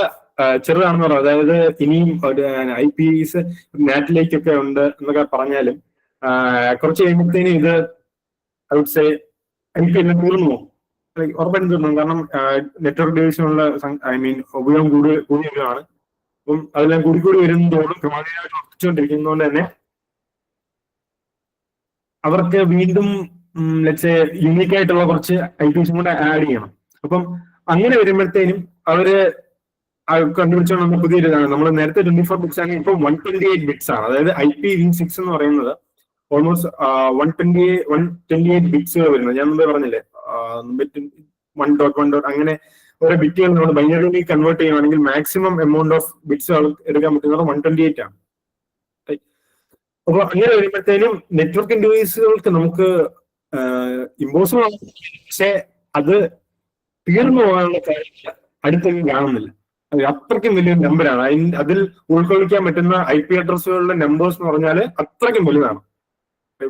ചെറുതാണെന്ന് പറയാം. അതായത് ഇനിയും ഒരു IPs നാറ്റിലേക്കൊക്കെ ഉണ്ട് എന്നൊക്കെ പറഞ്ഞാലും കുറച്ച് കഴിയുമ്പോഴത്തേനും ഇത് ഐ വുഡ് സേ IP എല്ലാം തീർന്നു പോകും, ഉറപ്പായിട്ടും തീർന്നു. കാരണം നെറ്റ്വർക്ക് ഡിവിഷനുള്ള ഉപയോഗം കൂടി വരുവാണ്. അപ്പം അതെല്ലാം കൂടി വരുന്നതോടും ക്രമാതീതമായിട്ട് വർദ്ധിച്ചുകൊണ്ടിരിക്കുന്നതുകൊണ്ട് തന്നെ അവർക്ക് വീണ്ടും യുണീക്ക് ആയിട്ടുള്ള കുറച്ച് IPs കൂടെ ആഡ് ചെയ്യണം. അപ്പം അങ്ങനെ വരുമ്പോഴത്തേനും അവര് കണ്ടുപിടിച്ചോണ്ട് പുതിയൊരു ഇതാണ്. നമ്മൾ നേരത്തെ 24 ബിറ്റ്സ് ആണെങ്കിൽ ഇപ്പൊ 128 ബിറ്റ്സ് ആണ്. അതായത് IPv6 എന്ന് പറയുന്നത് ഓൾമോസ്റ്റ് 128 ബിറ്റ്സുകൾ വരുന്നത്. ഞാൻ മുമ്പേ പറഞ്ഞില്ലേ 1.1. അങ്ങനെ ഓരോ ബിറ്റുകൾ നമ്മൾ ബൈനറിയിലേക്ക് കൺവേർട്ട് ചെയ്യുകയാണെങ്കിൽ മാക്സിമം എമൗണ്ട് ഓഫ് ബിറ്റ്സ് എടുക്കാൻ പറ്റുന്നത് 128 ആണ്. അപ്പൊ അങ്ങനെ വരുമ്പോഴത്തേനും നെറ്റ്വർക്കിംഗ് ഡിവൈസുകൾക്ക് നമുക്ക് ഇമ്പോസിബിൾ ആണ്, പക്ഷെ അത് തീർന്നു പോകാനുള്ള കാര്യങ്ങൾ അടുത്തൊന്നും കാണുന്നില്ല. അത് അത്രയ്ക്കും വലിയൊരു നമ്പറാണ്. അതിൽ ഉൾക്കൊള്ളിക്കാൻ പറ്റുന്ന IP അഡ്രസ്സുകളുടെ നമ്പേഴ്സ് എന്ന് പറഞ്ഞാൽ അത്രയ്ക്കും വലുതാണ്,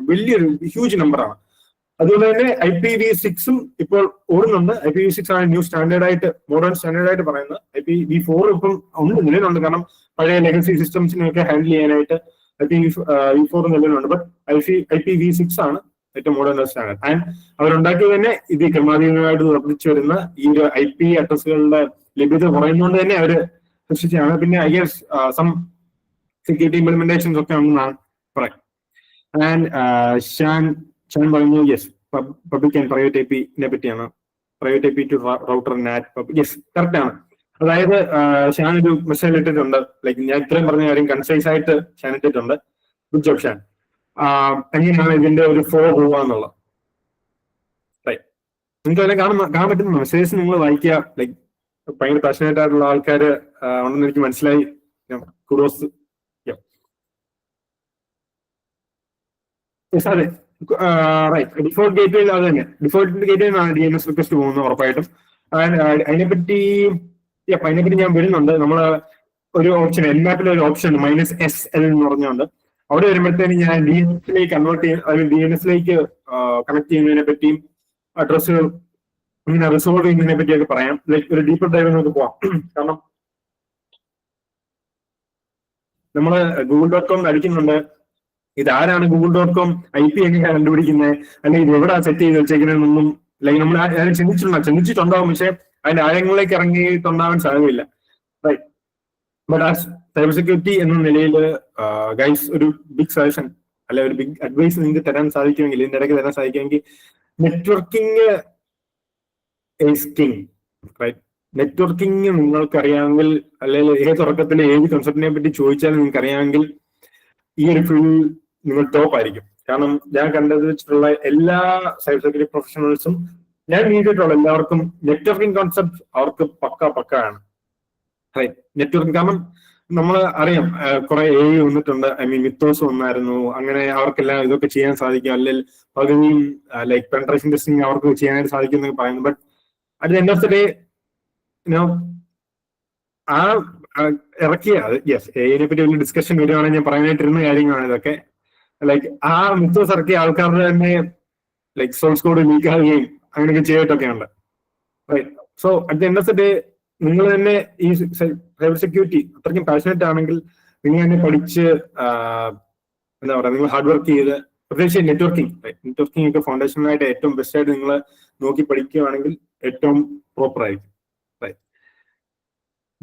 വലിയൊരു ഹ്യൂജ് നമ്പറാണ്. അതുപോലെ തന്നെ IPv6 ഇപ്പോൾ ഓടുന്നുണ്ട്. IPv6 ആണ് ന്യൂ സ്റ്റാൻഡേർഡ് ആയിട്ട്, മോഡേൺ സ്റ്റാൻഡേർഡ് ആയിട്ട് പറയുന്നത്. IPv4 ഇപ്പം നിലവിലുണ്ട്, കാരണം പഴയ ലെഗസി സിസ്റ്റംസിനെയൊക്കെ ഹാൻഡിൽ ചെയ്യാനായിട്ട് IPv4 നിലവിലുണ്ട്. ബട്ട് IPv6 ആണ് ഏറ്റവും മോഡേൺ സ്റ്റാൻഡേർഡ്. ആൻഡ് അവരുണ്ടാക്കിയത് തന്നെ ഇത് ക്രമാതീതമായിട്ട് വർദ്ധിച്ചു വരുന്ന ഈ ഒരു IP അഡ്രസ്സുകളുടെ ലഭ്യത കുറയുന്നതുകൊണ്ട് തന്നെ അവര് സൃഷ്ടിച്ചാണ്. പിന്നെ I guess some security implementations ഒക്കെ ഉണ്ടെന്നാണ് പറയാം. ആൻഡ് ഷാൻ പറഞ്ഞു യെസ്, പബ്ലിക് ആൻഡ് പ്രൈവറ്റ് IP-നെ പറ്റിയാണ്. Private IP to router NAT, yes correct ആണ്. അതായത് ഷാൻ ഒരു മെസ്സേജ് ഇട്ടിട്ടുണ്ട്, ലൈക്ക് ഞാൻ ഇത്രയും പറഞ്ഞ കാര്യം കൺസൈസ് ആയിട്ട് ഷാൻ ഇട്ടിട്ടുണ്ട്. Good job Shan. എങ്ങനെയാണ് ഇതിന്റെ ഒരു ഫ്ലോ പോവാന്നുള്ളത്. റൈറ്റ്, നിങ്ങൾക്ക് അതിനെ കാണാൻ പറ്റുന്ന മെസ്സേജസ് നിങ്ങൾ വായിക്കുക. ലൈക്ക് ഭയങ്കര പാഷനേറ്റ് ആയിട്ടുള്ള ആൾക്കാർ ഉണ്ടെന്ന് എനിക്ക് മനസ്സിലായി. കുഡോസ്. അതെ, റൈറ്റ്. ഡിഫോൾട്ട് ഗേറ്റ്വേയിൽ അത് തന്നെ, ഡിഫോൾട്ട് ഗേറ്റ്വേയിൽ നിന്നാണ് DNS റിക്വസ്റ്റ് പോകുന്നത് ഉറപ്പായിട്ടും. അതിനെപ്പറ്റി ഞാൻ വരുന്നുണ്ട്. നമ്മള് ഒരു ഓപ്ഷൻ, എല്ലാത്തിലും ഒരു ഓപ്ഷൻ ഉണ്ട് -SL എന്ന് പറഞ്ഞുകൊണ്ട്. അവിടെ വരുമ്പോഴത്തേനും ഞാൻ DNS-ലേക്ക് കൺവേർട്ട് ചെയ്യുന്ന, അതിൽ DNS-ലേക്ക് കണക്ട് ചെയ്യുന്നതിനെ പറ്റിയും അഡ്രസ്സുകൾ ഇങ്ങനെ റിസോൾവ് ചെയ്യുന്നതിനെ പറ്റിയൊക്കെ പറയാം. ലൈക്ക് ഒരു ഡീപ്പർ ഡൈവ് നമുക്ക് പോവാം. കാരണം നമ്മള് Google.com അടിക്കുന്നുണ്ട്, ഇതാരാണ് Google.com IP എങ്ങനെയാണ് കണ്ടുപിടിക്കുന്നത്, അല്ലെങ്കിൽ ഇത് എവിടെ സെറ്റ് ചെയ്ത് വെച്ചേക്കുന്നതെന്നൊന്നും ലൈക്ക് നമ്മൾ ചിന്തിച്ചിട്ടുണ്ടാവും, പക്ഷെ അതിന്റെ ആഴങ്ങളിലേക്ക് ഇറങ്ങിയിട്ടുണ്ടാവാൻ സാധ്യതയില്ല. Right. But as cyber security എന്ന നിലയിൽ ഗൈസ് ഒരു ബിഗ് സജഷൻ അല്ലെ ഒരു ബിഗ് അഡ്വൈസ് നിങ്ങൾക്ക് തരാൻ സാധിക്കുമെങ്കിൽ, ഇതിന്റെ ഇടയ്ക്ക് തരാൻ സാധിക്കുമെങ്കിൽ, networking is king. Right. Networking നിങ്ങൾക്കറിയാമെങ്കിൽ, അല്ലെങ്കിൽ ഏത് തുടക്കത്തിൽ ഏത് കൺസെപ്റ്റിനെ പറ്റി ചോദിച്ചാലും നിങ്ങൾക്ക് അറിയാമെങ്കിൽ ഈ ഒരു ഫീൽഡ് നിങ്ങൾ ടോപ്പ് ആയിരിക്കും. കാരണം ഞാൻ കണ്ടത് വെച്ചിട്ടുള്ള എല്ലാ സൈബർ സെക്യൂരിറ്റി പ്രൊഫഷണൽസും, ഞാൻ മീറ്റിട്ടുള്ള എല്ലാവർക്കും നെറ്റ്വർക്കിംഗ് കോൺസെപ്റ്റ് അവർക്ക് പക്കാണ്. റൈറ്റ്. നെറ്റ്വർക്കിംഗ്, കാരണം നമ്മൾ അറിയാം കുറെ AI വന്നിട്ടുണ്ട്, മിത്തോസ് വന്നായിരുന്നു. അങ്ങനെ അവർക്കെല്ലാം ഇതൊക്കെ ചെയ്യാൻ സാധിക്കും, അല്ലെങ്കിൽ പകുതിയും ലൈക്ക് പെൻട്രേഷൻ ടെസ്റ്റിംഗ് അവർക്ക് ചെയ്യാനായിട്ട് സാധിക്കും എന്നൊക്കെ പറയുന്നു. But at the end of the day ആ ഇറക്കിയ യെസ് AI-നെ പറ്റി വലിയ ഡിസ്കഷൻ വരുവാണെങ്കിൽ ഞാൻ പറയാനായിട്ടിരുന്ന കാര്യങ്ങളാണ് ഇതൊക്കെ. ലൈക്ക് ആ മിത്തോസ് ഇറക്കിയ ആൾക്കാരുടെ തന്നെ ലൈക്ക് സോഴ്സ് കോഡ് ലീക്ക് ആവുകയും അങ്ങനെയൊക്കെ ചെയ്തിട്ടൊക്കെ ഉണ്ട്. Right. So at the end of the day നിങ്ങൾ തന്നെ ഈ സൈബർ സെക്യൂരിറ്റി അത്രയ്ക്കും പാഷനറ്റ് ആണെങ്കിൽ നിങ്ങൾ തന്നെ പഠിച്ച് എന്താ പറയുക, നിങ്ങൾ ഹാർഡ് വർക്ക് ചെയ്ത്, പ്രത്യേകിച്ച് നെറ്റ്വർക്കിംഗ് ഒക്കെ ഫൗണ്ടേഷനായിട്ട് ഏറ്റവും ബെസ്റ്റ് ആയിട്ട് നിങ്ങൾ നോക്കി പഠിക്കുകയാണെങ്കിൽ ഏറ്റവും പ്രോപ്പർ ആയിരിക്കും.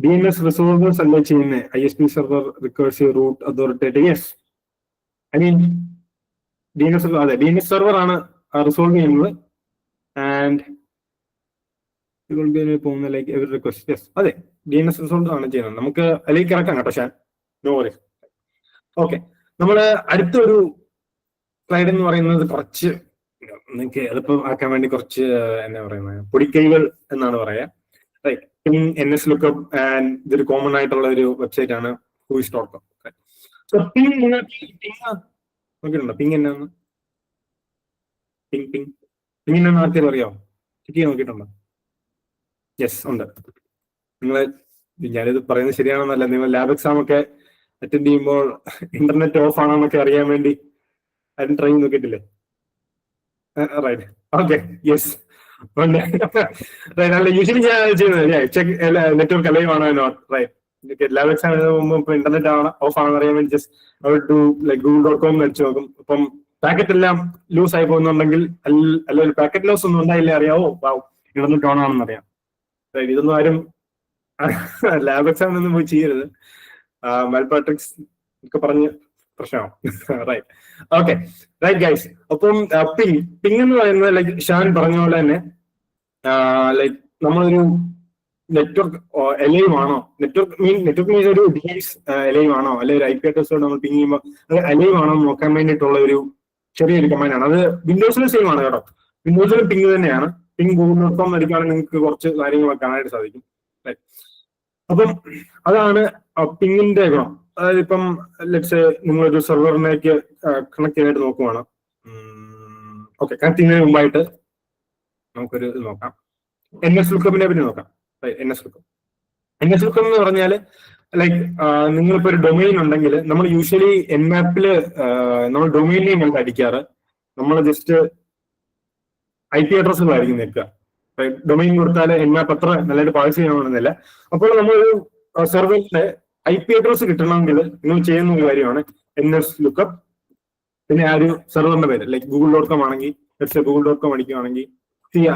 DNS റിസോൾവേഴ്സ് അല്ലേ ചെയ്യുന്നത്, ISP server recursive root authoritative. Yes, I mean DNS server ആണ് റിസോൾവ് ചെയ്യുന്നത്. ആൻഡ് പോകുന്ന ലൈക്ക് എവറി റിക്വസ്റ്റ്. യെസ്, അതെ, DNS റിസോൾവ് ആണ് ചെയ്യുന്നത്. നമുക്ക് അതിലേക്ക് ഇറക്കാം കേട്ടോ ഷാൻ, നോ വറി. ഓക്കെ, നമ്മള് അടുത്തൊരു സ്ലൈഡ് എന്ന് പറയുന്നത് കുറച്ച് നിങ്ങൾക്ക് എളുപ്പം ആക്കാൻ വേണ്ടി കുറച്ച് എന്താ പറയുന്നത് പൊടിക്കൈകൾ എന്നാണ് പറയാ. Right, ping, NS lookup and ഇതൊരു കോമൺ ആയിട്ടുള്ള ഒരു വെബ്സൈറ്റ് ആണ് whois.com. സോ പിങ് നോക്കിയിട്ടുണ്ടോ? പിങ് എന്നാന്ന് എന്നാന്ന് ആർക്കെങ്കിലും അറിയാമോ? ചെക്ക് ചെയ്യാൻ നോക്കിയിട്ടുണ്ടോ? യെസ്, ഉണ്ട്. നിങ്ങൾ, ഞാനിത് പറയുന്നത് ശരിയാണെന്നല്ല, നിങ്ങൾ ലാബ് എക്സാം ഒക്കെ അറ്റൻഡ് ചെയ്യുമ്പോൾ ഇന്റർനെറ്റ് ഓഫ് ആണെന്നൊക്കെ അറിയാൻ വേണ്ടി അതിന് ട്രൈ നോക്കിയിട്ടില്ലേ? റൈറ്റ്, ഓക്കെ, യെസ്, യൂഷ്വലി ഞാൻ ചെയ്യുന്നത് ചെക്ക് നെറ്റ്വർക്ക് ലൈവ് ആണോ നോട്ട്. റൈറ്റ്, ലാബ് എക്സാം മുമ്പ് ഇപ്പൊ ഇന്റർനെറ്റ് ആണ് ഓഫ് ആണെന്ന് അറിയാൻ വേണ്ടി ജസ്റ്റ് ടു ലൈക്ക് google.com അടിച്ചു നോക്കും. ഇപ്പം പാക്കറ്റ് എല്ലാം ലൂസ് ആയി പോകുന്നുണ്ടെങ്കിൽ അല്ലെങ്കിൽ പാക്കറ്റ് ലോസ് ഒന്നും ഉണ്ടായില്ലേ അറിയാവോ, ഇന്റർനെറ്റ് ഓൺ ആണെന്ന് അറിയാം. റൈറ്റ്, ഇതൊന്നും ആരും ലാബ് എക്സാം ഒന്നും പോയി ചെയ്യരുത്. മാൽപാട്രിക്സ് ഒക്കെ പറഞ്ഞ് പ്രശ്നമാവും. Right, okay, right guys. അപ്പം പിങ് എന്ന് പറയുന്നത് ലൈക്ക് ഷാൻ പറഞ്ഞ പോലെ തന്നെ ലൈക്ക് നമ്മളൊരു നെറ്റ്വർക്ക് എലൈവ് ആണോ, നെറ്റ്വർക്ക് മീൻസ് ഒരു ഡിവൈസ് എലൈവ് ആണോ, അല്ലെങ്കിൽ ഒരു IP അഡ്രസ് നമ്മൾ പിങ് ചെയ്യുമ്പോൾ അത് എലൈവ് ആണോ നോക്കാൻ വേണ്ടിയിട്ടുള്ള ഒരു ചെറിയൊരു കമാൻഡ് ആണ്. അത് വിൻഡോസിലും സെയിം ആണ് കേട്ടോ. വിൻഡോസിലും പിങ് തന്നെയാണ്. പിങ് google.com അടിക്കുകയാണെങ്കിൽ നിങ്ങൾക്ക് കുറച്ച് കാര്യങ്ങളൊക്കെ കാണാനായിട്ട് സാധിക്കും. അപ്പം അതാണ് പിങ്ങിന്റെ ഗുണം. അതായത് ഇപ്പം ലെറ്റ്സ് നിങ്ങളൊരു സെർവറിലേക്ക് കണക്ട് ചെയ്യാനായിട്ട് നോക്കുവാണ്. ഓക്കെ, കണക്ട് ചെയ്യുന്നതിന് മുമ്പായിട്ട് നമുക്കൊരു ഇത് നോക്കാം. NS ലുക്കപ്പിനെ പറ്റി നോക്കാം. NS ലുക്കപ്പ് എന്ന് പറഞ്ഞാൽ ലൈക്ക് നിങ്ങളിപ്പോ ഒരു ഡൊമൈൻ ഉണ്ടെങ്കിൽ നമ്മൾ യൂഷ്വലി Nmapല് നമ്മൾ ഡൊമൈൻ നെയിം അല്ല അടിക്കാറ്, നമ്മൾ ജസ്റ്റ് IP അഡ്രസ്സുകളായിരിക്കും നിൽക്കുക. ഡൊമൈൻ കൊടുത്താൽ Nmap അത്ര നല്ലതായിട്ട് പാഴ്സ് ചെയ്യണമെന്നില്ല. അപ്പോൾ നമ്മളൊരു സെർവറിന്റെ IP അഡ്രസ് കിട്ടണമെങ്കിൽ നിങ്ങൾ ചെയ്യുന്ന ഒരു കാര്യമാണ് NS ലുക്കപ്പ്. പിന്നെ ആ ഒരു സെർവറിന്റെ പേര് ലൈക്ക് google.com ആണെങ്കിൽ google.com അടിക്കുകയാണെങ്കിൽ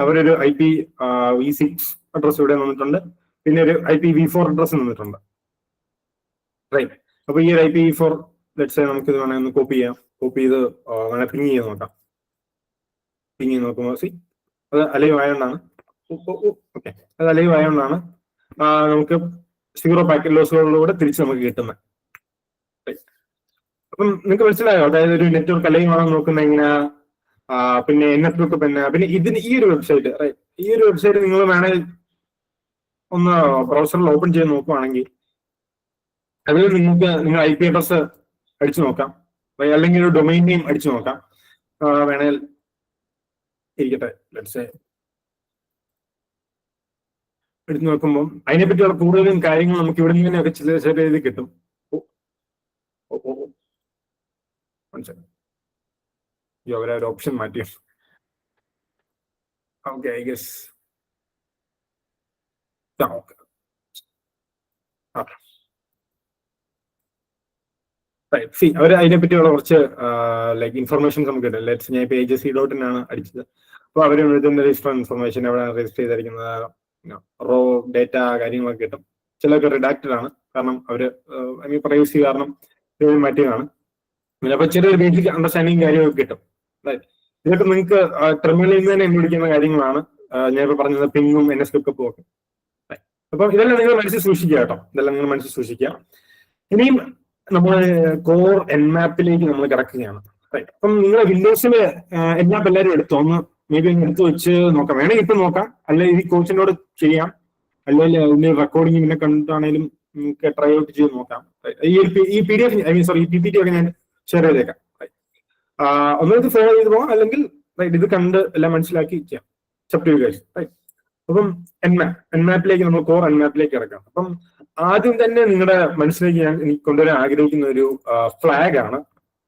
അവരൊരു IPv6 അഡ്രസ് ഇവിടെ വന്നിട്ടുണ്ട്, പിന്നെ ഒരു IPv4 അഡ്രസ് വന്നിട്ടുണ്ട്. റൈറ്റ്, അപ്പൊ ഈ ഒരു IPv4 ലെറ്റ്സ് നമുക്ക് ഇത് വേണമെങ്കിൽ ഒന്ന് കോപ്പി ചെയ്ത് വേണേൽ പിങ് ചെയ്ത് നോക്കാം. പിങ് ചെയ്ത് നോക്കുമ്പോൾ അത് അലൈവ് ആയതുകൊണ്ടാണ്. ഓക്കെ, അത് അലൈവ് ആയതുകൊണ്ടാണ് നമുക്ക് 0 പാക്കറ്റ് ലോസുകളിലൂടെ തിരിച്ച് നമുക്ക് കിട്ടുന്നത്. അപ്പം നിങ്ങൾക്ക് മനസ്സിലായോ? അതായത് ഒരു നെറ്റ്വർക്ക് അലൈവ് ആണെന്ന് നോക്കുന്ന എങ്ങനെയാ, പിന്നെ NS ലുക്കപ്പ് പിന്നെ ഇതിന് ഈ ഒരു വെബ്സൈറ്റ് നിങ്ങൾ വേണേൽ ഒന്ന് ബ്രൗസറിൽ ഓപ്പൺ ചെയ്ത് നോക്കുവാണെങ്കിൽ അതിൽ നിങ്ങൾക്ക് നിങ്ങൾ IP അഡ്രസ് അടിച്ചു നോക്കാം, അല്ലെങ്കിൽ ഒരു ഡൊമൈൻ നെയിം അടിച്ചു നോക്കാം. വേണേൽ ഇരിക്കട്ടെ, ലെറ്റ്സ് എടുത്തു നോക്കുമ്പോൾ അതിനെപ്പറ്റിയുള്ള കൂടുതലും കാര്യങ്ങൾ നമുക്ക് ഇവിടെ നിന്ന് തന്നെയൊക്കെ ചില രീതി കിട്ടും. അവരൊരു ഓപ്ഷൻ മാറ്റി. ഓക്കെ, ഐ ഗസ് അവർ അതിനെപ്പറ്റിയുള്ള കുറച്ച് ലൈക്ക് ഇൻഫർമേഷൻസ് നമുക്ക് കിട്ടും. ലെറ്റ്സ് ഞാൻ ഇപ്പൊ AJC.in ആണ് അടിച്ചത്. അപ്പോൾ അവർ രജിസ്റ്റർ ഇൻഫർമേഷൻ എവിടെ രജിസ്റ്റർ ചെയ്തിരിക്കുന്നത്, റോ ഡേറ്റ കാര്യങ്ങളൊക്കെ കിട്ടും. ചിലർക്ക് റിഡാക്റ്റഡ് ആണ്, കാരണം അവര് പ്രൈവസി കാരണം മാറ്റിയതാണ്. അപ്പൊ ചെറിയൊരു ബേസിക് അണ്ടർസ്റ്റാൻഡിങ് കാര്യമൊക്കെ കിട്ടും. ഇതൊക്കെ നിങ്ങൾക്ക് ടെർമിനലിൽ നിന്ന് തന്നെ കണ്ടുപിടിക്കുന്ന കാര്യങ്ങളാണ്. ഞാൻ ഇപ്പൊ പറഞ്ഞത് പിങ്ങും NS ലുക്കപ്പും ഒക്കെ. അപ്പൊ ഇതെല്ലാം നിങ്ങൾ മനസ്സിൽ സൂക്ഷിക്കുക കേട്ടോ, ഇതെല്ലാം നിങ്ങൾ മനസ്സിൽ സൂക്ഷിക്കുക. ഇനിയും നമ്മൾ കോർ Nmapലേക്ക് നമ്മൾ കിടക്കുകയാണ്. അപ്പം നിങ്ങൾ വിൻഡോസിൽ Nmap എല്ലാവരും എടുത്തോ, ഒന്ന് മേ ബി ഒന്ന് എടുത്തു വെച്ച് നോക്കാം. വേണമെങ്കിൽ ഇപ്പം നോക്കാം, അല്ലെങ്കിൽ ഈ കോച്ചിനോട് ചെയ്യാം, അല്ലെങ്കിൽ അതിന്റെ റെക്കോർഡിങ് പിന്നെ കണ്ടിട്ടാണെങ്കിലും നിങ്ങൾക്ക് ട്രൈ ഔട്ട് ചെയ്ത് നോക്കാം. ഈ PDF ഈ PPT ഒക്കെ ഞാൻ ഷെയർ ചെയ്തേക്കാം. ഒന്നത് ഫോളോ ചെയ്ത് പോകാം, അല്ലെങ്കിൽ ഇത് കണ്ട് എല്ലാം മനസ്സിലാക്കി ചെയ്യാം. അപ്പം Nmapലേക്ക് നമ്മൾ കോർ Nmapലേക്ക് ഇറക്കാം. അപ്പം ആദ്യം തന്നെ നിങ്ങളുടെ മനസ്സിലേക്ക് ഞാൻ എനിക്ക് കൊണ്ടുവരാൻ ആഗ്രഹിക്കുന്ന ഒരു ഫ്ലാഗ് ആണ്,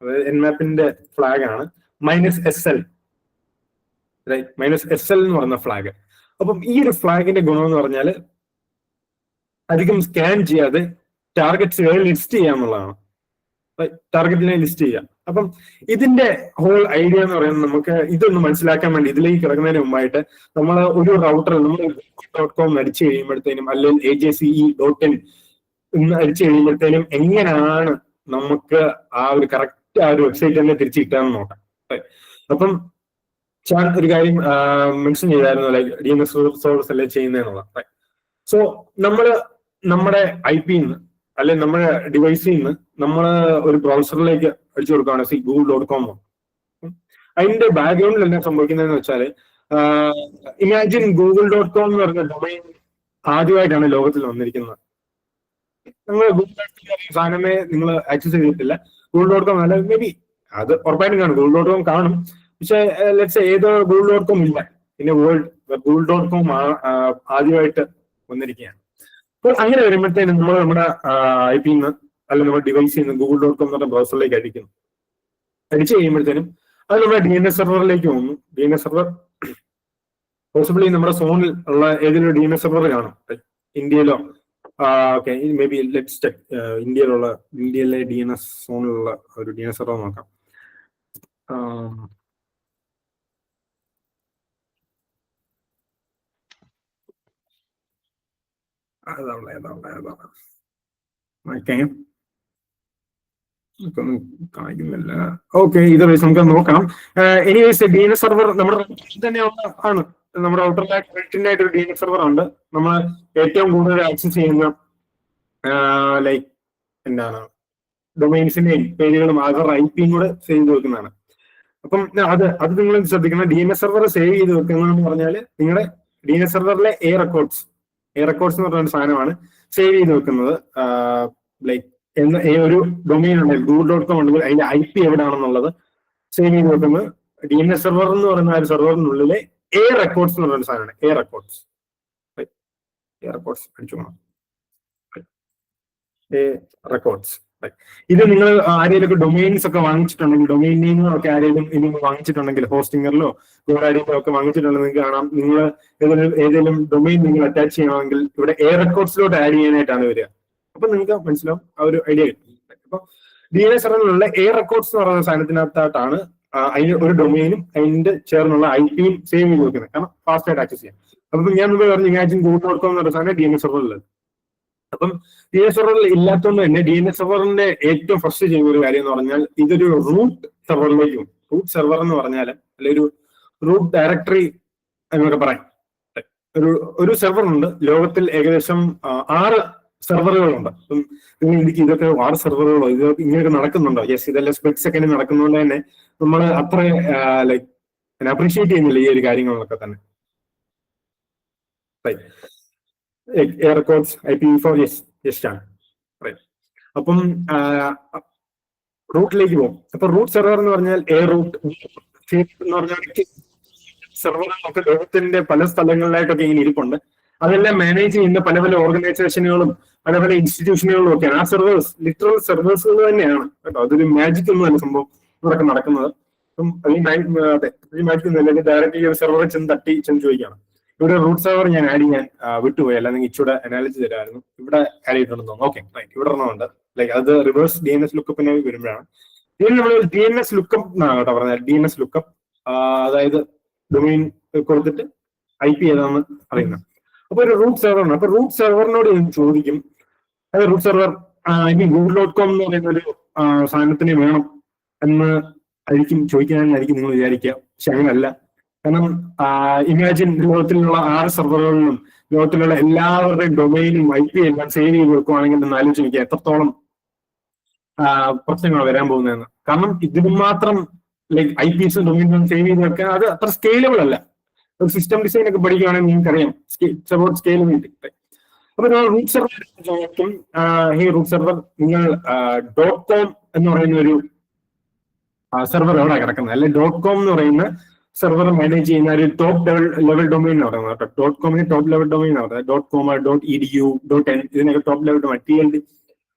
അതായത് Nmapന്റെ ഫ്ലാഗ് ആണ് -SL. -SL എന്ന് പറയുന്ന ഫ്ലാഗ്. അപ്പം ഈ ഒരു ഫ്ലാഗിന്റെ ഗുണം എന്ന് പറഞ്ഞാൽ അധികം സ്കാൻ ചെയ്യാതെ ടാർഗറ്റ്സുകൾ ലിസ്റ്റ് ചെയ്യാന്നുള്ളതാണ്. ടാർഗറ്റിനെ ലിസ്റ്റ് ചെയ്യാം. അപ്പം ഇതിന്റെ ഹോൾ ഐഡിയ എന്ന് പറയുന്നത് നമുക്ക് ഇതൊന്ന് മനസ്സിലാക്കാൻ വേണ്ടി ഇതിലേക്ക് കിടക്കുന്നതിന് മുമ്പായിട്ട് നമ്മൾ ഒരു റൗട്ടർ നമ്മൾ .com അടിച്ചു കഴിയുമ്പോഴത്തേനും അല്ലെങ്കിൽ AJCE.in അടിച്ചു കഴിയുമ്പോഴത്തേനും എങ്ങനെയാണ് നമുക്ക് ആ ഒരു കറക്റ്റ് ആ ഒരു വെബ്സൈറ്റ് തന്നെ തിരിച്ചു കിട്ടാമെന്ന് നോക്കാം. അപ്പം ഞാൻ ഒരു കാര്യം മെൻഷൻ ചെയ്തായിരുന്നു, ലൈക്ക് DNS സോഴ്സ് അല്ലേ ചെയ്യുന്നതെന്നുള്ള. സോ നമ്മുടെ IP ന്ന് അല്ലെങ്കിൽ നമ്മുടെ ഡിവൈസിൽ നിന്ന് നമ്മൾ ഒരു ബ്രൗസറിലേക്ക് അടിച്ചു കൊടുക്കുകയാണ് google.com. അതിന്റെ ബാക്ക്ഗ്രൗണ്ടിൽ എന്താ സംഭവിക്കുന്നതെന്ന് വെച്ചാൽ ഇമാജിൻ google.com എന്ന് പറഞ്ഞ ഡൊമൈൻ ആദ്യമായിട്ടാണ് ലോകത്തിൽ വന്നിരിക്കുന്നത്. നിങ്ങൾ google.com സാധനമേ നിങ്ങൾ ആക്സസ് ചെയ്തിട്ടില്ല. google.com അല്ല, മേ ബി അത് ഉറപ്പായിട്ടും കാണും, google.com കാണും. പക്ഷെ ലെറ്റ്സ് ഏതോ google.com ഇല്ല, പിന്നെ google.com ആദ്യമായിട്ട് വന്നിരിക്കുകയാണ്. അപ്പോൾ അങ്ങനെ വരുമ്പോഴത്തേനും നമ്മൾ നമ്മുടെ IP ന്ന് അല്ലെങ്കിൽ നമ്മുടെ ഡിവൈസിൽ നിന്ന് google.com എന്ന് പറഞ്ഞ ബ്രൗസറിലേക്ക് അടിച്ചു കഴിയുമ്പോഴത്തേനും അത് നമ്മുടെ DNS സെർവറിലേക്ക് പോകുന്നു. DNS സെർവർ പോസിബിളി നമ്മുടെ സോണിൽ ഉള്ള ഏതെങ്കിലും DNS സെർവർ കാണും, ഇന്ത്യയിലോ. Okay, maybe let's check ഇന്ത്യയിലെ DNS സോണിലുള്ള ഒരു DNS സെർവർ നോക്കാം. കാണിക്കുന്നില്ല. ഓക്കെ, ഇത് നമുക്ക് നോക്കാം. എനിവേസ് DNS സെർവർ നമ്മുടെ തന്നെ ആണ്. നമ്മുടെ ഔട്ടറിന്റെ ആയിട്ട് ഒരു DNS സെർവർ ഉണ്ട്. നമ്മൾ ഏറ്റവും കൂടുതൽ ആക്സസ് ചെയ്യുന്ന ലൈക്ക് എന്താണ് ഡൊമൈൻസിന്റെയും പേരുകളും അവരുടെ IP കൂടെ സേവ് ചെയ്ത് വെക്കുന്നതാണ്. അപ്പം അത് നിങ്ങൾ ശ്രദ്ധിക്കണം. DNS സെർവർ സേവ് ചെയ്ത് വെക്കുന്നതെന്ന് പറഞ്ഞാൽ നിങ്ങളുടെ DNS സെർവറിലെ എ റെക്കോർഡ്സ് എന്ന് പറഞ്ഞ സാധനമാണ് സേവ് ചെയ്ത് വെക്കുന്നത്. ലൈക്ക് ഒരു ഡൊമൈൻ ഉണ്ടെങ്കിൽ google.com ഉണ്ടെങ്കിൽ അതിന്റെ IP എവിടെയാണെന്നുള്ളത് സേവ് ചെയ്ത് വെക്കുന്നത് DNS സെർവർ എന്ന് പറയുന്ന ആ ഒരു സെർവറിനുള്ളിലെ എ റെക്കോർഡ്സ് എന്ന് പറയുന്ന സാധനമാണ്. എ റെക്കോർഡ്സ് അടിച്ചോണം. ഇത് നിങ്ങൾ ആരെങ്കിലും ഡൊമൈൻസ് ഒക്കെ വാങ്ങിച്ചിട്ടുണ്ടെങ്കിൽ, ഡൊമൈൻ നെയിമൊക്കെ ആരെങ്കിലും വാങ്ങിച്ചിട്ടുണ്ടെങ്കിൽ, ഹോസ്റ്റിംഗറിലോ ഗോഡാഡിയിലോ ഒക്കെ വാങ്ങിച്ചിട്ടുണ്ടെങ്കിൽ നിങ്ങൾക്ക് കാണാം, നിങ്ങൾ ഏതെങ്കിലും ഡൊമൈൻ നിങ്ങൾ അറ്റാച്ച് ചെയ്യണമെങ്കിൽ ഇവിടെ എ റെക്കോർഡ്സിലോട്ട് ആഡ് ചെയ്യാനായിട്ടാണ് വരിക. അപ്പൊ നിങ്ങൾക്ക് മനസ്സിലാവും, ആ ഒരു ഐഡിയ കിട്ടും. അപ്പൊ DNS സെർവറിലുള്ള എ റെക്കോർഡ്സ് എന്ന് പറയുന്ന സാധനത്തിനകത്തായിട്ടാണ് അതിന് ഒരു ഡൊമൈനും അതിന്റെ ചേർന്നുള്ള IP-യും സേവ് ചെയ്ത് വെക്കുന്നത്, കാരണം ഫാസ്റ്റ് ആയിട്ട് ആക്സസ് ചെയ്യാം. അപ്പം ഞാൻ മുമ്പ് പറഞ്ഞു ഇമാജിൻ google.com എന്ന് പറയുന്ന സാധനം DNS സെർവറിലുള്ളത്. അപ്പം DNS സെർവറിൽ ഇല്ലാത്തതുകൊണ്ട് തന്നെ DNS സെർവറിന്റെ ഏറ്റവും ഫസ്റ്റ് ചെയ്യുന്ന ഒരു കാര്യം എന്ന് പറഞ്ഞാൽ ഇതൊരു റൂട്ട് സെർവറിലേക്കും, റൂട്ട് സെർവർ എന്ന് പറഞ്ഞാൽ അല്ലെ ഒരു റൂട്ട് ഡയറക്ടറി എന്നൊക്കെ പറയാം. ഒരു സെർവർ ഉണ്ട് ലോകത്തിൽ, ഏകദേശം 6 സെർവറുകളുണ്ട്. അപ്പം നിങ്ങൾ ഇതൊക്കെ 6 സെർവറുകളോ ഇത് ഇങ്ങനെയൊക്കെ നടക്കുന്നുണ്ടോ? യെസ്, ഇതെല്ലാം സ്പ്ലിറ്റ് സെക്കൻഡ് നടക്കുന്നതുകൊണ്ട് തന്നെ നമ്മൾ അത്ര ലൈക്ക് അപ്രീഷിയേറ്റ് ചെയ്യുന്നില്ല ഈ ഒരു കാര്യങ്ങളൊക്കെ തന്നെ. എ റെക്കോർഡ്സ് IPv4 യെസ് ആണ്. അപ്പം റൂട്ടിലേക്ക് പോകും. അപ്പൊ റൂട്ട് സെർവർ എന്ന് പറഞ്ഞാൽ എ റൂട്ട് എന്ന് പറഞ്ഞാൽ സെർവറുകളൊക്കെ ലോകത്തിന്റെ പല സ്ഥലങ്ങളിലായിട്ടൊക്കെ ഇങ്ങനെ ഇരിപ്പുണ്ട്. അതെല്ലാം മാനേജ് ചെയ്യുന്ന പല പല ഓർഗനൈസേഷനുകളും പല പല ഇൻസ്റ്റിറ്റ്യൂഷനുകളും ഒക്കെയാണ്. ആ സെർവേഴ്സ് ലിറ്ററൽ സെർവേഴ്സുകൾ തന്നെയാണ് കേട്ടോ. അതൊരു മാജിക് ഒന്നും അല്ല സംഭവം ഇവിടെയൊക്കെ നടക്കുന്നത്. അപ്പം മാജിക് ഒന്നും ഡയറക്റ്റ് ഈ സെർവറെ ചെന്ന് ചോദിക്കുകയാണ്. ഇവിടെ റൂട്ട് സെർവർ ഞാൻ ആഡ് ചെയ്യാൻ വിട്ടുപോയി, അല്ലെങ്കിൽ ഇച്ചിടെ അനാലിസിസ് തരായിരുന്നു. ഇവിടെ ആഡ് ചെയ്തിട്ടുണ്ടെന്ന് തോന്നുന്നു. ഓക്കെ, ഇവിടെ ഒരെണ്ണമുണ്ട്. ലൈക്ക് അത് റിവേഴ്സ് DNS ലുക്കപ്പിനെ വരുമ്പോഴാണ് ഇതിന് നമ്മൾ DNS ലുക്കപ്പ് എന്നാണ് കേട്ടോ പറഞ്ഞാൽ. DNS ലുക്കപ്പ് അതായത് ഡൊമൈൻ കൊടുത്തിട്ട് IP ഏതാണെന്ന് അറിയുന്നത്. അപ്പൊ ഒരു റൂട്ട് സെർവറാണ്. അപ്പൊ റൂട്ട് സെർവറിനോട് ഞാൻ ചോദിക്കും, അതായത് റൂട്ട് സെർവർ google.com എന്ന് പറയുന്ന ഒരു സാധനത്തിന് വേണം എന്ന് ചോദിക്കാനായിരിക്കും നിങ്ങൾ വിചാരിക്കുക. പക്ഷെ അങ്ങനല്ല. കാരണം ഇമാജിൻ ലോകത്തിലുള്ള 6 സെർവറുകളിലും ലോകത്തിലുള്ള എല്ലാവരുടെയും ഡൊമൈനും IP എല്ലാം സേവ് ചെയ്ത് വെക്കുവാണെങ്കിൽ എന്ന് ആലോചിച്ച് നോക്കുക എത്രത്തോളം പ്രശ്നങ്ങൾ വരാൻ പോകുന്നതെന്ന്. കാരണം ഇതിന് മാത്രം ലൈക്ക് IPs ഡൊമൈനും സേവ് ചെയ്ത് വെക്കാൻ അത് അത്ര സ്കെയിലബിൾ അല്ല. ഒരു സിസ്റ്റം ഡിസൈൻ ഒക്കെ പഠിക്കുകയാണെങ്കിൽ നിങ്ങൾക്ക് അറിയാം അബൌട്ട് സ്കെയിലബിലിറ്റി. അപ്പൊ നമ്മൾ റൂട്ട് സെർവർ ചോദിക്കും, ഈ റൂട്ട് സെർവർ നിങ്ങൾ .com എന്ന് പറയുന്ന ഒരു സെർവർ എവിടെ കിടക്കുന്നത്, അല്ലെങ്കിൽ .com എന്ന് പറയുന്ന സെർവർ മാനേജ് ചെയ്യുന്ന ഒരു ടോപ്പ് ലെവൽ ഡൊമൈൻ എന്ന് പറയുന്നത് കേട്ടോ. .com ടോപ്പ് ലെവൽ ഡൊമൈൻ എന്ന് പറയുന്നത് .com, .edu, .n ഇതിനൊക്കെ ടോപ്പ് ലെവൽ ഡൊമൈൻ TLD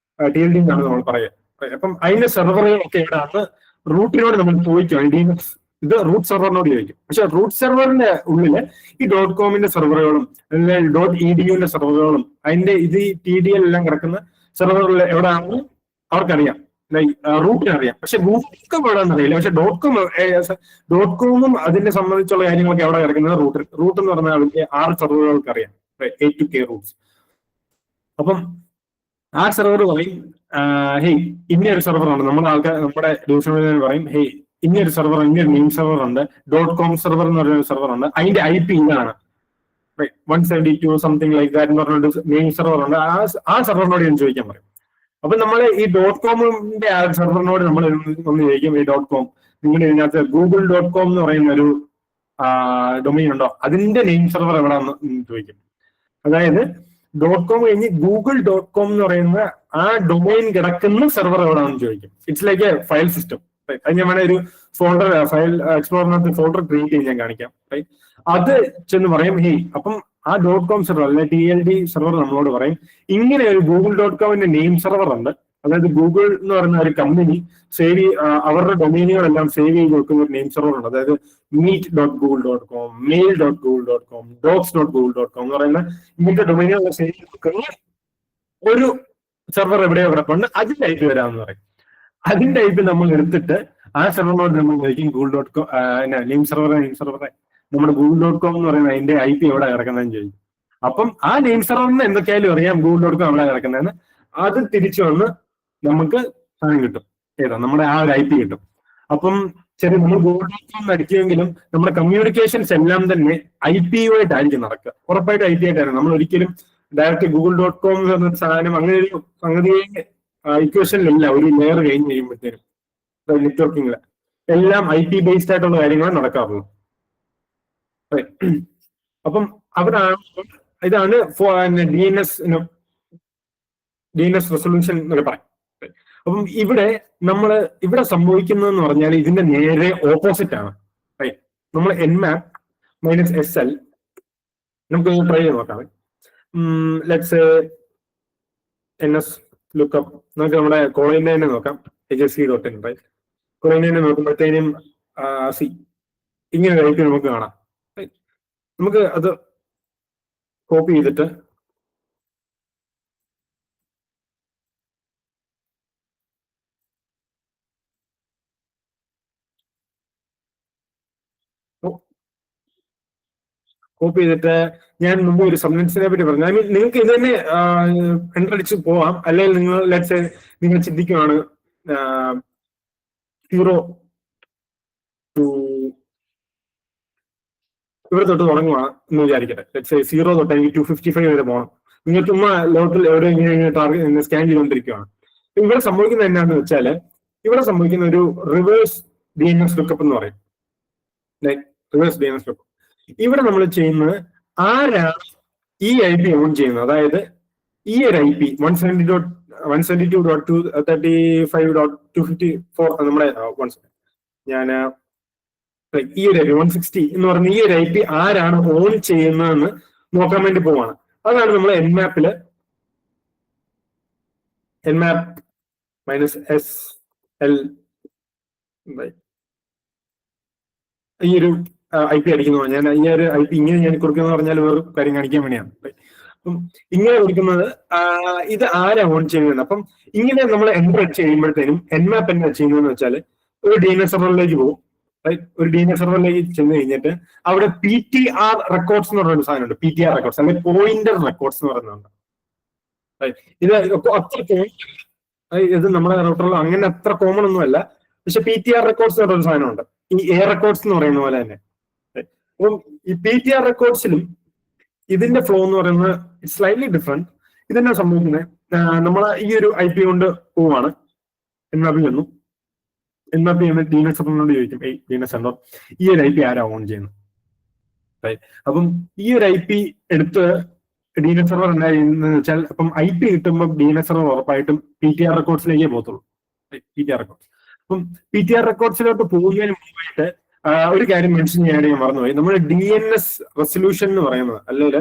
എന്നാണ് നമ്മൾ പറയുക. അപ്പം അതിന്റെ സെർവറുകളൊക്കെ എവിടെയാണ് റൂട്ടിനോട് നമ്മൾ ചോദിക്കുകയാണ്. DNS ഇത് റൂട്ട് സെർവറിനോട് ചോദിക്കും. പക്ഷെ റൂട്ട് സെർവറിന്റെ ഉള്ളില് ഈ .comന്റെ സെർവറുകളും അല്ലെങ്കിൽ .eduന്റെ സെർവറുകളും അതിന്റെ ഇത് TDL എല്ലാം കിടക്കുന്ന സെർവറുകളിൽ എവിടെയാണെന്ന് അവർക്കറിയാം, റൂട്ടിന് അറിയാം. പക്ഷെ .com എവിടെയാണെന്ന് അറിയില്ല. പക്ഷെ .comഉം അതിനെ സംബന്ധിച്ചുള്ള കാര്യങ്ങളൊക്കെ എവിടെ കിടക്കുന്നത് റൂട്ട് എന്ന് പറഞ്ഞാൽ അതിന്റെ 6 സെർവറുകൾക്ക് അറിയാം, A to K റൂട്ട്സ്. അപ്പം ആ സെർവർ പറയും ഹേയ് ഇന്നൊരു സെർവറാണ്, നമ്മുടെ ഡിവിഷൻ പറയും ഹേയ് ഇന്നൊരു സെർവർ, ഇന്നൊരു നെയിം സെർവർ ഉണ്ട്, .com സെർവർ എന്ന് പറയുന്ന സെർവർ ഉണ്ട്, അതിന്റെ IP ഇതാണ് 172 സംതിങ് ലൈക്ക് ദാറ്റ് എന്ന് പറഞ്ഞൊരു നെയിം സെർവർ ഉണ്ട്. ആ സെർവറിനോട് ഞാൻ ചോദിക്കാൻ പറയും. അപ്പൊ നമ്മൾ ഈ .comന്റെ ആ സെർവറിനോട് നമ്മൾ ഒന്ന് ചോദിക്കും, ഈ .com നിങ്ങളുടെ ഇതിനകത്ത് google.com എന്ന് പറയുന്ന ഒരു ഡൊമൈൻ ഉണ്ടോ, അതിന്റെ നെയിം സെർവർ എവിടെയാണെന്ന് ചോദിക്കും. അതായത് .com കഴിഞ്ഞ് google.com എന്ന് പറയുന്ന ആ ഡൊമൈൻ കിടക്കുന്ന സെർവർ എവിടെയാണെന്ന് ചോദിക്കും. It's like A file system. അത് ഞാൻ വേണേ ഒരു ഫോൾഡർ ഫയൽ എക്സ്പ്ലോറിനകത്ത് ഫോൾഡർ ക്രിയേറ്റ് ചെയ്ത് ഞാൻ കാണിക്കാം. അത് ചെന്ന് പറയും ഹേയ് അപ്പം ആ .com സെർവർ അല്ലെങ്കിൽ TLD സെർവർ നമ്മളോട് പറയും ഇങ്ങനെ ഒരു google.comന്റെ നെയിം സെർവർ ഉണ്ട്. അതായത് ഗൂഗിൾ എന്ന് പറയുന്ന ഒരു കമ്പനി അവരുടെ ഡൊമൈനുകളെല്ലാം സേവ് ചെയ്ത് വെക്കുന്ന ഒരു നെയിം സെർവർ ഉണ്ട്. അതായത് meet.google.com, mail.google.com, docs.google.com എന്ന് പറയുന്ന ഇങ്ങനത്തെ ഡൊമൈനുകൾ സേവ് ചെയ്ത് വെക്കുന്ന ഒരു സെർവർ എവിടെയോ കിടപ്പുണ്ട്, അതിന്റെ IP വരാമെന്ന് പറയും. അതിന്റെ IP നമ്മൾ എടുത്തിട്ട് ആ സെർവറിനോട് നമ്മൾ ചോദിക്കും google.com നെയിം സെർവറെ നമ്മുടെ google.com എന്ന് പറയുന്ന അതിന്റെ IP എവിടെ കിടക്കുന്നതെന്ന് ചോദിക്കും. അപ്പം ആ നെയിം സെർവറിന് എന്തൊക്കെയായാലും അറിയാം google.com എവിടെ കിടക്കുന്നതെന്ന്. അത് തിരിച്ചു വന്ന് നമുക്ക് സാധനം കിട്ടും, നമ്മുടെ ആ ഒരു IP കിട്ടും. അപ്പം നമ്മൾ google.com അടിക്കുമെങ്കിലും നമ്മുടെ കമ്മ്യൂണിക്കേഷൻസ് എല്ലാം തന്നെ IP-യുമായിട്ടായിരിക്കും നടക്കുക. ഉറപ്പായിട്ട് IP ആയിട്ടായിരുന്നു. നമ്മൾ ഒരിക്കലും ഡയറക്റ്റ് google.com എന്ന് പറഞ്ഞ സാധനം അങ്ങനെ ഒരു സംഗതിയെ ഇക്വേഷനിലല്ല ഒരു ലെയർ കഴിഞ്ഞ് കഴിയുമ്പോഴത്തേനും നെറ്റ്വർക്കിങ്ങില് എല്ലാം IP ബേസ്ഡ് ആയിട്ടുള്ള കാര്യങ്ങളാണ് നടക്കാറുള്ളൂ. അപ്പം ഇതാണ് DNS റെസൊല്യൂഷൻ എന്നൊക്കെ പറയും. അപ്പം ഇവിടെ സംഭവിക്കുന്നതെന്ന് പറഞ്ഞാൽ ഇതിന്റെ നേരെ ഓപ്പോസിറ്റ് ആണ്. നമ്മൾ nmap -SL നമുക്ക് ട്രൈ ചെയ്ത് നോക്കാം. ലെറ്റ്സ് NS ലുക്കപ്പ് നമുക്ക് നമ്മുടെ കോളേജിനെ തന്നെ നോക്കാം. HSC.in കോളേജിനെ തന്നെ നോക്കുമ്പോഴത്തേനും ഇങ്ങനെ ഒരു IP നമുക്ക് കാണാം. നമുക്ക് അത് കോപ്പി ചെയ്തിട്ട് ഞാൻ മുമ്പ് ഒരു സബ്നെറ്റ്സിനെ പറ്റി പറഞ്ഞു. നിങ്ങൾക്ക് ഇത് തന്നെ എൻ്റർ അടിച്ച് പോവാം. അല്ലെങ്കിൽ നിങ്ങൾ ചിന്തിക്കുവാണ് 0 to ഇവിടെ തൊട്ട് തുടങ്ങുവാണ് എന്ന് വിചാരിക്കട്ടെ. 0 തൊട്ട് എനിക്ക് 255 വരെ പോകണം. നിങ്ങൾ ചുമ്മാ ലോകത്തിൽ എവിടെ ഇങ്ങനെ ടാർഗറ്റ് സ്കാൻ ചെയ്തുകൊണ്ടിരിക്കുകയാണ്. ഇവിടെ സംഭവിക്കുന്നത് എന്നാന്ന് വെച്ചാൽ ഇവിടെ സംഭവിക്കുന്ന ഒരു റിവേഴ്സ് DNS ലുക്കപ്പ് എന്ന് പറയും. Reverse DNS lookup. ഇവിടെ നമ്മൾ ചെയ്യുന്നത് ആരാണ് ഈ IP ഓൺ ചെയ്യുന്നത്, അതായത് ഈ ഒരു IP 172.235.254 നമ്മുടെ ഈ ഒരു 160 എന്ന് പറഞ്ഞ ഈ ഒരു IP ആരാണ് ഓൺ ചെയ്യുന്നതെന്ന് നോക്കാൻ വേണ്ടി പോവാണ്. അതാണ് നമ്മൾ nmap -SL ഈ ഒരു IP അടിക്കുന്നു. ഞാൻ ഈ ഒരു IP ഇങ്ങനെ ഞാൻ കൊടുക്കുന്നത് പറഞ്ഞാൽ വേറെ കാര്യം കാണിക്കാൻ വേണ്ടിയാണ്. അപ്പം ഇങ്ങനെ കൊടുക്കുന്നത് ഇത് ആരാ ഓൺ ചെയ്യുന്നത്. അപ്പം ഇങ്ങനെ നമ്മൾ എൻ്റർ ചെയ്യുമ്പോഴത്തേനും nmap എന്നാ ചെയ്യുന്നതെന്ന് വെച്ചാൽ ഒരു DNS സെർവറിലേക്ക് പോകും. ഒരു DNS സെർവറിലേക്ക് ചെന്ന് കഴിഞ്ഞിട്ട് അവിടെ PTR റെക്കോർഡ്സ് എന്ന് പറയുന്ന സാധനമുണ്ട്. PTR റെക്കോർഡ്സ് അല്ലെങ്കിൽ പോയിന്റർ റെക്കോർഡ്സ് എന്ന് പറയുന്നുണ്ട്. ഇത് ഇത് നമ്മുടെ റൂട്ടറിൽ അങ്ങനെ അത്ര കോമൺ ഒന്നും അല്ല. പക്ഷെ PTR റെക്കോർഡ്സ് എന്ന് പറയുന്ന സാധനമുണ്ട്. ഈ A റെക്കോർഡ്സ് എന്ന് പറയുന്ന പോലെ തന്നെ. അപ്പം ഈ PTR റെക്കോർഡ്സിലും ഇതിന്റെ ഫ്ലോ എന്ന് പറയുന്നത് സ്ലൈറ്റ്ലി ഡിഫറെന്റ്. ഇതെന്നാ സംഭവിക്കുന്നത്, നമ്മൾ ഈ ഒരു IP കൊണ്ട് പോവാണ് nmap ചെന്നു. nmap ചെയ്യുന്ന DNS സെർവറിനോട് ചോദിക്കും DNS സെർവർ ഈ ഒരു IP ആരാ ഓൺ ചെയ്യുന്നത്. അപ്പം ഈ ഒരു IP എടുത്ത് DNS സെർവർ എന്നാ ചെയ്യുന്നത് വെച്ചാൽ അപ്പം IP കിട്ടുമ്പോൾ DNS സെർവർ ഉറപ്പായിട്ടും PTR റെക്കോർഡ്സിലേക്കേ പോകത്തുള്ളൂ. PTR records. അപ്പം PTR റെക്കോർഡ്സിലോട്ട് പോകുന്നതിന് മുമ്പായിട്ട് ഒരു കാര്യം മെൻഷൻ ചെയ്യാനായിട്ട് ഞാൻ മറന്നുപോയി. നമ്മൾ DNS റെസൊല്യൂഷൻ എന്ന് പറയുന്നത് അല്ലെങ്കിൽ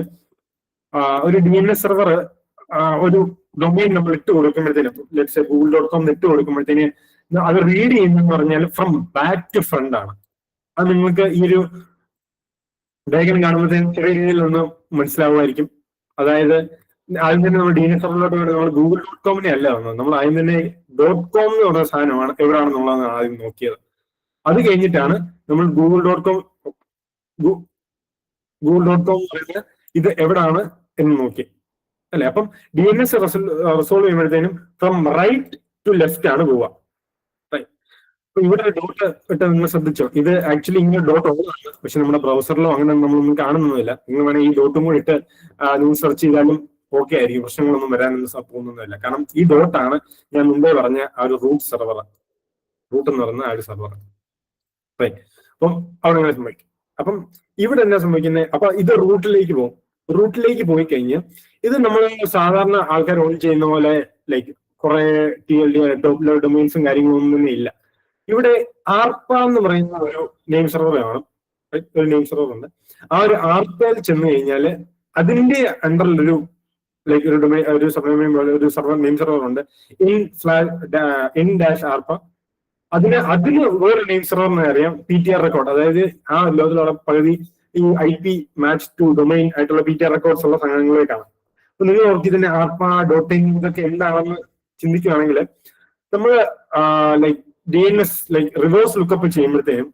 ഒരു DNS സെർവർ ഒരു ഡൊമൈൻ നമ്മൾ ഇട്ട് കൊടുക്കുമ്പോഴത്തേനും ലെറ്റ്സ് google.com ഇട്ട് കൊടുക്കുമ്പോഴത്തേന് അത് റീഡ് ചെയ്യുന്നതെന്ന് പറഞ്ഞാൽ ഫ്രം ബാക്ക് ടു ഫ്രണ്ട് ആണ്. അത് നിങ്ങൾക്ക് ഈ ഒരു ഡയഗ്രം കാണുമ്പോഴത്തേക്കും ചെറിയ രീതിയിൽ ഒന്ന് മനസ്സിലാവുമായിരിക്കും. അതായത് ആദ്യം തന്നെ നമ്മൾ DNS സെർവറിലോട്ട് നമ്മൾ google.com അല്ല വന്നത്. നമ്മൾ ആദ്യം തന്നെ .com എന്ന് പറഞ്ഞ സാധനമാണ് എവിടെയാണെന്നുള്ളതാണ് ആദ്യം നോക്കിയത്. അത് കഴിഞ്ഞിട്ടാണ് നമ്മൾ google.com പറയുന്നത് ഇത് എവിടാണ് എന്ന് നോക്കി അല്ലെ. അപ്പം DNS റിസോൾവ് ചെയ്യുമ്പോഴത്തേനും ഫ്രം റൈറ്റ് ടു ലെഫ്റ്റ് ആണ് പോവുക. ഇവിടെ ഡോട്ട് ഇട്ട് നിങ്ങൾ ശ്രദ്ധിച്ചോ, ഇത് ആക്ച്വലി ഇങ്ങനെ ഡോട്ട് ഉള്ളതാണ്, പക്ഷെ നമ്മുടെ ബ്രൗസറിലോ അങ്ങനെ നമ്മളൊന്നും കാണുന്നൊന്നുമില്ല. നിങ്ങൾ വേണമെങ്കിൽ ഈ ഡോട്ടും കൂടി ഇട്ട് നിങ്ങൾ സെർച്ച് ചെയ്താലും ഓക്കെ ആയിരിക്കും, പ്രശ്നങ്ങളൊന്നും വരാനൊന്നും പോകുന്നൊന്നുമില്ല. കാരണം ഈ ഡോട്ടാണ് ഞാൻ മുമ്പേ പറഞ്ഞ ആ ഒരു റൂട്ട് സെർവർ, റൂട്ട് എന്ന് പറയുന്ന ആ ഒരു സെർവർ. റൈറ്റ്. അപ്പം അവിടെ അങ്ങനെ സംഭവിക്കും. അപ്പം ഇവിടെ എന്താ സംഭവിക്കുന്നത്, അപ്പൊ ഇത് റൂട്ടിലേക്ക് പോകും. റൂട്ടിലേക്ക് പോയി കഴിഞ്ഞ് ഇത് നമ്മൾ സാധാരണ ആൾക്കാർ ഓൺ ചെയ്യുന്ന പോലെ ലൈക്ക് കുറെ TLD ടോപ്പ് ലെവൽ ഡൊമൈൻസും കാര്യങ്ങളൊന്നും തന്നെ ഇല്ല. ഇവിടെ ആർപ്പ എന്ന് പറയുന്ന ഒരു നെയിം സെർവർ ആണ്, ഒരു നെയിം സെർവർ ഉണ്ട്. ആ ഒരു ആർപ്പയിൽ ചെന്ന് കഴിഞ്ഞാല് അതിന്റെ അണ്ടറിൽ ഒരു ലൈക്ക് ഒരു ഡൊമൈൻ ഒരു സെർവർ നെയിം സെർവർ ഉണ്ട്, in-arpa. അതിന് വേറെ നെയിം സെർവറിനെ അറിയാം, PTR റെക്കോർഡ്. അതായത് ആ ലോകത്തിലുള്ള പകുതി ഈ IP മാച്ച് ടു ഡൊമൈൻ ആയിട്ടുള്ള PTR റെക്കോർഡ്സ് ഉള്ള സാധനങ്ങളിലേക്കാണ്. അപ്പൊ നിങ്ങൾ നോക്കി തന്നെ arpa.in ഇതൊക്കെ എന്താണെന്ന് ചിന്തിക്കുകയാണെങ്കിൽ നമ്മൾ like DNS like reverse lookup ചെയ്യുമ്പോഴത്തേക്കും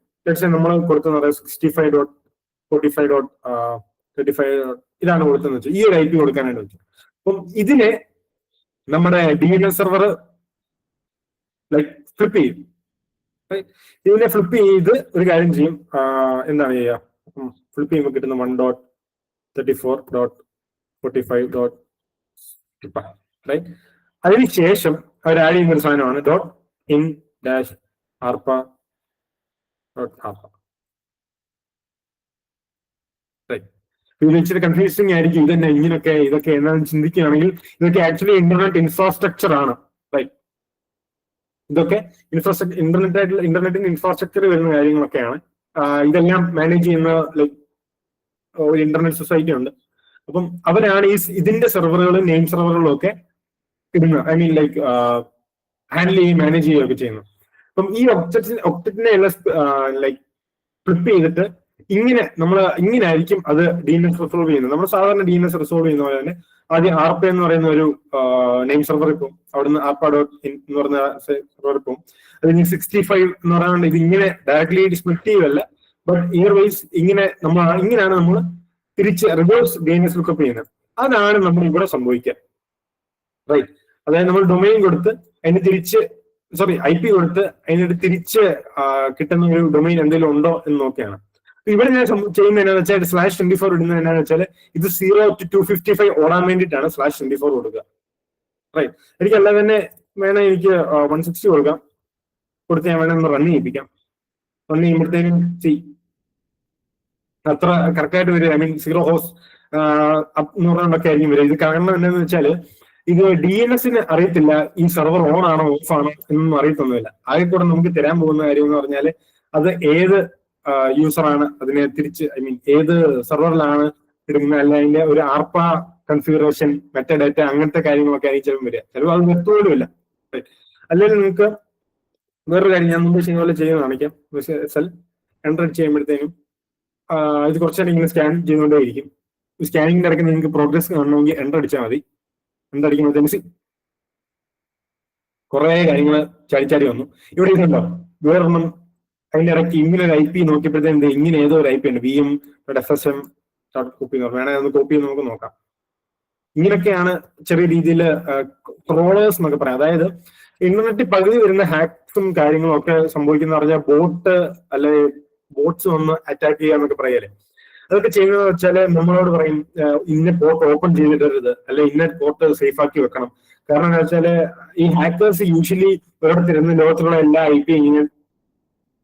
നമ്മൾ കൊടുക്കുന്ന 65.45.35 ഇതാണ് കൊടുത്തതെന്ന് വെച്ചാൽ ഈ ഒരു IP കൊടുക്കാനായിട്ട് വെച്ചു. അപ്പം ഇതിനെ നമ്മുടെ DNS സെർവർ ലൈക്ക് ഫ്ലിപ്പ് ചെയ്യും. ഇതിനെ ഫ്ലിപ്പ് ചെയ്ത് ഒരു കാര്യം ചെയ്യും, എന്താണ് ചെയ്യുക, ഫ്ലിപ്പ് ചെയ്യുമ്പോൾ കിട്ടുന്ന 1.34.45.5 റൈറ്റ്. അതിനുശേഷം അവർ ആഡ് ചെയ്യുന്ന ഒരു സാധനമാണ് .in-arpa. ഇത് ഇച്ചിരി കൺഫ്യൂസിങ് ആയിരിക്കും. ഇതന്നെ ഇതൊക്കെ എന്താണെന്ന് ചിന്തിക്കുകയാണെങ്കിൽ ഇതൊക്കെ ആക്ച്വലി ഇന്റർനെറ്റ് ഇൻഫ്രാസ്ട്രക്ചർ ആണ്. റൈറ്റ്. ഇതൊക്കെ ഇന്റർനെറ്റിന്റെ ഇൻഫ്രാസ്ട്രക്ചർ വരുന്ന കാര്യങ്ങളൊക്കെയാണ്. ഇതെല്ലാം മാനേജ് ചെയ്യുന്ന ലൈക്ക് ഒരു ഇന്റർനെറ്റ് സൊസൈറ്റി ഉണ്ട്. അപ്പം അവരാണ് ഇതിന്റെ സെർവറുകളും നെയിം സെർവറുകളും ഒക്കെ ഇടുന്നത്, ഐ മീൻ ലൈക്ക് ഹാൻഡിൽ ചെയ്യുകയും മാനേജ് ചെയ്യുകയൊക്കെ ചെയ്യുന്നത്. അപ്പം ഈ ഒബ്ജക്റ്റിനെ എല്ലാം ലൈക്ക് ഫ്ലിപ്പ് ചെയ്തിട്ട് ഇങ്ങനെ ആയിരിക്കും അത് DNS റിസോൾവ് ചെയ്യുന്നത്. നമ്മൾ സാധാരണ DNS റിസോൾവ് ചെയ്യുന്ന പോലെ തന്നെ ആദ്യം ആർപ്പ എന്ന് പറയുന്ന ഒരു നെയിം സെർവറിൽ പോകും, അവിടുന്ന് arpa.in എന്ന് പറഞ്ഞ സെർവറിൽ പോകും. അതിന് 65 എന്ന് പറയാണ്ട് ഇത് ഇങ്ങനെ ഡയറക്ട്ലി സ്പ്ലിറ്റ് ചെയ്യുകയല്ല, ബട്ട് ഇയർ വൈസ് ഇങ്ങനെയാണ് നമ്മൾ തിരിച്ച് റിവേഴ്സ് DNS ലുക്കപ്പ് ചെയ്യുന്നത്. അതാണ് നമ്മൾ ഇവിടെ സംഭവിക്കുക. റൈറ്റ്. അതായത് നമ്മൾ ഡൊമൈൻ കൊടുത്ത് അതിന് തിരിച്ച് IP കൊടുത്ത് അതിന് തിരിച്ച് കിട്ടുന്ന ഒരു ഡൊമൈൻ എന്തെങ്കിലും ഉണ്ടോ എന്ന് നോക്കിയാണ്. ഇവിടെ ഞാൻ ചെയ്യുന്നത് എന്താണെന്ന് വെച്ചാൽ /24 ഇടുന്നത് എന്താണെന്ന് വെച്ചാൽ ഇത് 0 to 255 ഓടാൻ വേണ്ടിയിട്ടാണ് /24 കൊടുക്കുക. റൈറ്റ്. എനിക്ക് അല്ലാതെ തന്നെ വേണം എനിക്ക് 160 കൊടുക്കാം, കൊടുത്ത് ഞാൻ വേണം ഒന്ന് റൺ ചെയ്യിപ്പിക്കാം. റൺ ചെയ്യുമ്പോഴത്തേനും അത്ര കറക്റ്റായിട്ട് വരിക, ഐ മീൻ 0 ഹോസ് എന്ന് പറഞ്ഞൊക്കെ ആയിരിക്കും വരിക. ഇത് കാരണം എന്താണെന്ന് വെച്ചാൽ ഇത് DNSന് അറിയത്തില്ല ഈ സെർവർ ഓൺ ആണോ ഓഫ് ആണോ എന്നൊന്നും അറിയത്തൊന്നുമില്ല. ആകെ കൂടെ നമുക്ക് തരാൻ പോകുന്ന കാര്യം എന്ന് പറഞ്ഞാൽ അത് ഏത് യൂസറാണ് അതിനെ തിരിച്ച് ഐ മീൻ ഏത് സെർവറിലാണ് ഇടുന്നത്, അല്ല അതിന്റെ ഒരു ആർപ്പ കൺഫിഗറേഷൻ മെറ്റഡാറ്റ അങ്ങനത്തെ കാര്യങ്ങളൊക്കെ ആയിരിക്കും ചിലപ്പോൾ വരിക. ചിലപ്പോൾ അത് നിർത്തുപോലുമില്ല. അല്ലെങ്കിൽ നിങ്ങൾക്ക് വേറൊരു കാര്യം ഞാൻ മുമ്പ് ചെയ്യുന്ന പോലെ ചെയ്യുന്ന കാണിക്കാം. എൻ്റർ ചെയ്യുമ്പോഴത്തേനും ഇത് കുറച്ചേരം ഇങ്ങനെ സ്കാൻ ചെയ്തുകൊണ്ടേയിരിക്കും. സ്കാനിങ്ങിന്റെ ഇടയ്ക്ക് നിങ്ങൾക്ക് പ്രോഗ്രസ് കാണണമെങ്കിൽ എൻ്റർ അടിച്ചാൽ മതി. എൻ്റർ അടിക്കുമ്പോഴത്തേനും കുറെ കാര്യങ്ങൾ ചാടി വന്നു. ഇവിടെ ഇതുണ്ടോ വേറൊന്നും അതിന്റെ ഇടയ്ക്ക് ഇങ്ങനെ ഒരു IP നോക്കിയപ്പോഴത്തേക്കും ഇങ്ങനെ ഏതോ ഒരു IP ഉണ്ട്, VM.FSM കോപ്പി വേണമെങ്കിൽ ഒന്ന് കോപ്പി ചെയ്ത് നമുക്ക് നോക്കാം. ഇങ്ങനെയൊക്കെയാണ് ചെറിയ രീതിയിൽ ട്രോളേഴ്സ് എന്നൊക്കെ പറയാം. അതായത് ഇന്റർനെറ്റ് പകുതി വരുന്ന ഹാക്സും കാര്യങ്ങളും ഒക്കെ സംഭവിക്കുന്ന പറഞ്ഞാൽ അല്ലെ ബോട്ട്സ് വന്ന് അറ്റാക്ക് ചെയ്യാന്നൊക്കെ പറയല്ലേ. അതൊക്കെ ചെയ്യുന്നത് വെച്ചാൽ നമ്മളോട് പറയും ഇന്ന പോർട്ട് ഓപ്പൺ ചെയ്തിട്ടരുത്, അല്ലെ ഇന്ന പോർട്ട് സേഫ് ആക്കി വെക്കണം. കാരണം എന്താ വെച്ചാല് ഈ ഹാക്കേഴ്സ് യൂഷ്വലി ഒരിടത്ത് ഇരുന്ന് ലോകത്തിലുള്ള എല്ലാ IP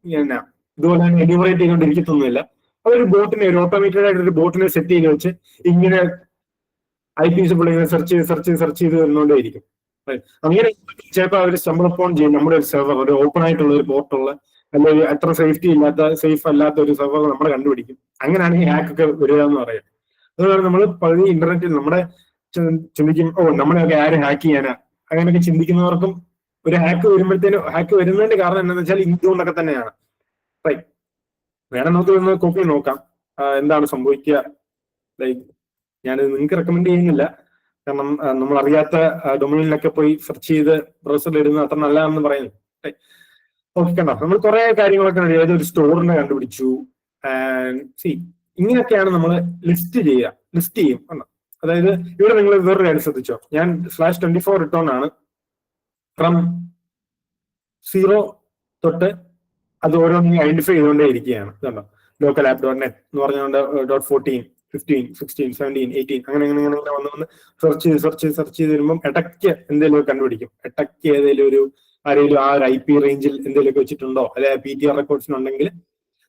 ഇതുപോലെ തന്നെ എലിബറേറ്റ് ചെയ്തുകൊണ്ടിരിക്കത്തൊന്നുമില്ല. അതൊരു ഒരു ഓട്ടോമേറ്റഡ് ആയിട്ട് ഒരു ബോട്ടിനെ സെറ്റ് ചെയ്ത് വെച്ച് ഇങ്ങനെ IPs സെർച്ച് ചെയ്ത് വരുന്നോണ്ടേയിരിക്കും. അങ്ങനെ ചിലപ്പോൾ അവർ സ്റ്റംബിൾ ചെയ്യും നമ്മുടെ ഒരു സെർവർ, ഒരു ഓപ്പൺ ആയിട്ടുള്ള ഒരു പോർട്ടുള്ള അല്ലെങ്കിൽ അത്ര സേഫ് അല്ലാത്ത ഒരു സെർവർ നമ്മൾ കണ്ടുപിടിക്കും. അങ്ങനെയാണ് ഈ ഹാക്ക് ഒക്കെ വരിക എന്ന് പറയാം. അതുകൊണ്ട് നമ്മൾ പകുതി ഇന്റർനെറ്റിൽ നമ്മുടെ ചിന്തിക്കും നമ്മളെയൊക്കെ ആര് ഹാക്ക് ചെയ്യാനാ, അങ്ങനെയൊക്കെ ചിന്തിക്കുന്നവർക്കും ഒരു ഹാക്ക് വരുന്നതിന്റെ കാരണം എന്താണെന്ന് വെച്ചാൽ ഇതുകൊണ്ടൊക്കെ തന്നെയാണ്. റൈറ്റ്. വേണം നമുക്ക് ഒന്ന് കോപ്പി നോക്കാം എന്താണ് സംഭവിക്കുക. ലൈക്ക് ഞാനിത് നിങ്ങൾക്ക് റെക്കമെൻഡ് ചെയ്യുന്നില്ല, കാരണം നമ്മൾ അറിയാത്ത ഡൊമൈനിലൊക്കെ പോയി സെർച്ച് ചെയ്ത് ബ്രൗസറിൽ ഇടുന്നത് അത്ര നല്ലതാണെന്ന് പറയുന്നു. ഓക്കെ, കണ്ടോ, നമ്മൾ കുറെ കാര്യങ്ങളൊക്കെ ഏതൊരു സ്റ്റോറിനെ കണ്ടുപിടിച്ചു. സി ഇങ്ങനെയൊക്കെയാണ് നമ്മൾ ലിസ്റ്റ് ചെയ്യും. അതായത് ഇവിടെ നിങ്ങൾ വേറൊരു കാര്യം ശ്രദ്ധിച്ചോ, ഞാൻ /24 റിട്ടേൺ ഫ്രം 0 തൊട്ട് അത് ഓരോന്നും ഐഡന്റിഫൈ ചെയ്തുകൊണ്ടേ ഇരിക്കുകയാണ്. ഇതുണ്ടോ, ലോക്കൽ ആപ്പ് .net എന്ന് പറഞ്ഞുകൊണ്ട് .14, 15, 16, 17, 18 അങ്ങനെ വന്ന് സെർച്ച് ചെയ്ത് വരുമ്പോൾ ഇടയ്ക്ക് എന്തെങ്കിലും കണ്ടുപിടിക്കും. ഇടയ്ക്ക് ഏതെങ്കിലും ആരെങ്കിലും ആ ഒരു IP റേഞ്ചിൽ എന്തെങ്കിലുമൊക്കെ വെച്ചിട്ടുണ്ടോ, അല്ലെ PTR റെക്കോർഡ്സിനുണ്ടെങ്കിൽ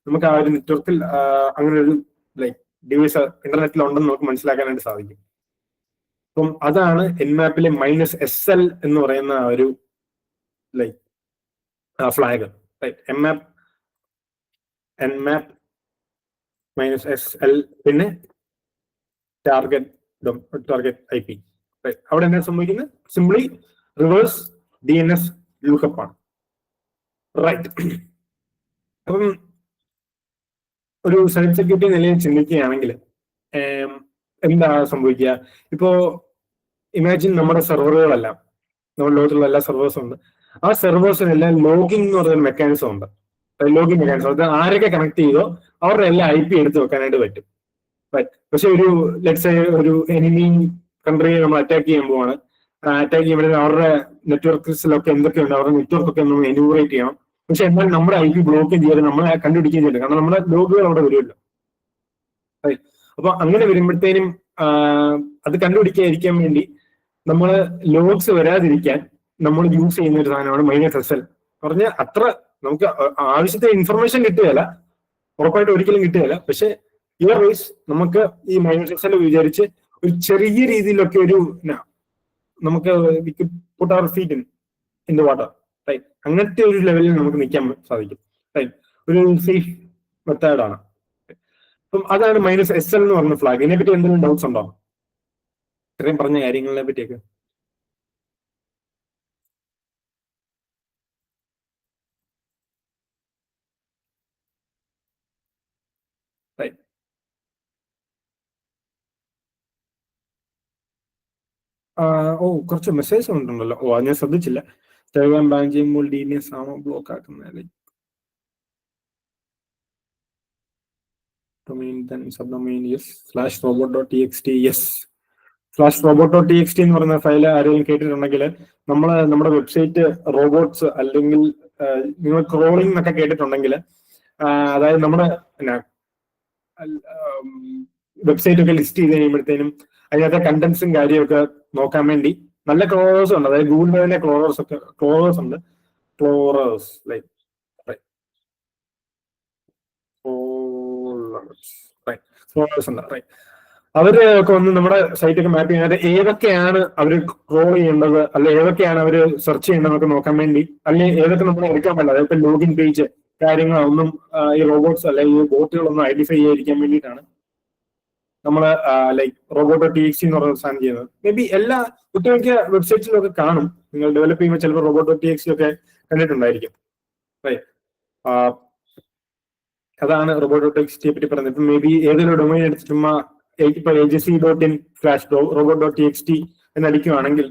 നമുക്ക് ആ ഒരു നെറ്റ്വർക്കിൽ അങ്ങനെ ഒരു ഡിവൈസ് ഇന്റർനെറ്റിൽ ഉണ്ടെന്ന് നമുക്ക് മനസ്സിലാക്കാനായിട്ട് സാധിക്കും. അപ്പം അതാണ് Nmap-ലെ -SL എന്ന് പറയുന്ന ഒരു ഫ്ലാഗ്. Nmap -SL പിന്നെ ടാർഗറ്റ് IP. അവിടെ എന്താ സംഭവിക്കുന്നത്? സിംപ്ലി റിവേഴ്സ് DNS ലൂക്കപ്പ് ആണ്. റൈറ്റ്. അപ്പം ഒരു സൈബർ സെക്യൂരിറ്റി നിലയിൽ ചിന്തിക്കുകയാണെങ്കിൽ എന്താ സംഭവിക്കുക? ഇപ്പോ ഇമാജിൻ നമ്മുടെ സെർവറുകളെല്ലാം, നമ്മുടെ ലോകത്തുള്ള എല്ലാ സെർവേഴ്സും ഉണ്ട്. ആ സെർവേഴ്സിനെല്ലാം ലോഗിംഗ് എന്ന് പറയുന്ന മെക്കാനിസം ഉണ്ട്. ലോഗിംഗ് മെക്കാനിസം, അത് ആരൊക്കെ കണക്ട് ചെയ്തോ അവരുടെ എല്ലാ IP എടുത്ത് വെക്കാനായിട്ട് പറ്റും. പക്ഷെ ഒരു എനിമി കൺട്രിയെ നമ്മൾ അറ്റാക്ക് ചെയ്യാൻ പോവാണ്. അറ്റാക്ക് ചെയ്യുമ്പോൾ അവരുടെ നെറ്റ്വർക്ക്സിലൊക്കെ എന്തൊക്കെയുണ്ട്, അവരുടെ നെറ്റ്വർക്കൊക്കെ നമ്മൾ എന്യൂമറേറ്റ് ചെയ്യണം. പക്ഷെ എന്നാൽ നമ്മുടെ IP ബ്ലോക്ക് ചെയ്യാതെ നമ്മളെ കണ്ടുപിടിക്കുകയും ചെയ്യില്ല, കാരണം നമ്മുടെ ലോഗുകൾ അവിടെ വരുമല്ലോ. അപ്പൊ അങ്ങനെ വരുമ്പോഴത്തേനും അത് കണ്ടുപിടിക്കാതിരിക്കാൻ വേണ്ടി നമ്മൾ ലോഗ്സ് വരാതിരിക്കാൻ നമ്മൾ യൂസ് ചെയ്യുന്ന ഒരു സാധനമാണ് -SL. പറഞ്ഞ അത്ര നമുക്ക് ആവശ്യത്തെ ഇൻഫർമേഷൻ കിട്ടുകയല്ല, ഉറപ്പായിട്ട് ഒരിക്കലും കിട്ടുകയല്ല. പക്ഷെ ഇയർ വൈസ് നമുക്ക് ഈ -SL വിചാരിച്ച് ഒരു ചെറിയ രീതിയിലൊക്കെ നമുക്ക് put our feet in the water, right? അങ്ങനത്തെ ഒരു ലെവലിൽ നമുക്ക് നിൽക്കാൻ സാധിക്കും, റൈറ്റ്? ഒരു സേഫ് മെത്തേഡാണ്. അപ്പം അതാണ് -SL എന്ന് പറഞ്ഞ ഫ്ലാഗ്. ഇതിനെപ്പറ്റി എന്തെങ്കിലും ഡൗട്ട്സ് ഉണ്ടോ? ഇത്രയും പറഞ്ഞ കാര്യങ്ങളെ പറ്റിയൊക്കെ. കുറച്ച് മെസ്സേജ് ഉണ്ടല്ലോ. അത് ഞാൻ ശ്രദ്ധിച്ചില്ല. ടെലിഗ്രാം ബാങ്ക് ചെയ്യുമ്പോൾ DNS ആണോ ബ്ലോക്ക് ആക്കുന്നത്? subdomain yes /robot.txt yes /robot.txt എന്ന് പറയുന്ന ഫയൽ ആരെങ്കിലും കേട്ടിട്ടുണ്ടെങ്കിൽ നമ്മുടെ വെബ്സൈറ്റ് റോബോട്ട്സ് അല്ലെങ്കിൽ നിങ്ങൾ ക്രോളിംഗ് എന്നൊക്കെ കേട്ടിട്ടുണ്ടെങ്കിൽ, അതായത് നമ്മുടെ വെബ്സൈറ്റ് ഒക്കെ ലിസ്റ്റ് ചെയ്ത് കഴിയുമ്പോഴത്തേനും അതിനകത്തെ കണ്ടന്റ്സും കാര്യമൊക്കെ നോക്കാൻ വേണ്ടി നല്ല ക്ലോറേഴ്സ് ഉണ്ട്. അതായത് ഗൂഗിൾ തന്നെ ക്ലോറേഴ്സ് ഉണ്ട്. അവരൊക്കെ വന്ന് നമ്മുടെ സൈറ്റൊക്കെ മാപ്പ് ചെയ്യാനായിട്ട് ഏതൊക്കെയാണ് അവർ ക്രോൾ ചെയ്യേണ്ടത്, അല്ലെ ഏതൊക്കെയാണ് അവർ സെർച്ച് ചെയ്യേണ്ടതെന്നൊക്കെ നോക്കാൻ വേണ്ടി, അല്ലെങ്കിൽ ഏതൊക്കെ നമ്മൾ എടുക്കാൻ പറ്റില്ല, അതായത് ലോഗിൻ പേജ് കാര്യങ്ങളൊന്നും ഈ റോബോട്ട്സ് അല്ലെ ഈ ബോട്ടുകളൊന്നും ഐഡന്റിഫൈ ചെയ്യാതിരിക്കാൻ വേണ്ടിയിട്ടാണ് നമ്മൾ robot.txt എന്ന് പറയുന്ന സാധനം ചെയ്യുന്നത്. മേ ബി എല്ലാ ഒട്ടുമിക്ക വെബ്സൈറ്റ്സിലൊക്കെ കാണും. നിങ്ങൾ ഡെവലപ്പ് ചെയ്യുമ്പോൾ ചിലപ്പോൾ robot.txt ഒക്കെ കണ്ടിട്ടുണ്ടായിരിക്കും. അതാണ് robot.txt പറ്റി പറയുന്നത്. ഇപ്പൊ മേ ബി ഏതെങ്കിലും ഡൊമൈൻ എടുത്ത് ചുമ്മാ agency.in/robot.txt എന്നടിക്കുകയാണെങ്കിൽ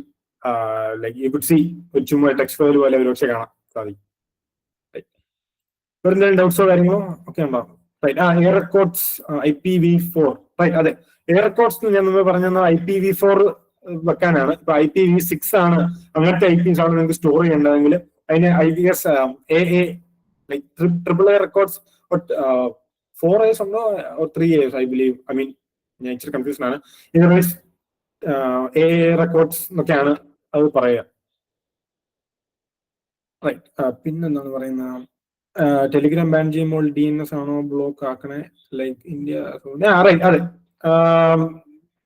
ഒരു ചുമ്മാ ടെക്സ്റ്റ് ഫയൽ പോലെ ഒരു പക്ഷെ കാണാൻ സാധിക്കും. എന്തെങ്കിലും ഡൗട്ട്സോ കാര്യങ്ങളോ ഒക്കെ ഉണ്ടാവും. Air records IPv4. അതെ, എയർ റെക്കോർഡ്സ് ഞാൻ മുമ്പ് പറഞ്ഞ IPv4 വെക്കാനാണ്. ഇപ്പൊ IPv6 ആണ് അങ്ങനത്തെ IPs ആണ് നിങ്ങൾക്ക് സ്റ്റോർ ചെയ്യേണ്ടതെങ്കിൽ അതിന് IPS AA AAA records 4 years ഉണ്ടോ 3 years I believe. ഞാൻ ഇച്ചിരി കൺഫ്യൂഷൻ ആണ്. ഇതർവൈസ് AA റെക്കോർഡ്സ് എന്നൊക്കെയാണ് അത് പറയുക. പിന്നെന്താണ് പറയുന്നത്? ടെലിഗ്രാം ബാൻ ചെയ്യുമ്പോൾ DNS ആണോ ബ്ലോക്ക് ആക്കണേ? ഇന്ത്യ അതെ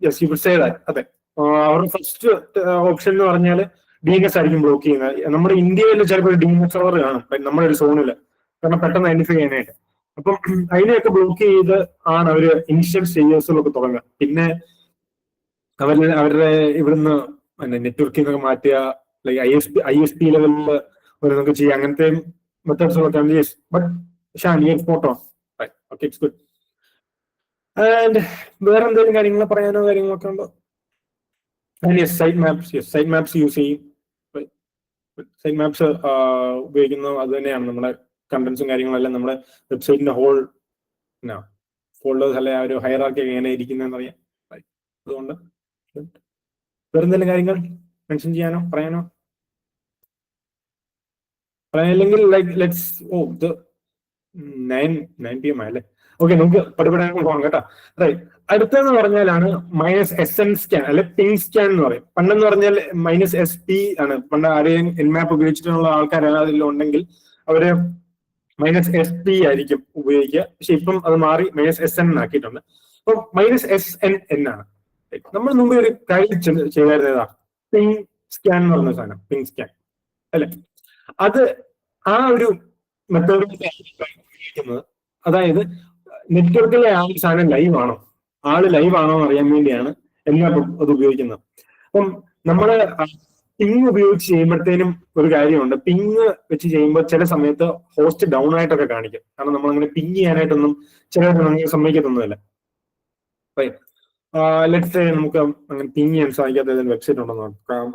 yes you could say that. അതെ, അവരുടെ ഫസ്റ്റ് ഓപ്ഷൻ എന്ന് പറഞ്ഞാൽ DNS ആയിരിക്കും ബ്ലോക്ക് ചെയ്യുന്നത്. നമ്മുടെ ഇന്ത്യയിൽ ചിലപ്പോൾ DNS സെർവർ കാണും നമ്മുടെ ഒരു സോണില്, കാരണം പെട്ടെന്ന് ഐഡന്റിഫൈ ചെയ്യാനായിട്ട്. അപ്പം അതിനെയൊക്കെ ബ്ലോക്ക് ചെയ്ത് ആണ് അവര് ഇനിഷ്യൽ സ്റ്റേജസുകളൊക്കെ തുടങ്ങുക. പിന്നെ അവരുടെ ഇവിടുന്ന് നെറ്റ്വർക്കിൽ നിന്നൊക്കെ മാറ്റുക, ISP ലെവലിൽ ഓരോന്നൊക്കെ ചെയ്യുക. അങ്ങനത്തെ മെത്തേഡ്സുകളൊക്കെ but Shan photo okay, it's good. And വേറെ എന്തെങ്കിലും കാര്യങ്ങൾ പറയാനോ കാര്യങ്ങളൊക്കെ ഉണ്ടോ? And yes, site maps. Yes, site maps use ചെയ്യും. സൈറ്റ് മാപ്സ് ഉപയോഗിക്കുന്നത് അത് തന്നെയാണ്. നമ്മുടെ കണ്ടന്റ്സും കാര്യങ്ങളെല്ലാം നമ്മുടെ വെബ്സൈറ്റിന്റെ ഹോൾ ഫോൾഡേഴ്സ് അല്ലെ ആ ഒരു ഹൈറാർക്കി എങ്ങനെ ഇരിക്കുന്നതെന്ന് അറിയാം. അതുകൊണ്ട് വേറെ എന്തെങ്കിലും കാര്യങ്ങൾ മെൻഷൻ ചെയ്യാനോ പറയാനോ? പറയാനില്ലെങ്കിൽ ലൈക്ക് ലെറ്റ്സ് 9 PM അല്ലേ? ഓക്കെ, നമുക്ക് പഠിപ്പിടാൻ പോകാം കേട്ടോ. റൈറ്റ്, അടുത്തെന്ന് പറഞ്ഞാലാണ് -SN സ്കാൻ അല്ലെ പിങ് സ്കാൻ എന്ന് പറയും. പണ്ടെന്ന് പറഞ്ഞാൽ -SP ആണ്. പണ്ട് ആരെയും എൻമാപ്പ് ഉപയോഗിച്ചിട്ടുള്ള ആൾക്കാർ അതിലുണ്ടെങ്കിൽ അവര് -SP ആയിരിക്കും ഉപയോഗിക്കുക. പക്ഷെ ഇപ്പം അത് മാറി -SN ആക്കിയിട്ടുണ്ട്. അപ്പം -SNN ആണ്. നമ്മൾ മുമ്പ് ഒരു കാര്യം ചെയ്തായിരുന്നതാ പിങ് സ്കാൻ എന്ന് പറഞ്ഞ സാധനം, പിങ് സ്കാൻ അല്ലെ? അത് ആ ഒരു മെത്തേഡ് ഉപയോഗിക്കുന്നത്, അതായത് നെറ്റ്വർക്കിലെ ആ ഒരു സാധനം ലൈവ് ആണോ, ആള് ലൈവ് ആണോ എന്ന് അറിയാൻ വേണ്ടിയാണ് എല്ലാം അത് ഉപയോഗിക്കുന്നത്. അപ്പം നമ്മള് പിങ് ഉപയോഗിച്ച് ചെയ്യുമ്പോഴത്തേനും ഒരു കാര്യമുണ്ട്. പിങ് വെച്ച് ചെയ്യുമ്പോൾ ചില സമയത്ത് ഹോസ്റ്റ് ഡൗൺ ആയിട്ടൊക്കെ കാണിക്കും. കാരണം നമ്മൾ അങ്ങനെ പിങ് ചെയ്യാനായിട്ടൊന്നും ചിലർ സമ്മതിക്കത്തൊന്നുമില്ല. ലെറ്റ്സ് സേ നമുക്ക് അങ്ങനെ പിങ് ചെയ്യാൻ സാധിക്കാത്ത ഏതെങ്കിലും വെബ്സൈറ്റ് ഉണ്ടോ നോക്കാം.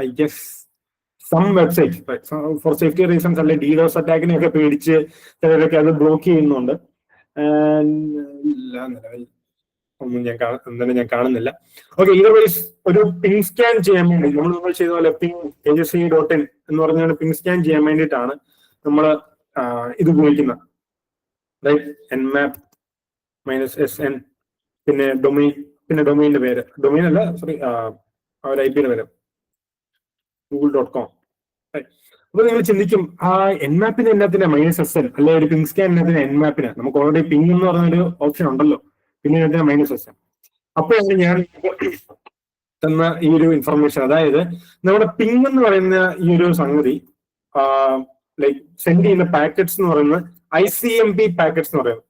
I guess some websites for safety reasons അല്ലെ DDoS അറ്റാക്കിനെയൊക്കെ പേടിച്ച് ചിലരൊക്കെ അത് ബ്ലോക്ക് ചെയ്യുന്നുണ്ട്. ഒന്നും ഞാൻ കാണുന്നില്ല. ഓക്കെ, ഇതർവൈസ് ഒരു പിങ് സ്കാൻ ചെയ്യാൻ വേണ്ടി നമ്മൾ ചെയ്ത പോലെ ping.in എന്ന് പറഞ്ഞാൽ പിങ് സ്കാൻ ചെയ്യാൻ വേണ്ടിയിട്ടാണ് നമ്മൾ ഇത് ഉപയോഗിക്കുന്നത്. റൈറ്റ്, nmap -SN പിന്നെ ഡൊമൈൻ്റെ പേര്, ഡൊമൈൻ അല്ല സോറി, അവർ IP-യുടെ പേര് google.com. അപ്പൊ നിങ്ങൾ ചിന്തിക്കും, ആ nmapന് എല്ലാത്തിനെ -SN അല്ലെ ഒരു പിങ് സ്കാൻ എല്ലാത്തിനെ nmapന് നമുക്ക് ഓൾറെഡി പിങ് എന്ന് പറഞ്ഞൊരു ഓപ്ഷൻ ഉണ്ടല്ലോ, പിന്നെ -SN. അപ്പോഴാണ് ഞാൻ തന്ന ഈ ഒരു ഇൻഫർമേഷൻ, അതായത് നമ്മുടെ പിങ് എന്ന് പറയുന്ന ഈ ഒരു സംഗതി ലൈക്ക് സെൻഡ് ചെയ്യുന്ന പാക്കറ്റ്സ് എന്ന് പറയുന്നത് ICMP പാക്കറ്റ്സ് എന്ന് പറയുന്നത്.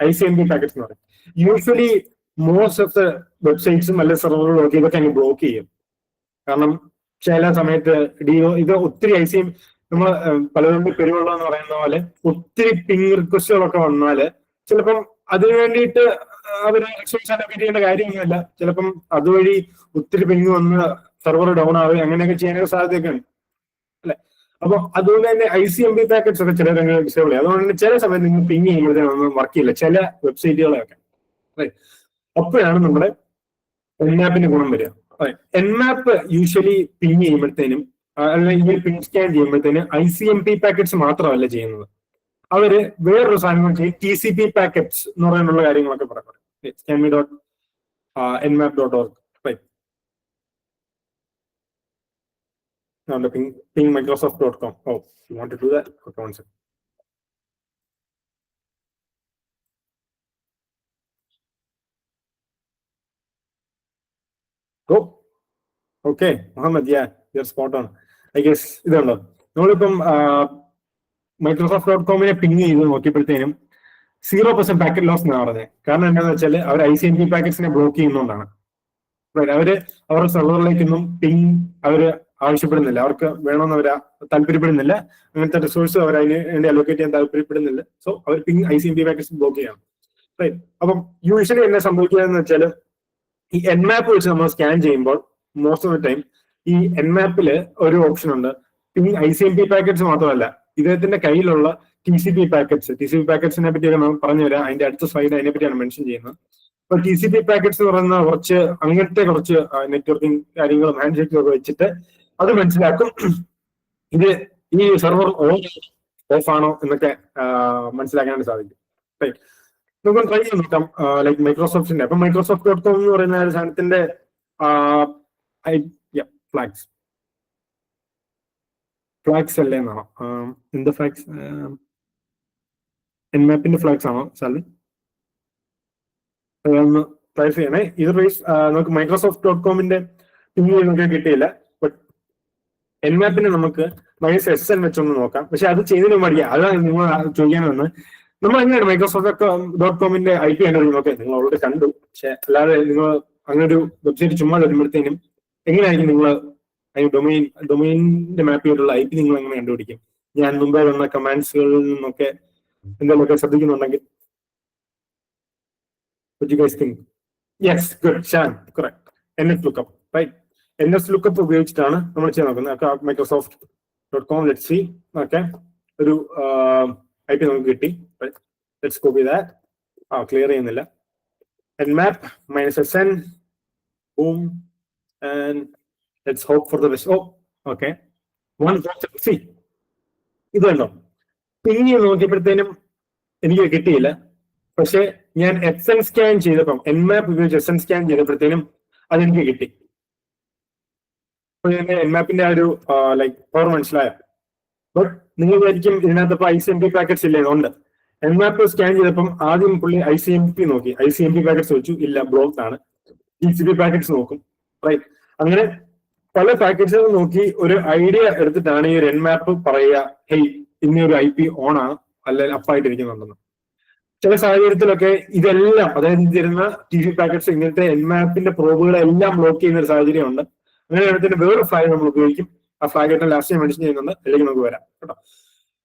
ICMP പാക്കറ്റ്സ് എന്ന് പറയുന്നത് യൂഷ്വലി മോസ്റ്റ് ഓഫ് ദ വെബ്സൈറ്റ്സും അല്ലെ സെർവറുകളും ഒക്കെ ഇതൊക്കെ അങ്ങ് ബ്ലോക്ക് ചെയ്യും. കാരണം ചില സമയത്ത് ഇത് ഒത്തിരി നമ്മൾ പലരുടെ പെരുവെള്ള എന്ന് പറയുന്ന പോലെ ഒത്തിരി പിങ് റിക്വസ്റ്റുകളൊക്കെ വന്നാല് ചിലപ്പം അതിനു വേണ്ടിയിട്ട് അവർ എക്സ്പെൻസ് അലോക്കേറ്റ് ചെയ്യേണ്ട കാര്യമൊന്നുമില്ല. ചിലപ്പം അതുവഴി ഒത്തിരി പിങ് വന്ന് സെർവർ ഡൗൺ ആവുക അങ്ങനെയൊക്കെ ചെയ്യാനൊക്കെ സാധ്യതയൊക്കെ ഉണ്ട് അല്ലെ? അപ്പൊ അതുകൊണ്ട് തന്നെ ICMP പാക്കറ്റ്സ് ഒക്കെ ചിലർ ഡിസേബിൾ ചെയ്യും. അതുകൊണ്ട് തന്നെ ചില സമയത്ത് നിങ്ങൾ പിങ് ചെയ്യുമ്പോഴത്തേനൊന്നും വർക്ക് ചെയ്യില്ല ചില വെബ്സൈറ്റുകളൊക്കെ. അപ്പോഴാണ് നമ്മുടെ nmapന്റെ ഗുണം വരിക. nmap യൂഷ്വലി പിങ് ചെയ്യുമ്പോഴത്തേനും അല്ലെങ്കിൽ പിങ് സ്കാൻ ചെയ്യുമ്പോഴത്തേനും ICMP പാക്കറ്റ്സ് മാത്രമല്ല ചെയ്യുന്നത്, അവര് വേറൊരു സാധനം ചെയ്യും, TCP പാക്കറ്റ്സ് എന്ന് പറയാനുള്ള കാര്യങ്ങളൊക്കെ പറയുന്നത്. scanme.nmap.org. ping microsoft.com. Oh, you want to do that? Okay, one second. Go. Okay, Mohammed, yeah, you're spot on. I guess ഇതുണ്ടോ, നമ്മളിപ്പം microsoft.com-നെ പിങ് ചെയ്ത് നോക്കിയപ്പോഴത്തേനും 0% പാക്കറ്റ് ലോസ് എന്നാണ് പറഞ്ഞത്. കാരണം എന്താണെന്ന് വെച്ചാൽ അവർ ICMP പാക്കറ്റ്സിനെ ബ്ലോക്ക് ചെയ്യുന്നതുകൊണ്ടാണ്. അവര് അവരുടെ സെർവറിലേക്കൊന്നും പിങ് അവര് ആവശ്യപ്പെടുന്നില്ല, അവർക്ക് വേണമെന്ന് അവർ താല്പര്യപ്പെടുന്നില്ല, അങ്ങനത്തെ റിസോഴ്സ് അവർ അതിന് വേണ്ടി അലോക്കേറ്റ് ചെയ്യാൻ താല്പര്യപ്പെടുന്നില്ല. സോ അവർ പിങ് ICMP പാക്കറ്റ്സ് ബ്ലോക്ക് ചെയ്യണം. അപ്പം യൂഷ്വലി എന്നെ സംഭവിക്കുകയെന്ന് വെച്ചാൽ ഈ nmap വെച്ച് നമ്മൾ സ്കാൻ ചെയ്യുമ്പോൾ മോസ്റ്റ് ഓഫ് ദ ടൈം ഈ nmap-ല് ഒരു ഓപ്ഷൻ ഉണ്ട്, പിങ് ICMP പാക്കറ്റ്സ് മാത്രമല്ല ഇദ്ദേഹത്തിന്റെ കയ്യിലുള്ള TCP പാക്കറ്റ്സിനെ പറ്റിയൊക്കെ നമ്മൾ പറഞ്ഞു തരാം. അതിന്റെ അടുത്ത സ്ലൈഡ് അതിനെ പറ്റിയാണ് മെൻഷൻ ചെയ്യുന്നത്. അപ്പൊ TCP പാക്കറ്റ്സ് എന്ന് പറയുന്ന അങ്ങനത്തെ കുറച്ച് നെറ്റ്വർക്കിംഗ് കാര്യങ്ങളും ഹാൻഡ് ഷേക്കും ഒക്കെ വെച്ചിട്ട് അത് മനസ്സിലാക്കും ഇത് ഈ സെർവർ ഓഫ് ആണോ എന്നൊക്കെ മനസ്സിലാക്കാനായിട്ട് സാധിക്കും. നമുക്ക് ട്രൈ ചെയ്ത് നോക്കാം. ലൈക്ക് മൈക്രോസോഫ്റ്റിന്റെ അപ്പൊ microsoft.com എന്ന് പറയുന്ന ഒരു സാധനത്തിന്റെ ഫ്ലാഗ്സ് അല്ലേ എന്നാണോ? എന്ത് ഫ്ലാഗ്സ്? nmapന്റെ ഫ്ലാഗ്സ് ആണോ സാലി? അതൊന്ന് ട്രൈ ചെയ്യണേ. ഇത് നമുക്ക് microsoft.com-ന്റെ പിങ് നമുക്ക് കിട്ടിയില്ല. ബട്ട് nmapനെ നമുക്ക് -SN വെച്ചൊന്ന് നോക്കാം. പക്ഷെ അത് ചെയ്തതിന് മടിയാ, അതാണ് നിങ്ങൾ ചോദിക്കാൻ വന്ന്. നമ്മൾ എങ്ങനെയാണ് microsoft.com-ന്റെ IP കണ്ടു നോക്കാം. നിങ്ങൾ ഓൾറെഡി കണ്ടു, പക്ഷെ അല്ലാതെ നിങ്ങൾ അങ്ങനെ ഒരു വെബ്സൈറ്റ് ചുമ്മാ വരുമ്പോഴത്തേനും എങ്ങനെയായിരിക്കും നിങ്ങൾ അതിന് ഡൊമൈനിന്റെ മാപ്പ് ചെയ്തിട്ടുള്ള IP നിങ്ങൾ എങ്ങനെ കണ്ടുപിടിക്കും? ഞാൻ മുമ്പേ വന്ന കമാൻഡ്സുകളിൽ നിന്നൊക്കെ എന്തെങ്കിലുമൊക്കെ ശ്രദ്ധിക്കുന്നുണ്ടെങ്കിൽ what do you guys think? Yes, good. Shan, correct. NS lookup, right? NS lookup ഉപയോഗിച്ചിട്ടാണ് നമ്മൾ ചെയ്യാൻ നോക്കുന്നത്. Microsoft.com, let's see. Okay, ഒരു IP നമുക്ക് കിട്ടി. Let's copy that. ക്ലിയർ ചെയ്യുന്നില്ല. nmap -sn, boom, and let's hope for the best. Oh, okay. See, ഇത് കണ്ടോ? പിന്നെ നോക്കിയപ്പോഴത്തേനും എനിക്ക് കിട്ടിയില്ല. പക്ഷെ ഞാൻ SN സ്കാൻ ചെയ്തപ്പം nmap ഉപയോഗിച്ച് SN സ്കാൻ ചെയ്തപ്പോഴത്തേനും അതെനിക്ക് കിട്ടി. nmapന്റെ ആ ഒരു ലൈക്ക് പവർ മനസ്സിലായോ? ബട്ട് നിങ്ങൾ വിചാരിക്കും ഇതിനകത്ത് ഇപ്പൊ ICMP പാക്കറ്റ്സ് ഇല്ലേ? ഉണ്ട്. nmap സ്കാൻ ചെയ്തപ്പം ആദ്യം പുള്ളി ICMP നോക്കി, ICMP പാക്കറ്റ്സ് വെച്ചു, ഇല്ല ബ്ലോക്ക് ആണ്. TCP പാക്കറ്റ്സ് നോക്കും, റൈറ്റ്? അങ്ങനെ പല പാക്കറ്റ്സുകൾ നോക്കി ഒരു ഐഡിയ എടുത്തിട്ടാണ് ഈ nmap പറയുക, ഹേയ് ഇന്നൊരു IP ഓൺ ആണ് അല്ലെങ്കിൽ അപ്പായിട്ടിരിക്കുന്നുണ്ടെന്ന്. ചില സാഹചര്യത്തിലൊക്കെ ഇതെല്ലാം, അതായത് തരുന്ന TV പാക്കറ്റ്സ് ഇങ്ങനത്തെ nmapന്റെ പ്രോബുകളെല്ലാം ബ്ലോക്ക് ചെയ്യുന്ന ഒരു സാഹചര്യം ഉണ്ട്. അങ്ങനെ തന്നെ വേറൊരു ഫ്ലാഗ് നമ്മൾ ഉപയോഗിക്കും. ആ ഫ്ലാഗ് ആയിട്ട് ലാസ്റ്റ് ഞാൻ മെൻഷൻ ചെയ്യുന്നുണ്ട്, അല്ലെങ്കിൽ നമുക്ക് വരാം കേട്ടോ.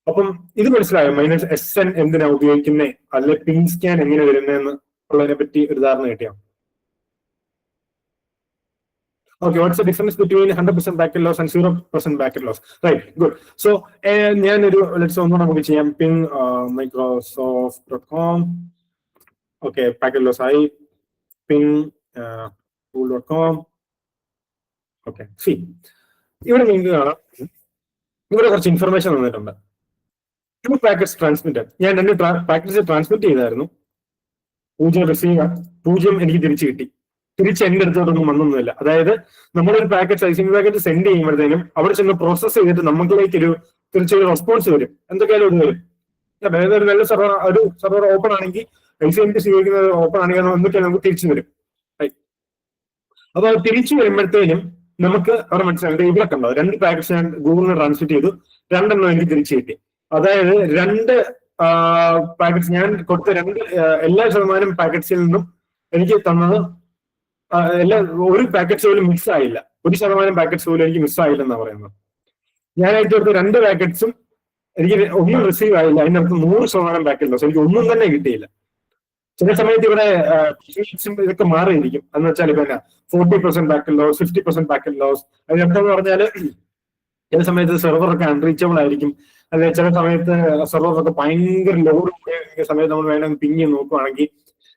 അപ്പം ഇത് മനസ്സിലായോ? -SN എന്തിനാ ഉപയോഗിക്കുന്നേ, അല്ലെ പിങ് സ്കാൻ എങ്ങനെ വരുന്നതെന്ന് ഉള്ളതിനെ പറ്റി ഒരു ധാരണ കിട്ടിയോ? Okay, what's the difference between 100% packet loss and 0% packet loss? Right, good. So, let's നമുക്ക് ചെയ്യാം. Ping Microsoft.com. Okay, packet loss I. Ping tool.com. Okay, see. ഇവിടെ നിങ്ങൾക്ക് കാണാം, ഇവിടെ കുറച്ച് ഇൻഫർമേഷൻ തന്നിട്ടുണ്ട്. 2 packets transmitted. ഞാൻ 2 പാക്കറ്റ്സ് ട്രാൻസ്മിറ്റ് ചെയ്തായിരുന്നു. 0 റിസീവ്, 0 എനിക്ക് തിരിച്ചു കിട്ടി. തിരിച്ച് എന്റെ അടുത്തോട്ടൊന്നും വന്നൊന്നുമില്ല. അതായത് നമ്മളൊരു പാക്കറ്റ് ICMP പാക്കറ്റ് സെൻഡ് ചെയ്യുമ്പോഴത്തേനും അവിടെ ചെന്ന് പ്രോസസ് ചെയ്തിട്ട് നമുക്കിലേക്ക് തിരിച്ചൊരു റെസ്പോൺസ് വരും, എന്തൊക്കെയാലും ഇത് വരും. അതായത് ഒരു നല്ല സെർവർ ഓപ്പൺ ആണെങ്കിൽ, ICMP സ്വീകരിക്കുന്നത് ഓപ്പൺ ആണെങ്കിൽ എന്തൊക്കെയാണ് നമുക്ക് തിരിച്ചു വരും. അപ്പൊ അത് തിരിച്ചു വരുമ്പോഴത്തേനും നമുക്ക് അവിടെ മനസ്സിലായത് ഇവിടെ കണ്ടോ, 2 പാക്കറ്റ്സ് ഞാൻ ഗൂഗിളിന് ട്രാൻസ്മിറ്റ് ചെയ്തു, 2 എനിക്ക് തിരിച്ചു കിട്ടി. അതായത് 2 പാക്കറ്റ്സ് ഞാൻ കൊടുത്ത എല്ലാ ശതമാനം പാക്കറ്റ്സിൽ നിന്നും എനിക്ക് തന്നത് ഒരു പാക്കറ്റ്സ് പോലും മിസ് ആയില്ല. 1% പാക്കറ്റ്സ് പോലും എനിക്ക് മിസ് ആയില്ലെന്നാണ് പറയുന്നത്. ഞാൻ അയച്ചു കൊടുത്ത 2 പാക്കറ്റ്സും എനിക്ക് ഒന്നും റിസീവ് ആയില്ല. അതിനകത്ത് 100% പാക്കറ്റ് ലോസ്, എനിക്ക് ഒന്നും തന്നെ കിട്ടിയില്ല. ചില സമയത്ത് ഇവിടെ ഇതൊക്കെ മാറിയിരിക്കും. എന്ന് വെച്ചാൽ ഇപ്പൊ 40% പാക്കറ്റ് ലോസ്, 50% പാക്കറ്റ് ലോസ്. അതിനൊക്കെ എന്ന് പറഞ്ഞാൽ ചില സമയത്ത് സെർവറൊക്കെ അൺറീച്ചബിൾ ആയിരിക്കും, അല്ലെങ്കിൽ ചില സമയത്ത് സെർവറൊക്കെ ഭയങ്കര ലോഡ് കൂടിയ സമയത്ത് നമ്മൾ വേണമെങ്കിൽ പിങ് ചെയ്ത് നോക്കുവാണെങ്കിൽ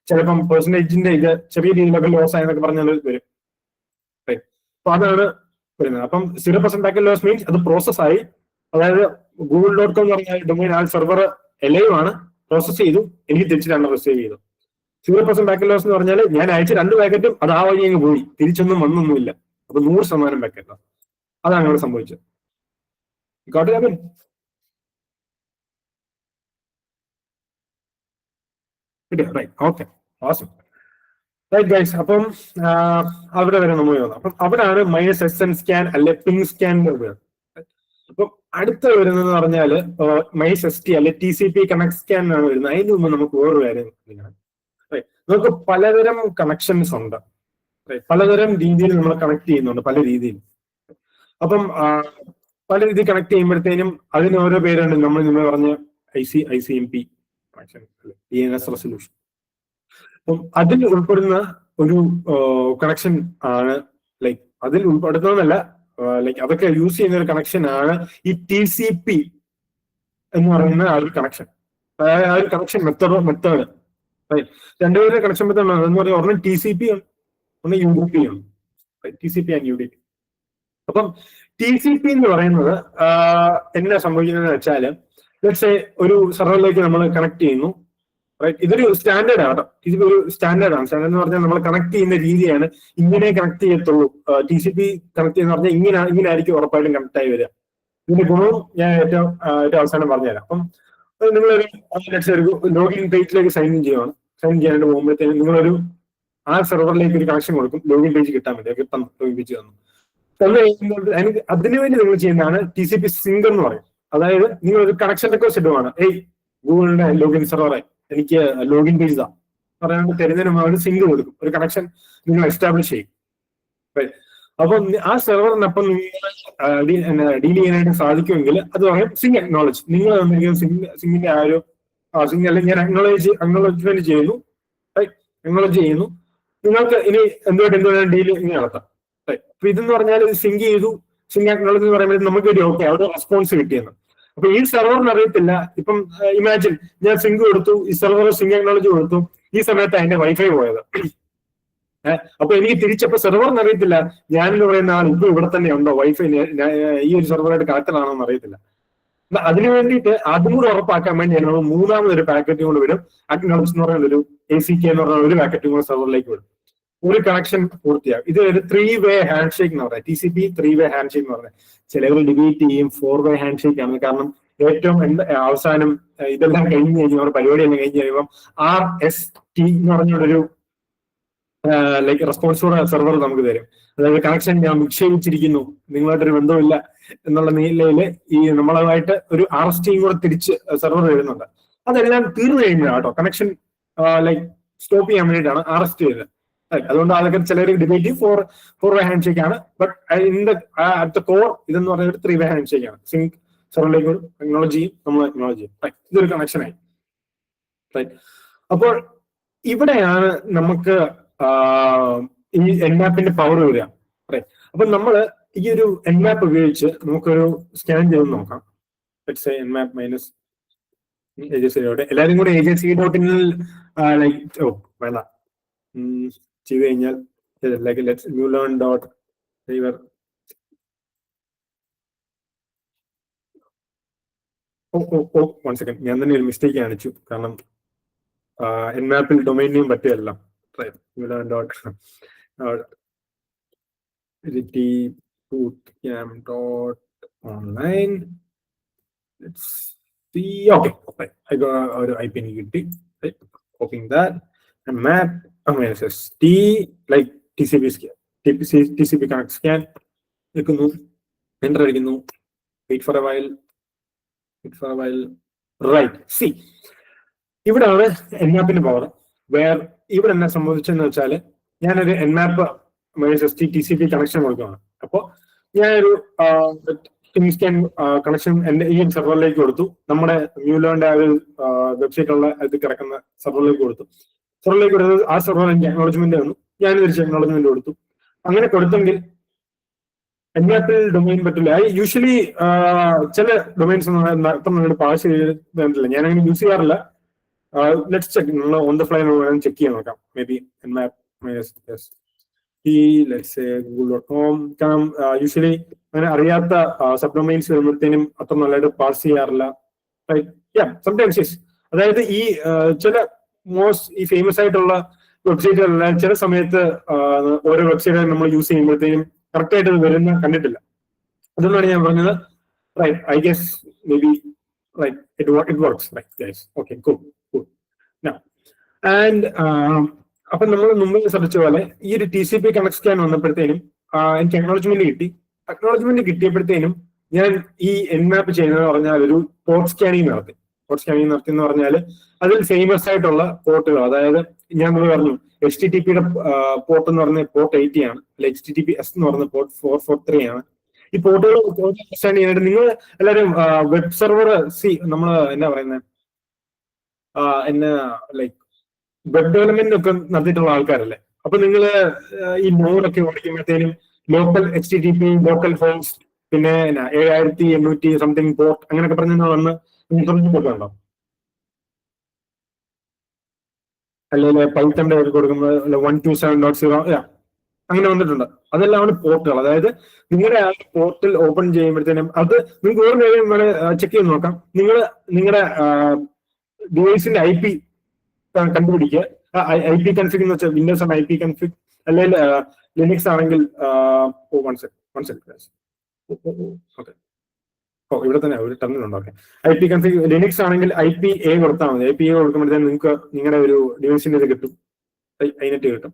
ചിലപ്പം പെർസെന്റേജിന്റെ ഇത് ചെറിയ രീതിയിലൊക്കെ ലോസ് ആയെന്നൊക്കെ പറഞ്ഞാൽ വരും. അപ്പൊ അതാണ് വരുന്നത്. അപ്പം 0% പാക്കറ്റ് ലോസ് മീൻസ് അത് പ്രോസസ് ആയി. അതായത് google.com എന്ന് പറഞ്ഞാൽ ഡൊമൈൻ ആ സെർവർ എലൈവ് ആണ്, പ്രോസസ് ചെയ്തു, എനിക്ക് തിരിച്ച് 2 റിസീവ് ചെയ്തു. 0% പാക്കറ്റ് ലോസ് എന്ന് പറഞ്ഞാൽ ഞാൻ അയച്ച 2 പാക്കറ്റും അത് ആ വഴി അങ്ങ് പോയി, തിരിച്ചൊന്നും വന്നൊന്നുമില്ല. അപ്പൊ 100% പാക്കറ്റ് ലോസ്. അതാണ് ഇവിടെ സംഭവിച്ചത്. Okay, awesome. റൈറ്റ് ഗൈസ്, അപ്പം അവിടെ വരെ നമ്മൾ വന്നു. അപ്പം അവിടെയാണ് -SN സ്കാൻ അല്ലെ പിങ് സ്കാനിന്റെ ഉപയോഗം. അപ്പം അടുത്ത വരുന്നതെന്ന് പറഞ്ഞാൽ -ST അല്ലെ TCP കണക്ട് സ്കാൻ ആണ് വരുന്നത്. അതിന് മുമ്പ് നമുക്ക് വേറൊരു കാര്യം നമുക്ക് പലതരം കണക്ഷൻസ് ഉണ്ട്, പലതരം രീതിയിൽ നമ്മൾ കണക്ട് ചെയ്യുന്നുണ്ട്, പല രീതിയിൽ. അപ്പം പല രീതിയിൽ കണക്ട് ചെയ്യുമ്പോഴത്തേനും അതിന് ഓരോ പേരുണ്ട്. നമ്മൾ പറഞ്ഞ ICMP DNS റെസൊല്യൂഷൻ. അപ്പം അതിൽ ഉൾപ്പെടുന്ന ഒരു കണക്ഷൻ ആണ്, ലൈക്ക് അതിൽ ഉൾപ്പെടുന്നതല്ല, ലൈക്ക് അതൊക്കെ യൂസ് ചെയ്യുന്ന ഒരു കണക്ഷൻ ആണ് ഈ TCP എന്ന് പറയുന്ന ആ ഒരു കണക്ഷൻ. ആ ഒരു കണക്ഷൻ മെത്തേഡ് 2 പേരുടെ കണക്ഷൻ മെത്തേഡ് എന്ന് പറയുന്നത് ഒരെണ്ണം TCP ആണ്, ഒന്ന് UDP ആണ്. TCP and UDP. അപ്പം TCP എന്ന് പറയുന്നത് എന്നാ സംഭവിക്കുന്നതെന്ന് വെച്ചാൽ, ഒരു സെർവറിലേക്ക് നമ്മൾ കണക്ട് ചെയ്യുന്നു, റൈറ്റ്? ഇതൊരു സ്റ്റാൻഡേർഡ് ആണ്. TCP ഒരു സ്റ്റാൻഡേർഡ് ആണ്. സ്റ്റാൻഡേർഡ് എന്ന് പറഞ്ഞാൽ നമ്മൾ കണക്ട് ചെയ്യുന്ന രീതിയാണ്, ഇങ്ങനെ കണക്ട് ചെയ്യത്തുള്ളൂ. TCP കണക്ട് ചെയ്യുന്ന പറഞ്ഞാൽ ഇങ്ങനെ ആയിരിക്കും ഉറപ്പായിട്ടും കണക്ട് ആയി വരിക. ഇതിന്റെ ഗുണവും ഞാൻ ഏറ്റവും അവസാനം പറഞ്ഞുതരാം. അപ്പം നിങ്ങളൊരു ലോഗിൻ പേജിലേക്ക് സൈൻ ഇൻ ചെയ്യുവാണ്. സൈൻ ചെയ്യാനായിട്ട് പോകുമ്പോഴത്തേക്കും നിങ്ങളൊരു ആ സെർവറിലേക്ക് ഒരു കണക്ഷൻ കൊടുക്കും, ലോഗിൻ പേജ് കിട്ടാൻ വേണ്ടി. ലോഗിൻ പേജ് തന്നു അതിനുവേണ്ടി നിങ്ങൾ ചെയ്യുന്നതാണ് TCP സിങ്ക് എന്ന് പറയും. അതായത് നിങ്ങൾ ഒരു കണക്ഷൻ റിക്വസ്റ്റ് ഇടുവാണ്, ഗൂഗിളിന്റെ ലോഗിൻ സെർവറായി എനിക്ക് ലോഗിൻ പേജ് താ പറയാണ്ട് തരുന്നതിന് മുമ്പ് ഒരു സിങ്ക് കൊടുക്കും, ഒരു കണക്ഷൻ നിങ്ങൾ എസ്റ്റാബ്ലിഷ് ചെയ്യും. അപ്പം ആ സെർവറിനപ്പം നിങ്ങൾ ഡീൽ ചെയ്യാനായിട്ട് സാധിക്കുമെങ്കിൽ അത് പറയും സിങ് അക്നോളജ്. നിങ്ങൾ സിങ്ങിന്റെ ആ ഒരു സിങ് അല്ലെങ്കിൽ ഞാൻ അക്നോളജ്മെന്റ് ചെയ്യുന്നു, അക്നോളജ് ചെയ്യുന്നു, നിങ്ങൾക്ക് ഇനി എന്തുകൊണ്ട് ഡീലിംഗ് നടത്താം. അപ്പൊ ഇതെന്ന് പറഞ്ഞാൽ സിങ്ക് ചെയ്തു, സിങ് അക്നോളജ് എന്ന് പറയുമ്പോൾ നമുക്ക് ഒരു ഓക്കെ അവിടെ റെസ്പോൺസ് കിട്ടിയെന്ന്. അപ്പൊ ഈ സെർവറിന് അറിയത്തില്ല. ഇപ്പം ഇമാജിൻ ഞാൻ സിങ്ക് കൊടുത്തു, ഈ സെർവർ സിങ് അക്നോളജ് കൊടുത്തു, ഈ സമയത്ത് അതിന്റെ വൈഫൈ പോയത്. അപ്പൊ എനിക്ക് തിരിച്ചപ്പോ സെർവറിന് അറിയത്തില്ല ഞാനെന്ന് പറയുന്ന ആൾ ഇപ്പൊ ഇവിടെ തന്നെ ഉണ്ടോ, വൈഫൈ ഈ ഒരു സെർവറായിട്ട് കണക്റ്റഡ് ആണോ എന്ന് അറിയത്തില്ല. അതിനു വേണ്ടിയിട്ട് അതും കൂടെ ഉറപ്പാക്കാൻ വേണ്ടി നമ്മൾ മൂന്നാമതൊരു പാക്കറ്റും കൂടെ വിടും. അക്നോളജ് എന്ന് പറയുന്ന ഒരു ACK എന്ന് പറഞ്ഞ ഒരു പാക്കറ്റും കൂടെ സെർവറിലേക്ക് വിടും. ഒരു കണക്ഷൻ പൂർത്തിയാകും. ഇത് ഒരു 3-way ഹാൻഡ് ഷേക്ക് എന്ന് പറയാം. TCP 3-way ഹാൻഡ് ഷേക്ക് എന്ന് പറഞ്ഞാൽ ചിലവർ ഡിബേറ്റ് ചെയ്യും 4-way ഹാൻഡ് ഷേക്ക് ആണ്. കാരണം ഏറ്റവും അവസാനം ഇതെല്ലാം കഴിഞ്ഞ് കഴിഞ്ഞാൽ പരിപാടി എല്ലാം കഴിഞ്ഞ് കഴിയുമ്പോൾ RST എന്ന് പറഞ്ഞൊരു ലൈക്ക് റെസ്പോൺസോടെ സെർവർ നമുക്ക് തരും. അതായത് കണക്ഷൻ ഞാൻ വിക്ഷേപിച്ചിരിക്കുന്നു, നിങ്ങളായിട്ടൊരു ബന്ധമില്ല എന്നുള്ള നിലയിൽ ഈ നമ്മളായിട്ട് ഒരു RST കൂടെ തിരിച്ച് സെർവർ എഴുതുന്നുണ്ട്. അതെല്ലാം തീർന്നു കഴിഞ്ഞാൽ കേട്ടോ കണക്ഷൻ ലൈക്ക് സ്റ്റോപ്പ് ചെയ്യാൻ വേണ്ടിയിട്ടാണ് RST ചെയ്തത്. അതുകൊണ്ട് അതൊക്കെ ചിലർ ഡിബേറ്റ് 4-way ഹാൻഡ് ഷേക്ക് ആണ്. ബട്ട് അറ്റ് ദ കോർ ഇതെന്ന് പറഞ്ഞ 3-way ഹാൻഡ് ഷേക്ക് ആണ്. സിങ്ക് സെർവറിലേക്ക് അക്നോളജ് ചെയ്യും, നമ്മൾ അക്നോളജ് ചെയ്യും. ഇതൊരു കണക്ഷനായി. അപ്പോൾ ഇവിടെയാണ് നമുക്ക് ഈ എൻമാപ്പിന്റെ പവർ വരിക. അപ്പൊ നമ്മള് ഈ ഒരു എൻമാപ്പ് ഉപയോഗിച്ച് നമുക്കൊരു സ്കാൻ ചെയ്ത് നോക്കാം. Nmap minus AJC. എല്ലാരും കൂടെ AJC.in ലൈക്ക് വേണ്ട ചെയ്ത് കഴിഞ്ഞാൽ like let's newlearn.river. One second, ഞാൻ തന്നെ ഒരു മിസ്റ്റേക്ക് കാണിച്ചു. കാരണം എൻമാപ്പിൽ ഡൊമൈൻ നെയിം പറ്റിയല്ല. newlearn.bootcamp.online. Let's see. Okay, I got our IP കിട്ടി. Copying that and map T like TCP connect scan എടുക്കുന്നു, enter അടിക്കുന്നു. Wait for a while. Right. See, ഇവിടെയാണ് എൻമാപ്പിന്റെ പവർ. ഇവിടെ എന്നെ സംബന്ധിച്ചെന്ന് വെച്ചാൽ ഞാനൊരു എൻമാപ്പ് TCP കണക്ഷൻ കൊടുക്കുകയാണ്. അപ്പോൾ ഞാനൊരു സ്കാൻ കണക്ഷൻ എന്റെ ഈ സെർവറിലേക്ക് കൊടുത്തു. നമ്മുടെ ന്യൂലേണിന്റെ ആ ഒരു വെബ്സൈറ്റുള്ള ഇത് കിടക്കുന്ന സെർവറിലേക്ക് കൊടുത്തു. ആ സെർവർ എനിക്ക് അക്നോളജ്മെന്റ് തന്നു, ഞാൻ തിരിച്ച് അക്നോളജ്മെന്റ് കൊടുത്തു. അങ്ങനെ കൊടുത്തെങ്കിൽ എൻമാപ്പിൽ ഡൊമൈൻ പറ്റില്ല. യൂഷ്വലി ചില ഡൊമൈൻസ് ഇപ്പം നിങ്ങളുടെ പാസ് ചെയ്തിട്ടില്ല, ഞാൻ അങ്ങനെ യൂസ് ചെയ്യാറില്ല. ലെറ്റ്സ് ചെക്ക്, നിങ്ങൾ ഓൺ ദ ഫ്ലൈ ചെക്ക് ചെയ്യാൻ നോക്കാം. Maybe nmap google.com. കാരണം യൂഷ്വലി അങ്ങനെ അറിയാത്ത സബ് ഡൊമൈൻസ് വരുമ്പോഴത്തേനും അത്ര നല്ലതായിട്ട് പാസ് ചെയ്യാറില്ല. സംടൈംസ് അതായത് ഈ ചില ഈ ഫേമസ് ആയിട്ടുള്ള വെബ്സൈറ്റുകളെല്ലാം ചില സമയത്ത് ഓരോ വെബ്സൈറ്റ് നമ്മൾ യൂസ് ചെയ്യുമ്പോഴത്തേനും കറക്റ്റ് ആയിട്ട് വരുന്ന കണ്ടിട്ടില്ല. അതൊന്നാണ് ഞാൻ പറഞ്ഞത്. Right, I guess may be right it works. Right guys, okay, cool. And അപ്പൊ നമ്മൾ മുമ്പ് ശ്രദ്ധിച്ച പോലെ ഈ ഒരു TCP കണക്ട് സ്കാൻ വന്നപ്പോഴത്തേനും എനിക്ക് അക്നോളജ്മെന്റ് കിട്ടി. അക്നോളജ്മെന്റ് കിട്ടിയപ്പോഴത്തേനും ഞാൻ ഈ എൻമാപ്പ് ചെയ്യുന്നത് പറഞ്ഞാൽ ഒരു പോർട്ട് സ്കാനിങ് നടത്തി. എന്ന് പറഞ്ഞാൽ അതിൽ ഫേമസ് ആയിട്ടുള്ള പോർട്ടുകൾ, അതായത് ഞാൻ പറഞ്ഞു HTTP-യുടെ പോർട്ട് എന്ന് പറഞ്ഞ പോർട്ട് 80 ആണ്, അല്ലെ HTTPS എന്ന് പറഞ്ഞ പോർട്ട് 443 ആണ്. ഈ പോർട്ടുകൾ അണ്ടർസ്റ്റാൻഡ് ചെയ്യാനായിട്ട് നിങ്ങൾ എല്ലാവരും വെബ് സെർവർ നമ്മള് എന്നാ പറയുന്നത് ലൈക്ക് വെബ് ഡെവലപ്മെന്റ് ഒക്കെ നടത്തിയിട്ടുള്ള ആൾക്കാരല്ലേ. അപ്പൊ നിങ്ങൾ ഈ നോഡൊക്കെ ഓടിക്കുമ്പോഴത്തേനും ലോക്കൽ HTTP, ലോക്കൽ ഹോസ്റ്റ്, പിന്നെ 7800 സംതിങ് പോർട്ട് അങ്ങനെയൊക്കെ പറഞ്ഞ വന്ന് ഒക്കെ ഉണ്ടോ? അല്ലെങ്കിൽ പൈത്തന്റെ കൊടുക്കുമ്പോൾ 127.0 അങ്ങനെ വന്നിട്ടുണ്ട്. അതെല്ലാം പോർട്ടുകൾ. അതായത് നിങ്ങളുടെ ആ പോർട്ടൽ ഓപ്പൺ ചെയ്യുമ്പോഴത്തേനും അത് നിങ്ങൾക്ക് വേറെ കാര്യം ചെക്ക് ചെയ്ത് നോക്കാം. നിങ്ങളുടെ ഡിവൈസിന്റെ IP കണ്ടുപിടിക്കുക. IP കൺഫിഗ് എന്ന് വെച്ചാൽ വിൻഡോസ് ആണ് IP കൺഫിഗ്, അല്ലെങ്കിൽ ലിനക്സ് ആണെങ്കിൽ ഓക്കെ, ഇവിടെ തന്നെ ഒരു ടെർമിനൽ ഉണ്ട്. ഓക്കെ, IP കൺഫിഗ് ലിനക്സ് ആണെങ്കിൽ IPA കൊടുത്താൽ മതി. IPA കൊടുക്കുമ്പോഴത്തേക്കും നിങ്ങൾക്ക് നിങ്ങളുടെ ഒരു ഡിവൈസിന്റെ ഇത് കിട്ടും, അതിനെറ്റ് കിട്ടും.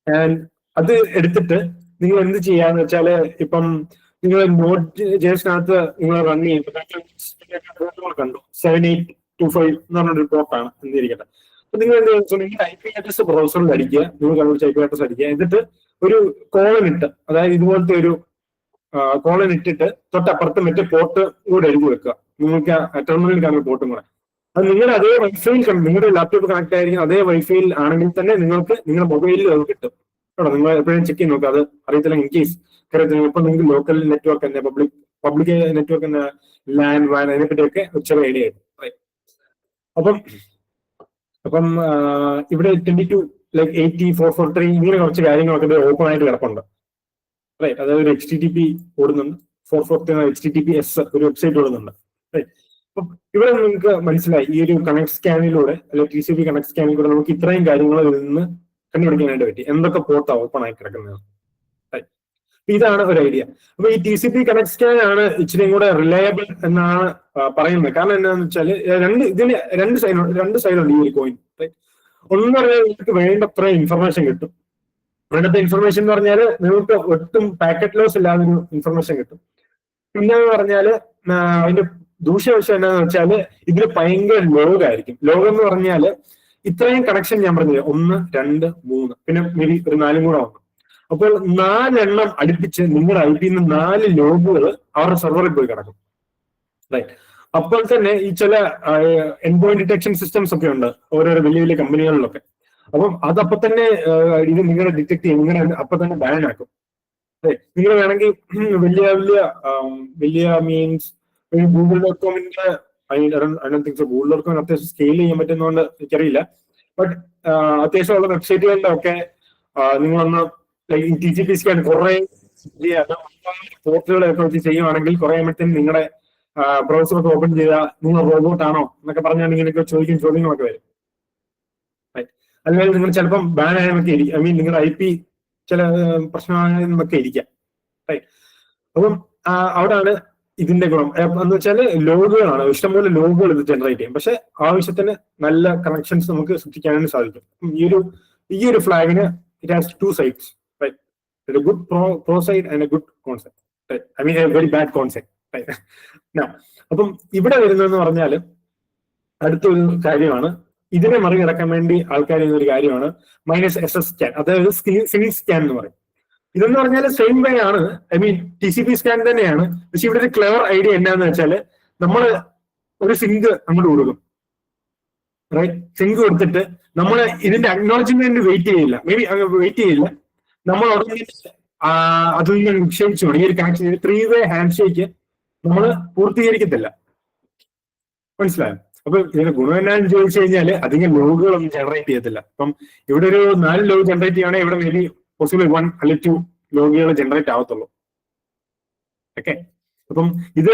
ആൻഡ് അത് എടുത്തിട്ട് നിങ്ങൾ എന്ത് ചെയ്യാന്ന് വെച്ചാല്, ഇപ്പം നിങ്ങൾ Node.js-നകത്ത് നിങ്ങൾ റൺ ചെയ്യുമ്പോൾ കണ്ടു 7825 എന്ന് പറഞ്ഞൊരു പോർട്ടാണ് എന്നിരിക്കട്ടെ. അപ്പൊ നിങ്ങൾ എന്ത് ചെയ്യുക, IP അഡ്രസ് ബ്രൗസറിൽ അടിക്കുക, നിങ്ങൾ കണ്ടുപിടിച്ച IP അഡ്രസ് അടിക്കുക, എന്നിട്ട് ഒരു കോളൻ ഇട്ട്, അതായത് ഇതുപോലത്തെ ഒരു കോളൻ ഇട്ടിട്ട് തൊട്ടപ്പുറത്ത് മറ്റേ പോർട്ട് കൂടെ എഴുതി വെക്കുക. നിങ്ങൾക്ക് ടെർമിനലിൽ കാണുന്ന പോർട്ടും കൂടെ അത് നിങ്ങളുടെ അതേ വൈഫൈയിൽ നിങ്ങളുടെ ലാപ്ടോപ്പ് കണക്ട് ആയിരിക്കും അതേ വൈഫൈയിൽ ആണെങ്കിൽ തന്നെ നിങ്ങൾക്ക് നിങ്ങളുടെ മൊബൈലിൽ അത് കിട്ടും കേട്ടോ. നിങ്ങൾ എപ്പോഴും ചെക്ക് ചെയ്ത് നോക്കുക. അത് അറിയത്തില്ല ഇൻ കേസ് അറിയത്തില്ല. ഇപ്പൊ നിങ്ങൾക്ക് ലോക്കൽ നെറ്റ്വർക്ക് തന്നെ പബ്ലിക് നെറ്റ്വർക്ക് തന്നെ ലാൻഡ് വാൻ അതിനെപ്പറ്റിയൊക്കെ ചെറിയ ഐഡിയ ആയിരുന്നു. അപ്പം ഇവിടെ 22/80/443 ഇങ്ങനെ കുറച്ച് കാര്യങ്ങളൊക്കെ ഓപ്പൺ ആയിട്ട് കിടപ്പുണ്ട്. റൈറ്റ്, അതായത് ഒരു HTTP ഓടുന്നുണ്ട്, 443 HTTPS ഒരു വെബ്സൈറ്റ് ഓടുന്നുണ്ട്. റൈറ്റ്, അപ്പം ഇവിടെ നിങ്ങൾക്ക് മനസ്സിലായി ഈ ഒരു കണക്ട് സ്കാനിലൂടെ അല്ലെങ്കിൽ TCP കണക്ട് സ്കാനിലൂടെ നമുക്ക് ഇത്രയും കാര്യങ്ങൾ ഇതിൽ നിന്ന് കണ്ടുപിടിക്കാനായിട്ട് പറ്റി, എന്തൊക്കെ പോർട്ടാണ് ഓപ്പൺ ആയി കിടക്കുന്നത്. ഇതാണ് ഒരു ഐഡിയ. അപ്പൊ ഈ TCP കണക്ട് സ്കാൻ ആണ് ഇച്ചിരി കൂടെ റിലയബിൾ എന്നാണ് പറയുന്നത്. കാരണം എന്താണെന്ന് വെച്ചാൽ ഇതിന് രണ്ട് സൈഡുണ്ട് ഈ ഒരു കോയിൻ. ഒന്ന് പറഞ്ഞാൽ നിങ്ങൾക്ക് വേണ്ടത്ര ഇൻഫർമേഷൻ കിട്ടും. വേണ്ടത്ര ഇൻഫർമേഷൻ എന്ന് പറഞ്ഞാൽ നിങ്ങൾക്ക് ഒട്ടും പാക്കറ്റ് ലോസ് ഇല്ലാതൊരു ഇൻഫർമേഷൻ കിട്ടും. പിന്നെ പറഞ്ഞാൽ അതിന്റെ ദൂഷ്യവശം എന്താണെന്ന് വെച്ചാൽ ഇതിന് ഭയങ്കര ലോഗായിരിക്കും. ലോകം എന്ന് പറഞ്ഞാൽ ഇത്രയും കണക്ഷൻ ഞാൻ പറഞ്ഞത് 1, 2, 3 പിന്നെ മേബി ഒരു 4 കൂടെ വന്നു. അപ്പോൾ 4 എണ്ണം അടുപ്പിച്ച് നിങ്ങളുടെ IP ന്ന് 4 ലോഗുകൾ അവരുടെ സെർവറിൽ പോയി കിടക്കും. റൈറ്റ്, അപ്പോൾ തന്നെ ഈ ചില എൻഡ് പോയിന്റ് ഡിറ്റക്ഷൻ സിസ്റ്റംസ് ഒക്കെ ഉണ്ട് ഓരോരോ വലിയ വലിയ കമ്പനികളിലൊക്കെ. അപ്പം അതപ്പൊ തന്നെ ഇത് നിങ്ങളെ ഡിറ്റക്ട് ചെയ്യും, നിങ്ങളെ അപ്പൊ തന്നെ ബാൻ ആക്കും. നിങ്ങൾ വേണമെങ്കിൽ വലിയ മീൻസ് Google.comന്റെ Google.com അത്യാവശ്യം സ്കെയിൽ ചെയ്യാൻ പറ്റുന്നതുകൊണ്ട് എനിക്കറിയില്ല. ബട്ട് അത്യാവശ്യമുള്ള വെബ്സൈറ്റുകളുടെ ഒക്കെ നിങ്ങളൊന്ന് TCP സ്കാൻ കുറെ പോർട്ടുകളൊക്കെ വെച്ച് ചെയ്യുവാണെങ്കിൽ കുറെ ആകുമ്പോഴത്തേനും നിങ്ങളുടെ ബ്രൗസറൊക്കെ ഓപ്പൺ ചെയ്താൽ നിങ്ങൾ റോബോട്ടാണോ എന്നൊക്കെ പറഞ്ഞാൽ ഇങ്ങനെയൊക്കെ ചോദ്യങ്ങളൊക്കെ വരും. അല്ലെങ്കിൽ നിങ്ങൾ ചിലപ്പം ബാൻ ആയതൊക്കെ ഇരിക്കും. നിങ്ങളുടെ IP ചില പ്രശ്നമായെന്നൊക്കെ ഇരിക്കാം. അപ്പം അവിടെയാണ് ഇതിന്റെ ഗുണം എന്ന് വെച്ചാൽ ലോഗുകളാണ്, ഇഷ്ടംപോലെ ലോഗുകൾ ഇത് ജനറേറ്റ് ചെയ്യും. പക്ഷെ ആവശ്യത്തിന് നല്ല കണക്ഷൻസ് നമുക്ക് സൃഷ്ടിക്കാനും സാധിക്കും. ഈ ഒരു ഫ്ലാഗിന് it has 2 sides. A good pro side and a good concept. A very bad concept. അപ്പം ഇവിടെ വരുന്നതെന്ന് പറഞ്ഞാൽ അടുത്തൊരു കാര്യമാണ്, ഇതിനെ മറികടക്കാൻ വേണ്ടി ആൾക്കാർ ചെയ്യുന്ന ഒരു കാര്യമാണ് -SS സ്കാൻ, അതായത് സിനിക് സ്കാൻ എന്ന് പറയും. ഇതെന്ന് പറഞ്ഞാൽ സെയിം വേ ആണ്, TCP സ്കാൻ തന്നെയാണ്. പക്ഷെ ഇവിടെ ഒരു ക്ലെവർ ഐഡിയ എന്താന്ന് വെച്ചാൽ നമ്മൾ ഒരു സിങ്ക് അങ്ങോട്ട് കൊടുക്കും. റൈറ്റ്, സിങ്ക് കൊടുത്തിട്ട് നമ്മൾ ഇതിന്റെ അക്നോളജ്മെന്റ് വെയിറ്റ് ചെയ്യില്ല. നമ്മൾ ഉടനെ അതിൽ നിന്ന് നിക്ഷേപിച്ചു ഈ ഒരു കണക്ഷൻ 3-way ഹാൻഡ് ഷേക്ക് നമ്മൾ പൂർത്തീകരിക്കത്തില്ല. മനസ്സിലായോ? അപ്പൊ ഇതിന്റെ ഗുണം എന്നാന്ന് ചോദിച്ചു കഴിഞ്ഞാൽ അധികം ലോഗുകളൊന്നും ജനറേറ്റ് ചെയ്യത്തില്ല. അപ്പം ഇവിടെ ഒരു 4 ലോഗ് ജനറേറ്റ് ചെയ്യുകയാണെങ്കിൽ ഇവിടെ മേബി പോസിബിൾ 1 അല്ലെങ്കിൽ 2 ലോഗുകൾ ജനറേറ്റ് ആവത്തുള്ളൂ. ഓക്കെ, അപ്പം ഇത്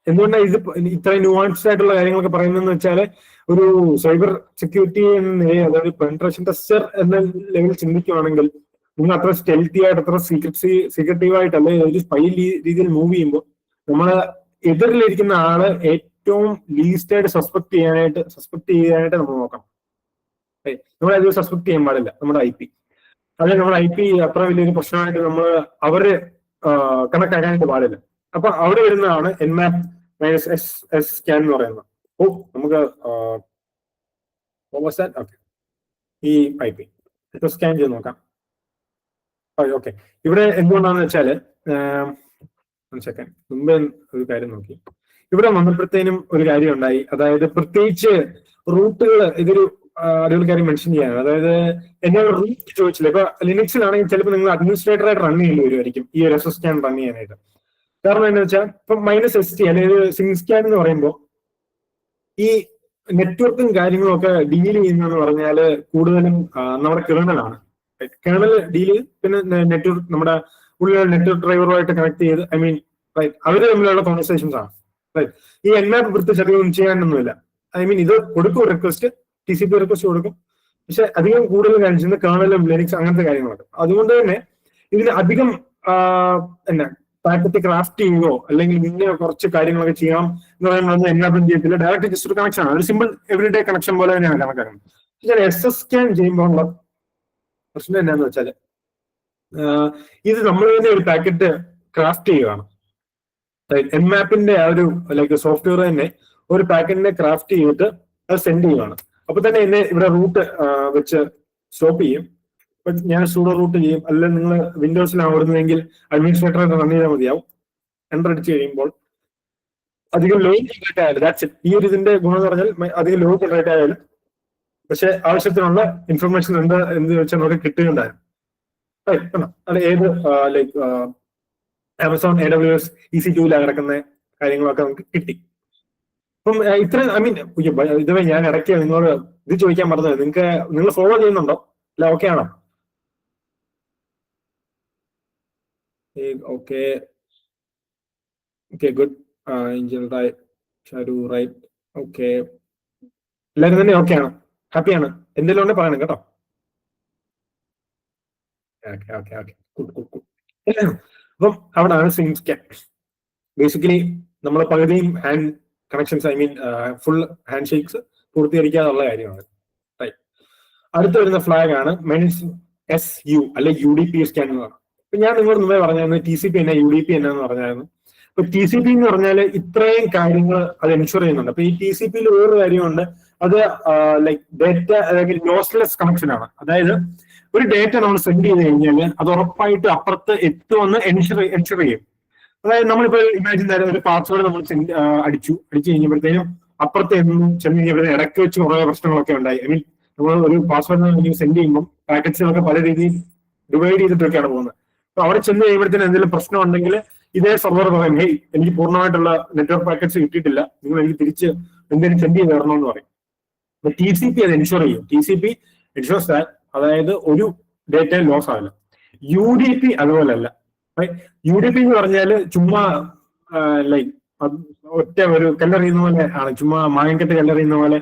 എന്തുകൊണ്ടാണ് ഇത് ഇത്രയും ന്യൂവാൻസ്ഡ് ആയിട്ടുള്ള കാര്യങ്ങളൊക്കെ പറയുന്നതെന്ന് വെച്ചാൽ ഒരു സൈബർ സെക്യൂരിറ്റി എന്ന നിലയിൽ, അതായത് പെനിട്രേഷൻ ടെസ്റ്റർ എന്ന ലെവൽ ചിന്തിക്കുകയാണെങ്കിൽ നിങ്ങൾ അത്ര സ്റ്റെൽത്തി ആയിട്ട് അത്ര സീക്രട്ടീവ് ആയിട്ട് അല്ലെങ്കിൽ ഒരു സ്പൈ രീതിയിൽ മൂവ് ചെയ്യുമ്പോൾ നമ്മള് എതിരിലിരിക്കുന്ന ആള് ഏറ്റവും ലീസ്റ്റ് ആയിട്ട് സസ്പെക്ട് ചെയ്യാനായിട്ട് നമ്മൾ നോക്കണം. നമ്മളത് സസ്പെക്ട് ചെയ്യാൻ പാടില്ല നമ്മുടെ IP. അതെ, നമ്മുടെ IP അത്ര വലിയൊരു പ്രശ്നമായിട്ട് നമ്മൾ അവര് കണക്ട് ആക്കാനായിട്ട് പാടില്ല. അപ്പൊ അവിടെ വരുന്നതാണ് Nmap-SS സ്കാൻ എന്ന് പറയുന്നത്. നമുക്ക് ഈ IP സ്കാൻ ചെയ്ത് നോക്കാം. ഓക്കെ, ഇവിടെ എന്തുകൊണ്ടാന്ന് വെച്ചാല് മുമ്പേ ഒരു കാര്യം നോക്കി. ഇവിടെ വന്നപ്പോഴത്തേനും ഒരു കാര്യം ഉണ്ടായി, അതായത് പ്രത്യേകിച്ച് റൂട്ടുകൾ ഇതൊരു അടിപൊളി കാര്യം മെൻഷൻ ചെയ്യാനാണ്. അതായത് എന്നോട് റൂട്ട് ചോദിച്ചില്ല. ഇപ്പൊ ലിനക്സിലാണെങ്കിൽ ചിലപ്പോൾ നിങ്ങൾ അഡ്മിനിസ്ട്രേറ്ററായിട്ട് റൺ ചെയ്യേണ്ടി വരുമായിരിക്കും ഈ ഒരു SS സ്കാൻ റൺ ചെയ്യാനായിട്ട്. കാരണം എന്താ വെച്ചാൽ ഇപ്പൊ -ST അല്ലെങ്കിൽ സിനിക് സ്കാൻ എന്ന് പറയുമ്പോൾ ഈ നെറ്റ്വർക്കും കാര്യങ്ങളും ഒക്കെ ഡീൽ ചെയ്യുന്നതെന്ന് പറഞ്ഞാൽ കൂടുതലും നമ്മുടെ കേർണലാണ്. കേർണൽ ഡീൽ പിന്നെ നെറ്റ്വർക്ക് നമ്മുടെ ഉള്ളിലുള്ള നെറ്റ്വർക്ക് ഡ്രൈവറുമായിട്ട് കണക്ട് ചെയ്ത് അവര് തമ്മിലുള്ള കോൺവെർസേഷൻസ് ആണ്. ഈ Nmap പ്രത്യേകിച്ച് അധികം ചെയ്യാനൊന്നുമില്ല. ഇത് കൊടുക്കും റിക്വസ്റ്റ്, TCP റിക്വസ്റ്റ് കൊടുക്കും. പക്ഷെ അധികം കൂടുതൽ കാര്യം ചെയ്യുന്നത് കേർണലും ലിനക്സ് അങ്ങനത്തെ കാര്യങ്ങളൊക്കെ. അതുകൊണ്ട് തന്നെ ഇതിന് അധികം പാക്കറ്റ് ക്രാഫ്റ്റ് ചെയ്യുകയോ അല്ലെങ്കിൽ ഇങ്ങനെ കുറച്ച് കാര്യങ്ങളൊക്കെ ചെയ്യാം എന്ന് പറയുന്നത് Nmap ചെയ്യത്തില്ല. ഡയറക്റ്റ് ജസ്റ്റ് ഒരു കണക്ഷൻ ആണ്, ഒരു സിമ്പിൾ എവറിഡേ കണക്ഷൻ പോലെ തന്നെയാണ് കണക്കാക്കുന്നത്. പക്ഷേ SS സ്കാൻ ചെയ്യുമ്പോൾ ഉള്ള പ്രശ്നം എന്താന്ന് വെച്ചാൽ ഇത് നമ്മൾ തന്നെ ഒരു പാക്കറ്റ് ക്രാഫ്റ്റ് ചെയ്യുകയാണ്. Nmapന്റെ ആ ഒരു സോഫ്റ്റ്വെയർ തന്നെ ഒരു പാക്കറ്റിനെ ക്രാഫ്റ്റ് ചെയ്തിട്ട് അത് സെൻഡ് ചെയ്യുകയാണ്. അപ്പൊ തന്നെ എന്നെ ഇവിടെ റൂട്ട് വെച്ച് സ്റ്റോപ്പ് ചെയ്യും. ഇപ്പൊ ഞാൻ സൂഡോ റൂട്ട് ചെയ്യും. അല്ലെങ്കിൽ നിങ്ങൾ വിൻഡോസിലാണ് ഓടുന്നതെങ്കിൽ അഡ്മിനിസ്ട്രേറ്ററെ റൺ ചെയ്താൽ മതിയാവും. എൻ്റർ അടിച്ച് കഴിയുമ്പോൾ അധികം ലോ ജനറേറ്റ് ആയാലും ദാറ്റ്സ് ഇറ്റ്. ഈ ഒരു ഇതിന്റെ ഗുണം എന്ന് പറഞ്ഞാൽ അധികം ലോ ജനറേറ്റ് ആയാലും പക്ഷെ ആവശ്യത്തിനുള്ള ഇൻഫർമേഷൻ എന്ത് വെച്ചാൽ നമുക്ക് കിട്ടുകയുണ്ടായിരുന്നു. അല്ല ഏത് ലൈക്ക് ആമസോൺ AWS EC2 കിടക്കുന്ന കാര്യങ്ങളൊക്കെ നമുക്ക് കിട്ടി. അപ്പം ഇത്ര ഐ മീൻ ഇതുവരെ ഞാൻ ഇടയ്ക്ക് നിങ്ങളോട് ഇത് ചോദിക്കാൻ പറഞ്ഞത്, നിങ്ങൾ ഫോളോ ചെയ്യുന്നുണ്ടോ? അല്ല ഓക്കെ ആണോ? Okay okay good. Angel right, Sharu right, okay എല്ലാവരും തന്നെ ഓക്കെ ആണോ? ഹാപ്പിയാണ്? എന്തെങ്കിലും ഉണ്ടെ പറയണം കേട്ടോ. Okay okay okay good good good. അപ്പം അവിടെയാണ് സ്വിംഗ് സ്കാൻ. ബേസിക്കലി നമ്മൾ പകുതിയും hand connections I mean full handshakes പൂർത്തീകരിക്കാനുള്ള കാര്യമാണ്. റൈറ്റ്. അടുത്ത വരുന്ന ഫ്ലാഗ് ആണ് -SU അല്ലെ UDP സ്കാൻ എന്ന് പറയുന്നത്. ഇപ്പൊ ഞാൻ നിങ്ങളോട് മുമ്പേ പറഞ്ഞായിരുന്നു TCP എന്നാ UDP എന്നാന്ന് പറഞ്ഞായിരുന്നു. ഇപ്പൊ TCP എന്ന് പറഞ്ഞാൽ ഇത്രയും കാര്യങ്ങൾ അത് എൻഷുർ ചെയ്യുന്നുണ്ട്. അപ്പൊ ഈ TCP-യിൽ വേറൊരു കാര്യമുണ്ട്, അത് ലൈക്ക് ഡേറ്റ അല്ലെങ്കിൽ ലോസ്ലെസ് കണക്ഷൻ ആണ്. അതായത് ഒരു ഡേറ്റ നമ്മൾ സെൻഡ് ചെയ്ത് കഴിഞ്ഞാൽ അത് ഉറപ്പായിട്ട് അപ്പുറത്ത് എത്തുമെന്ന് എൻഷുർ ചെയ്യും. അതായത് നമ്മളിപ്പോ ഇമാജിൻ തരാം, ഒരു പാസ്വേഡ് നമ്മൾ അടിച്ചു കഴിഞ്ഞപ്പോഴത്തേനും അപ്പുറത്ത് ചെന്ന് കഴിഞ്ഞപ്പോഴത്തേനും ഇടയ്ക്ക് വെച്ച് കുറെ പ്രശ്നങ്ങളൊക്കെ ഉണ്ടായി. ഐ മീൻ നമ്മൾ ഒരു പാസ്വേഡ് സെൻഡ് ചെയ്യുമ്പോൾ പാക്കറ്റ്സുകളൊക്കെ പല രീതിയിൽ ഡിവൈഡ് ചെയ്തിട്ടൊക്കെയാണ് പോകുന്നത്. അപ്പൊ അവിടെ ചെന്ന് കഴിയുമ്പോഴത്തേനും എന്തെങ്കിലും പ്രശ്നം ഉണ്ടെങ്കിൽ ഇതേ സെർവർ പറയും, ഹേയ് എനിക്ക് പൂർണ്ണമായിട്ടുള്ള നെറ്റ്വർക്ക് പാക്കറ്റ്സ് കിട്ടിയിട്ടില്ല, നിങ്ങൾ എനിക്ക് തിരിച്ച് എന്തെങ്കിലും സെൻഡ് ചെയ്ത് തരണമെന്ന് പറയും. അപ്പൊ TCP അത് എൻഷുർ ചെയ്യും. TCP എൻഷുർസ് ദാറ്റ് അതായത് ഒരു ഡേറ്റ ലോസ് ആവില്ല. UDP അതുപോലല്ല. UDP എന്ന് പറഞ്ഞാൽ ചുമ്മാ ലൈക്ക് ഒറ്റ ഒരു കല്ലെറിയുന്ന പോലെ ആണ്, ചുമ്മാ മാങ്ങക്കെട്ട് കല്ലെറിയുന്ന പോലെ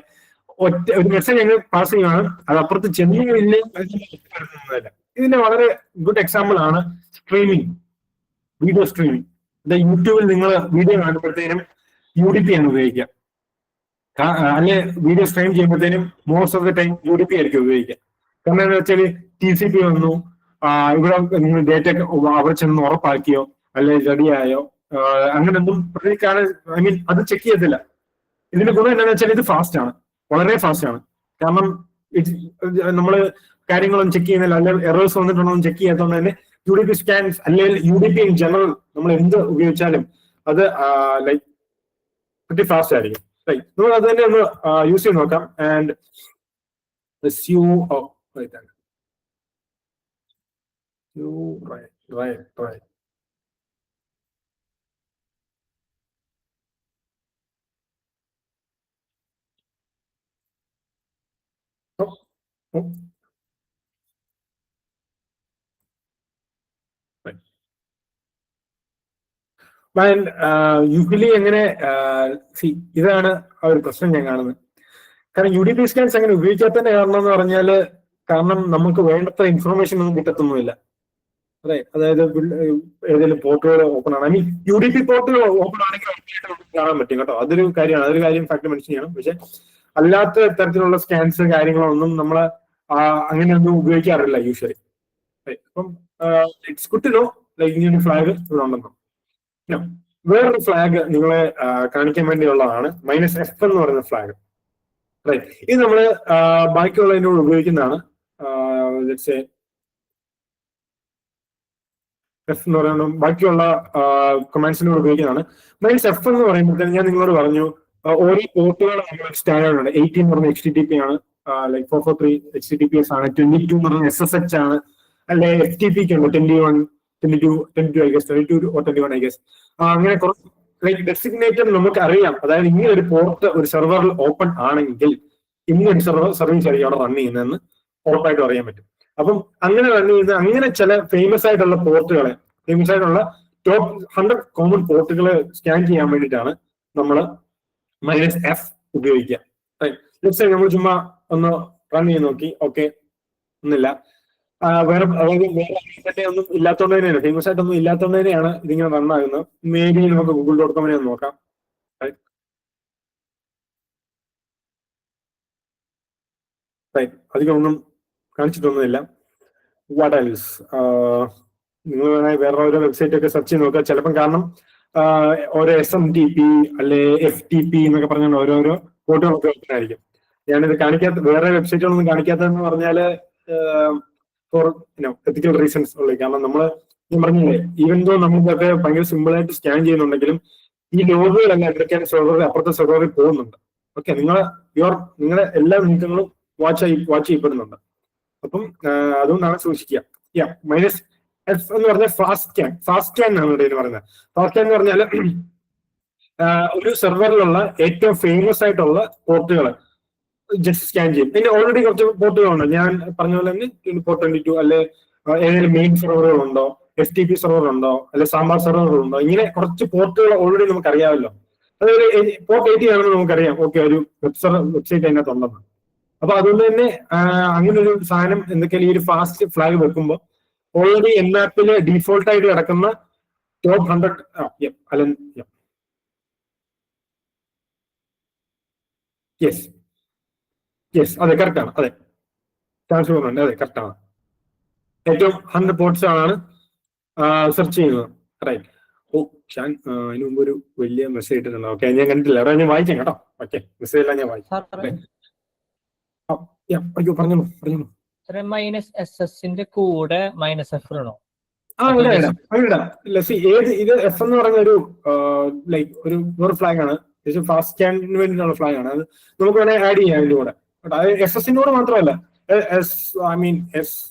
ഒറ്റ ഒരു മെസ്സേജ് ഞങ്ങൾ പാസ് ചെയ്യുകയാണ്, അത് അപ്പുറത്ത് ചെന്നില്ല. ഇതിന്റെ വളരെ ഗുഡ് എക്സാമ്പിൾ ആണ് സ്ട്രീമിംഗ്, വീഡിയോ സ്ട്രീമിംഗ്. യൂട്യൂബിൽ നിങ്ങൾ വീഡിയോ കാണുമ്പോഴത്തേനും UDP ആണ് ഉപയോഗിക്കുക, അല്ലെ വീഡിയോ സ്ട്രീം ചെയ്യുമ്പോഴത്തേനും most of the time UDP ആയിരിക്കും ഉപയോഗിക്കുക. കാരണം എന്താ വെച്ചാൽ TCP വന്നു, ഇവിടെ നിങ്ങൾ ഡേറ്റ അവിടെ ചെന്ന് ഉറപ്പാക്കിയോ അല്ലെ റെഡിയായോ അങ്ങനെയൊന്നും പ്രത്യേകിച്ച് ഐ മീൻ അത് ചെക്ക് ചെയ്യത്തില്ല. ഇതിന്റെ ഗുണം എന്താണെന്ന് വെച്ചാൽ ഇത് ഫാസ്റ്റ് ആണ്, വളരെ ഫാസ്റ്റ് ആണ്. കാരണം നമ്മള് കാര്യങ്ങളൊന്നും ചെക്ക് ചെയ്യുന്നില്ല, അല്ലെ എറേഴ്സ് വന്നിട്ടുണ്ടോ ചെക്ക് ചെയ്യാത്തതുകൊണ്ട് തന്നെ UDP സ്കാൻസ് അല്ലെങ്കിൽ UDP ഇൻ ജനറൽ നമ്മൾ എന്ത് ഉപയോഗിച്ചാലും അത് ലൈക്ക് pretty ഫാസ്റ്റ് ആയിരിക്കും. നമ്മൾ അത് തന്നെ ഒന്ന് യൂസ് ചെയ്ത് നോക്കാം. And right. യൂഷ്വലി എങ്ങനെ ഇതാണ് ആ ഒരു പ്രശ്നം ഞാൻ കാണുന്നത്. കാരണം UDP സ്കാൻസ് അങ്ങനെ ഉപയോഗിക്കാത്തതിന്റെ കാരണം എന്ന് പറഞ്ഞാല് കാരണം നമുക്ക് വേണ്ടത്ര ഇൻഫർമേഷൻ ഒന്നും കിട്ടത്തൊന്നുമില്ല. അതെ, അതായത് ഏതെങ്കിലും പോർട്ടുകൾ ഓപ്പൺ ആണ്, ഐ മീൻ UDP പോർട്ടുകൾ ഓപ്പൺ ആണെങ്കിൽ കാണാൻ പറ്റും കേട്ടോ. അതൊരു കാര്യം ഫാക്ട് മെൻഷൻ ചെയ്യണം. പക്ഷെ അല്ലാത്ത തരത്തിലുള്ള സ്കാൻസ് കാര്യങ്ങളൊന്നും നമ്മള് അങ്ങനെയൊന്നും ഉപയോഗിക്കാറില്ല യൂഷ്വലി. അപ്പം it's good to know like ഇങ്ങനെ ഫ്ലാഗ് ഇവിടെ ഉണ്ടെന്നോ. വേറൊരു ഫ്ലാഗ് നിങ്ങളെ കാണിക്കാൻ വേണ്ടിയുള്ളതാണ് -F എന്ന് പറയുന്ന ഫ്ലാഗ്. റൈറ്റ്, ഇത് നമ്മള് ബാക്കിയുള്ളതിനോട് ഉപയോഗിക്കുന്നതാണ്. F എന്ന് പറയുന്നത് ബാക്കിയുള്ള കമാൻഡ്സിനോട് ഉപയോഗിക്കുന്നതാണ്. -F എന്ന് പറയുമ്പോഴത്തേന് ഞാൻ നിങ്ങളോട് പറഞ്ഞു ഓരോ പോർട്ടുകൾ നമ്മൾ സ്റ്റാൻഡേർഡ് ഉണ്ട്. 18 എന്ന് പറഞ്ഞ HTTP ആണ്, ലൈക്ക് 443 HTTPS ആണ്, 22 എന്ന് പറഞ്ഞ SSH ആണ്, അല്ലെ FTP ഉണ്ട് 22 I guess, 22 or 21 I guess. അങ്ങനെ കുറച്ച് ലൈക്ക് ഡെസിഗ്നേറ്റഡ് നമുക്ക് അറിയാം. അതായത് ഇങ്ങനെ ഒരു പോർട്ട് ഒരു സെർവറിൽ ഓപ്പൺ ആണെങ്കിൽ ഇങ്ങനെ സർവീസ് ആയിരിക്കും അവിടെ റൺ ചെയ്യുന്നതെന്ന് ഉറപ്പായിട്ടും അറിയാൻ പറ്റും. അപ്പം അങ്ങനെ റൺ ചെയ്യുന്ന അങ്ങനെ ചില ഫേമസ് ആയിട്ടുള്ള പോർട്ടുകളെ, ഫേമസ് ആയിട്ടുള്ള ടോപ്പ് 100 കോമൺ പോർട്ടുകളെ സ്കാൻ ചെയ്യാൻ വേണ്ടിയിട്ടാണ് നമ്മൾ -F ഉപയോഗിക്കുക. നമ്മൾ ചുമ്മാ ഒന്ന് റൺ ചെയ്ത് നോക്കി, ഓക്കെ ഒന്നുമില്ല, വേറെ ഒന്നും ഇല്ലാത്തതുകൊണ്ട് തന്നെയാണ്, ഫേമസ് ആയിട്ടൊന്നും ഇല്ലാത്തതുകൊണ്ട് തന്നെയാണ് ഇതിങ്ങനെ റൺ ആകുന്നത്. മേ ബി നമുക്ക് google.com ഒന്ന് നോക്കാം. അധികം ഒന്നും കാണിച്ചിട്ടൊന്നുമില്ല. വാട്ട് എൽസ്, നിങ്ങൾ വേറെ ഓരോ വെബ്സൈറ്റ് ഒക്കെ സെർച്ച് ചെയ്ത് നോക്കുക. ചിലപ്പം കാരണം ഓരോ SMTP അല്ലെ FTP എന്നൊക്കെ പറഞ്ഞാൽ ഓരോരോ പോർട്ടുകളൊക്കെ ഓപ്പൺ ആയിരിക്കും. ഞാനിത് കാണിക്കാത്ത വേറെ വെബ്സൈറ്റുകളൊന്നും കാണിക്കാത്തതെന്ന് പറഞ്ഞാല് ഫോർ എത്തിക്കൽ റീസൺസ് ഉള്ളു. കാരണം ഞാൻ പറഞ്ഞില്ലേ, ഈവൻ ദോ നമുക്കൊക്കെ ഭയങ്കര സിമ്പിൾ ആയിട്ട് സ്കാൻ ചെയ്യുന്നുണ്ടെങ്കിലും ഈ ലോഗുകളെല്ലാം എന്തൊക്കെയാണ് സെർവറിൽ അപ്പുറത്തെ സെർവറിൽ പോകുന്നുണ്ട്. ഓക്കെ, നിങ്ങളുടെ എല്ലാ നീക്കങ്ങളും വാച്ച് ചെയ്യപ്പെടുന്നുണ്ട്. അപ്പം അതുകൊണ്ടാണ് സൂക്ഷിക്കുക. -F എന്ന് പറഞ്ഞാൽ ഫാസ്റ്റ് സ്കാൻ എന്നാണ് ഇവിടെ പറയുന്നത്. ഫാസ്റ്റ് സ്കാൻ എന്ന് പറഞ്ഞാൽ ഒരു സെർവറിലുള്ള ഏറ്റവും ഫേമസ് ആയിട്ടുള്ള പോർട്ടുകൾ ജസ്റ്റ് സ്കാൻ ചെയ്യും. പിന്നെ ഓൾറെഡി കുറച്ച് പോർട്ടുകളുണ്ട്. ഞാൻ പറഞ്ഞ പോലെ തന്നെ പോർട്ട് 22 അല്ലെ ഏതെങ്കിലും മെയിൻ സെർവറുകളുണ്ടോ, FTP സെർവർ ഉണ്ടോ, അല്ലെ സാമ്പാർ സെർവറുകളുണ്ടോ, ഇങ്ങനെ കുറച്ച് പോർട്ടുകൾ ഓൾറെഡി നമുക്ക് അറിയാമല്ലോ. അതായത് പോർട്ട് 80 ആണെന്ന് നമുക്കറിയാം. ഓക്കെ, ഒരു വെബ്സൈറ്റ് അതിനകത്ത് ഉണ്ടെന്ന്. അപ്പൊ അതുകൊണ്ട് തന്നെ അങ്ങനെ ഒരു സാധനം എന്തൊക്കെയാലും ഈ ഒരു ഫാസ്റ്റ് ഫ്ലാഗ് വെക്കുമ്പോൾ ഓൾറെഡി Nmap ഡീഫോൾട്ട് ആയിട്ട് കിടക്കുന്ന ടോപ്പ് 100 യെസ് അതെ, കറക്റ്റ് ആണ്. അതെ, ട്രാൻസ്ഫോർ ഉണ്ട്. അതെ, കറക്റ്റ് ആണ്. ഏറ്റവും 100 പോർട്സ് ആണ് സെർച്ച് ചെയ്യുന്നത്. റൈറ്റ്. ഓ, ഷാൻ അതിന് മുമ്പ് ഒരു വലിയ മെസ്സേജ് ഇട്ടിട്ടുണ്ട്. ഓക്കെ, ഞാൻ കണ്ടിട്ടില്ല. അവിടെ ഞാൻ വായിക്കാം കേട്ടോ. ഓക്കെ, മെസ്സേജ് എല്ലാം ഞാൻ വായിക്കാം. അയ്യോ, പറഞ്ഞോളൂ. -SS കൂടെ -F ആണോ? ഇത് F എന്ന് പറയുന്ന ഒരു ലൈക്ക് ഒരു ഫ്ലാഗ് ആണ്. ഫാസ്റ്റ് സ്കാനിന് വേണ്ടിയിട്ടുള്ള ഫ്ലാഗ് ആണ്. അത് നമുക്ക് വേണേൽ ആഡ് ചെയ്യാം അതിന്റെ കൂടെ. അത് SS-നോട് മാത്രമല്ല,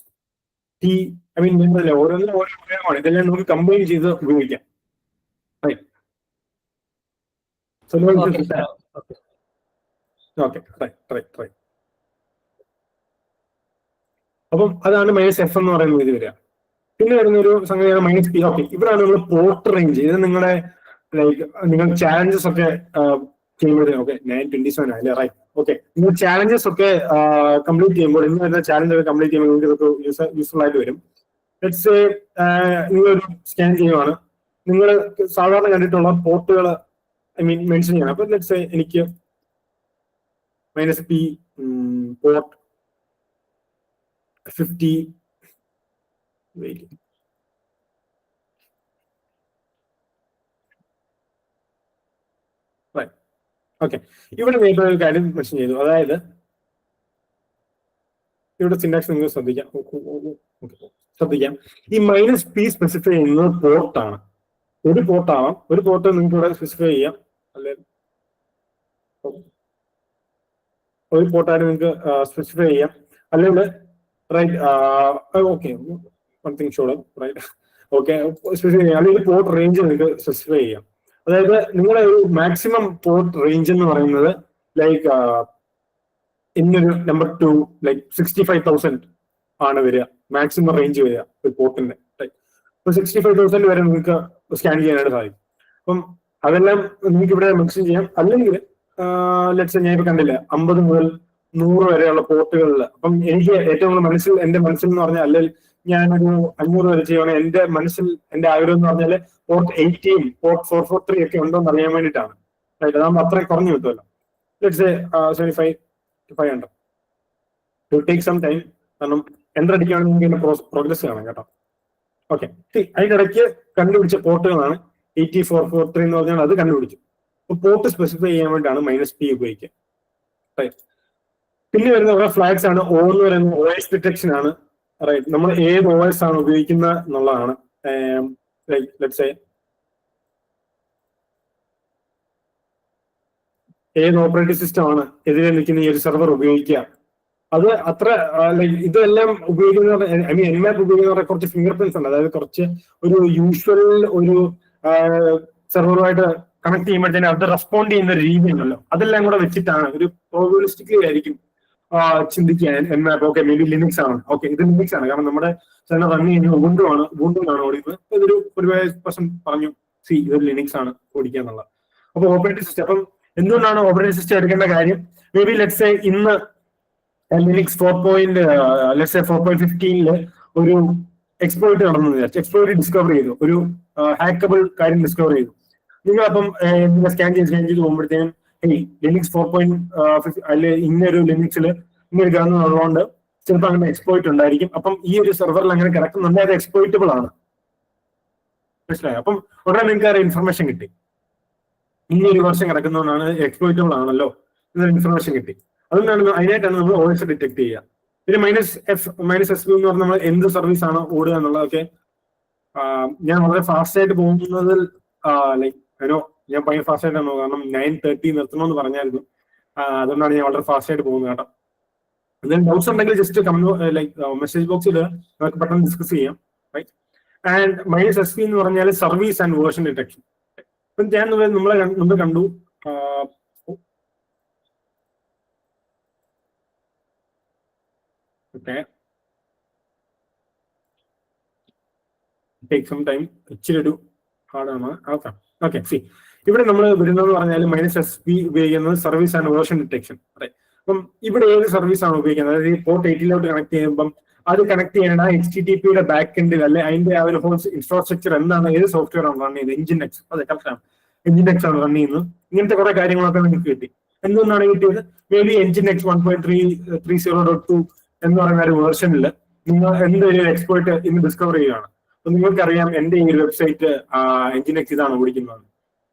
ഓരോന്നിനും ഓരോ ഉപയോഗമാണ്. ഇതെല്ലാം നമുക്ക് കമ്പൈൻ ചെയ്ത് ഉപയോഗിക്കാം. അപ്പം അതാണ് -F എന്ന് പറയുന്നത് ഇത് വരിക. പിന്നെ വരുന്ന ഒരു സംഗതിയാണ് -P. ഓക്കെ, ഇവിടെയാണ് നമ്മൾ പോർട്ട് റേഞ്ച്. ഇത് നിങ്ങളുടെ നിങ്ങൾ ചാലഞ്ചസ് ഒക്കെ ചെയ്യുമ്പോഴത്തേക്കും, ഓക്കെ 9:27 അല്ലേ, റൈറ്റ്. ഓക്കെ, നിങ്ങൾ ചാലഞ്ചസ് ഒക്കെ കംപ്ലീറ്റ് ചെയ്യുമ്പോൾ, ഇന്ന് വരുന്ന ചാലഞ്ച് ഒക്കെ കംപ്ലീറ്റ് ചെയ്യുമ്പോൾ നിങ്ങൾക്ക് ഇതൊക്കെ യൂസ്ഫുൾ ആയിട്ട് വരും. ലെറ്റ്സ് നിങ്ങളൊരു സ്കാൻ ചെയ്യുവാണ്, നിങ്ങൾ സാധാരണ കണ്ടിട്ടുള്ള പോർട്ടുകൾ മെൻഷൻ ചെയ്യണം. അപ്പൊ ലെറ്റ്സ് എനിക്ക് -P പോർട്ട് 50 ഓക്കെ, ഇവിടെ നിങ്ങൾ ഒരു കാര്യം മെൻഷൻ ചെയ്തു. അതായത് ഇവിടെ സിന്റാക്സ് നിങ്ങൾ ശ്രദ്ധിക്കാം. ഈ -P സ്പെസിഫൈ ചെയ്യുന്നത് പോർട്ടാണ്. ഒരു പോർട്ടാവാം, ഒരു പോർട്ട് നിങ്ങൾക്ക് ഇവിടെ സ്പെസിഫൈ ചെയ്യാം. അല്ലെ, ഒരു പോർട്ടായിട്ട് നിങ്ങൾക്ക് സ്പെസിഫൈ ചെയ്യാം. അല്ലെങ്കിൽ right, okay, one thing showed right. Okay, specify ചെയ്യാം. അല്ലെങ്കിൽ പോർട്ട് റേഞ്ച് നിങ്ങൾക്ക് സ്പെസിഫൈ ചെയ്യാം. അതായത് നിങ്ങളുടെ ഒരു മാക്സിമം പോർട്ട് റേഞ്ച് എന്ന് പറയുന്നത് ലൈക്ക് ഇന്നൊരു നമ്പർ 2 ലൈക്ക് 65,000 ആണ് വരിക, മാക്സിമം റേഞ്ച് വരിക ഒരു പോർട്ടിന്റെ. ഇപ്പൊ 65,000 വരെ നിങ്ങൾക്ക് സ്കാൻ ചെയ്യാനായിട്ട് സാധിക്കും. അപ്പം അതെല്ലാം നിങ്ങൾക്ക് ഇവിടെ മെൻഷൻ ചെയ്യാം. അല്ലെങ്കിൽ ലെറ്റ്സ് ഞാൻ ഇപ്പൊ കണ്ടില്ല 50 മുതൽ 100 വരെയുള്ള പോർട്ടുകളിൽ. അപ്പം എനിക്ക് ഏറ്റവും കൂടുതൽ എന്റെ മനസ്സിൽ എന്ന് പറഞ്ഞാൽ, അല്ലെങ്കിൽ ഞാനൊരു 500 വരെ ചെയ്യുവാണെങ്കിൽ എന്റെ ആഗ്രഹം എന്ന് പറഞ്ഞാൽ പോർട്ട് 80 പോർട്ട് 443 ഒക്കെ ഉണ്ടോ എന്ന് അറിയാൻ വേണ്ടിയിട്ടാണ്. റൈറ്റ്, അതാകുമ്പോൾ അത്രയും കുറഞ്ഞു കിട്ടുമല്ലോ. Let's 75 to 500. To take some time. കാരണം എൻ്റർ അടിക്കുകയാണെങ്കിൽ നിങ്ങൾക്ക് പ്രോഗ്രസ് കാണാം കേട്ടോ. ഓക്കെ, അതിനിടയ്ക്ക് കണ്ടുപിടിച്ച പോർട്ടുകളാണ് 8443 എന്ന് പറഞ്ഞാൽ അത് കണ്ടുപിടിച്ചു. അപ്പൊ പോർട്ട് സ്പെസിഫൈ ചെയ്യാൻ വേണ്ടിയിട്ടാണ് -P ഉപയോഗിക്കുക. റൈറ്റ്. പിന്നെ വരുന്ന കുറെ ഫ്ലാഗ്സ് ആണ്. O എന്ന് പറയുന്ന OS ഡിറ്റക്ഷൻ ആണ്. റൈറ്റ്, നമ്മൾ ഏത് OS ആണ് ഉപയോഗിക്കുന്നത് എന്നുള്ളതാണ്. ലെറ്റ്സ് സേ ഏത് ഓപ്പറേറ്റിംഗ് സിസ്റ്റം ആണ് എതിരെ നിൽക്കുന്ന ഈ ഒരു സെർവർ ഉപയോഗിക്കുക. അത് അത്ര ഇതെല്ലാം ഉപയോഗിക്കുന്ന Nmap ഉപയോഗിക്കുന്ന കുറച്ച് ഫിംഗർ പ്രിന്റ്സ് ഉണ്ട്. അതായത് കുറച്ച് ഒരു യൂഷ്വൽ ഒരു സെർവറുമായിട്ട് കണക്ട് ചെയ്യുമ്പോഴത്തേനും അത് റെസ്പോണ്ട് ചെയ്യുന്ന ഒരു രീതി ഉണ്ടല്ലോ, അതെല്ലാം കൂടെ വെച്ചിട്ടാണ് ഒരു പ്രോബബിലിസ്റ്റിക്കലി ആയിരിക്കും ചിന്തിക്കാൻ Nmap. Okay, may be Linux ആണ്. ഓക്കെ, ഇത് ലിനക്സ് ആണ്. കാരണം നമ്മുടെ ചാനൽ റൺ ചെയ്യുന്നത് ഉബുണ്ടുവാണ് ഓടിക്കുന്നത്. ഇതൊരു 1% പറഞ്ഞു ഇതൊരു ലിനക്സ് ആണ് ഓടിക്കുക എന്നുള്ളത്. അപ്പൊ ഓപ്പറേറ്റിംഗ് സിസ്റ്റം, അപ്പം എന്തുകൊണ്ടാണ് ഓപ്പറേറ്റിംഗ് സിസ്റ്റം എടുക്കേണ്ട കാര്യം? മേ ബി ലെറ്റ്സ് സേ ഇന്ന് ലിനക്സ് 4.15 ഒരു എക്സ്പ്ലോയിറ്റ് നടന്നു വിചാരിച്ചു. എക്സ്പ്ലോയിറ്റ് ഡിസ്കവർ ചെയ്തു, ഒരു ഹാക്കബിൾ കാര്യം ഡിസ്കവർ ചെയ്തു. നിങ്ങളപ്പം സ്കാൻ ചെയ്ത് പോകുമ്പോഴത്തേക്കും ലിനക്സ് 4.5 അല്ലെ ഇന്നൊരു ലിനക്സിൽ ഇന്നൊരു ഗവൺമെന്റ് ഉള്ളതുകൊണ്ട് ചിലപ്പോൾ അങ്ങനെ എക്സ്പ്ലോയിറ്റ് ഉണ്ടായിരിക്കും. അപ്പം ഈ ഒരു സെർവറിൽ അങ്ങനെ കിടക്കുന്നുണ്ട്, അത് എക്സ്പ്ലോയിറ്റബിൾ ആണ്. മനസ്സിലായോ? അപ്പം ഉടനെ നിങ്ങൾക്ക് ഒരു ഇൻഫർമേഷൻ കിട്ടി, ഇനി ഒരു വർഷം കിടക്കുന്നതുകൊണ്ടാണ് എക്സ്പ്ലോയിറ്റബിൾ ആണല്ലോ എന്നൊരു ഇൻഫർമേഷൻ കിട്ടി. അതുകൊണ്ടാണ് അതിനായിട്ടാണ് നമ്മൾ OS ഡിറ്റക്ട് ചെയ്യുക. പിന്നെ -SB എന്ന് പറഞ്ഞാൽ നമ്മൾ എന്ത് സർവീസ് ആണ് ഓടുക എന്നുള്ളതൊക്കെ ഞാൻ വളരെ ഫാസ്റ്റ് ആയിട്ട് പോകുന്നതിൽ ലൈക്ക് ഞാൻ ഭയങ്കര ഫാസ്റ്റ് ആയിട്ടാണ് പോകുന്നത്. കാരണം 9:30 നിർത്തണമെന്ന് പറഞ്ഞായിരുന്നു. അതുകൊണ്ടാണ് ഞാൻ വളരെ ഫാസ്റ്റ് ആയിട്ട് പോകുന്നത് കേട്ടോ. എന്തെങ്കിലും ഡൗട്ട്സ് ഉണ്ടെങ്കിൽ ജസ്റ്റ് ലൈക്ക് മെസ്സേജ് ബോക്സിൽ നമുക്ക് പെട്ടെന്ന് ഡിസ്കസ് ചെയ്യാം. റൈറ്റ്. ആൻഡ് -SB എന്ന് പറഞ്ഞാൽ സർവീസ് ആൻഡ് വേർഷൻ ഡിറ്റക്ഷൻ. ഇപ്പം ഞാൻ നമ്മൾ കണ്ടു ഓക്കെ ടേക്ക് സം ടൈം, ഇച്ചിരി ഒരു ഹാർഡാണ്. ഓക്കെ സി ഇവിടെ നമ്മൾ വരുന്നതെന്ന് പറഞ്ഞാൽ -SB ഉപയോഗിക്കുന്നത് സർവീസ് ആൻഡ് വേർഷൻ ഡിറ്റക്ഷൻ. അതെ, അപ്പം ഇവിടെ ഏത് സർവീസ് ആണ് ഉപയോഗിക്കുന്നത്? അതായത് പോർട്ട് 8 കണക്ട് ചെയ്യുമ്പം അത് കണക്ട് ചെയ്യേണ്ട HTTPയുടെ ബാക്ക് എൻഡിൽ അല്ലെ അതിന്റെ ആ ഒരു ഹോൾ ഇൻഫ്രാസ്ട്രക്ചർ എന്താണ്, ഏത് സോഫ്റ്റ്വെയർ ആണ് റൺ ചെയ്യുന്നത്, Nginx. അതെ കറക്റ്റാണ്, Nginx ആണ് റൺ ചെയ്യുന്നത്. ഇങ്ങനത്തെ കുറെ കാര്യങ്ങളൊക്കെ നിങ്ങൾക്ക് കിട്ടി. എന്തുകൊണ്ടാണ് കിട്ടിയത്? മേ ബി Nginx 1.3.0.2 എന്ന് പറയുന്ന ഒരു വേർഷനിൽ നിങ്ങൾ എന്തൊരു എക്സ്പ്ലോയിറ്റ് ഇന്ന് ഡിസ്കവർ ചെയ്യുകയാണ്. അപ്പൊ നിങ്ങൾക്കറിയാം എന്റെ ഈ ഒരു വെബ്സൈറ്റ് Nginx ഇതാണ് ഓടിക്കുന്നത്.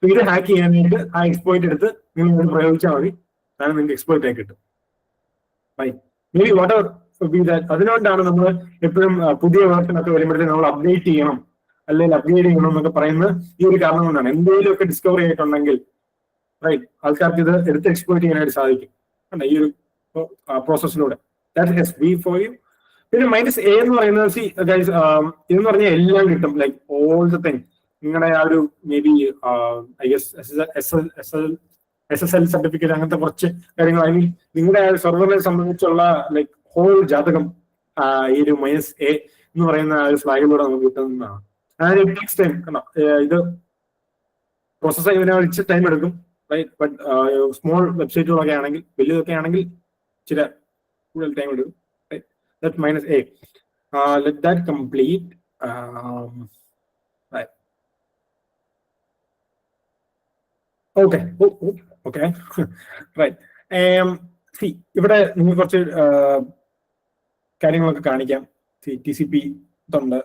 ഇത് ഹാക്ക് ചെയ്യാനായിട്ട് ആ എക്സ്പ്ലോയിറ്റ് എടുത്ത് നിങ്ങൾ പ്രയോഗിച്ചാൽ മതി, അതാണ് നിങ്ങൾക്ക് എക്സ്പ്ലോയിറ്റ് ആയി കിട്ടും. May be what ever B that. അതുകൊണ്ടാണ് നമ്മൾ എപ്പോഴും പുതിയ വേർഷൻ ഒക്കെ വരുമ്പോഴത്തേക്ക് നമ്മൾ അപ്ഡേറ്റ് ചെയ്യണം അല്ലെങ്കിൽ അപ്ഗ്രേഡ് ചെയ്യണം എന്നൊക്കെ പറയുന്നത് ഈ ഒരു കാരണം കൊണ്ടാണ്. എന്തെങ്കിലുമൊക്കെ ഡിസ്കവർ ചെയ്തിട്ടുണ്ടെങ്കിൽ റൈറ്റ് ആൾക്കാർക്ക് ഇത് എടുത്ത് എക്സ്പ്ലോയിറ്റ് ചെയ്യാനായിട്ട് സാധിക്കും ഈ ഒരു പ്രോസസ്സിലൂടെ. That is SB for you. പിന്നെ -A എന്ന് പറയുന്നത് ഇതെന്ന് പറഞ്ഞാൽ എല്ലാം കിട്ടും, ലൈക്ക് ഓൾ ദ തിങ്. നിങ്ങളുടെ ആ ഒരു may be I guess SSL certificate അങ്ങനത്തെ കുറച്ച് കാര്യങ്ങൾ, ഐ മീൻ നിങ്ങളുടെ ആ സെർവറിനെ സംബന്ധിച്ചുള്ള ലൈക്ക് ഹോൾ ജാതകം ഈ ഒരു -A എന്ന് പറയുന്ന ഒരു ഫ്ലാഗിലൂടെ നമുക്ക് കിട്ടുന്നതാണ്. And it takes time. ഇത് പ്രോസസ് ചെയ്യുന്നതിന് ടൈം എടുക്കും. റൈറ്റ്. ബട്ട് സ്മോൾ വെബ്സൈറ്റുകളൊക്കെ ആണെങ്കിൽ, വലിയതൊക്കെ ആണെങ്കിൽ ചില കൂടുതൽ ടൈം എടുക്കും. That's -A. Let that complete. Right. Okay. Okay. Right. See, ഇവിടെ നിങ്ങൾ കുറച്ച് കാര്യങ്ങളൊക്കെ കാണിക്കാം. TCP ഉണ്ട്,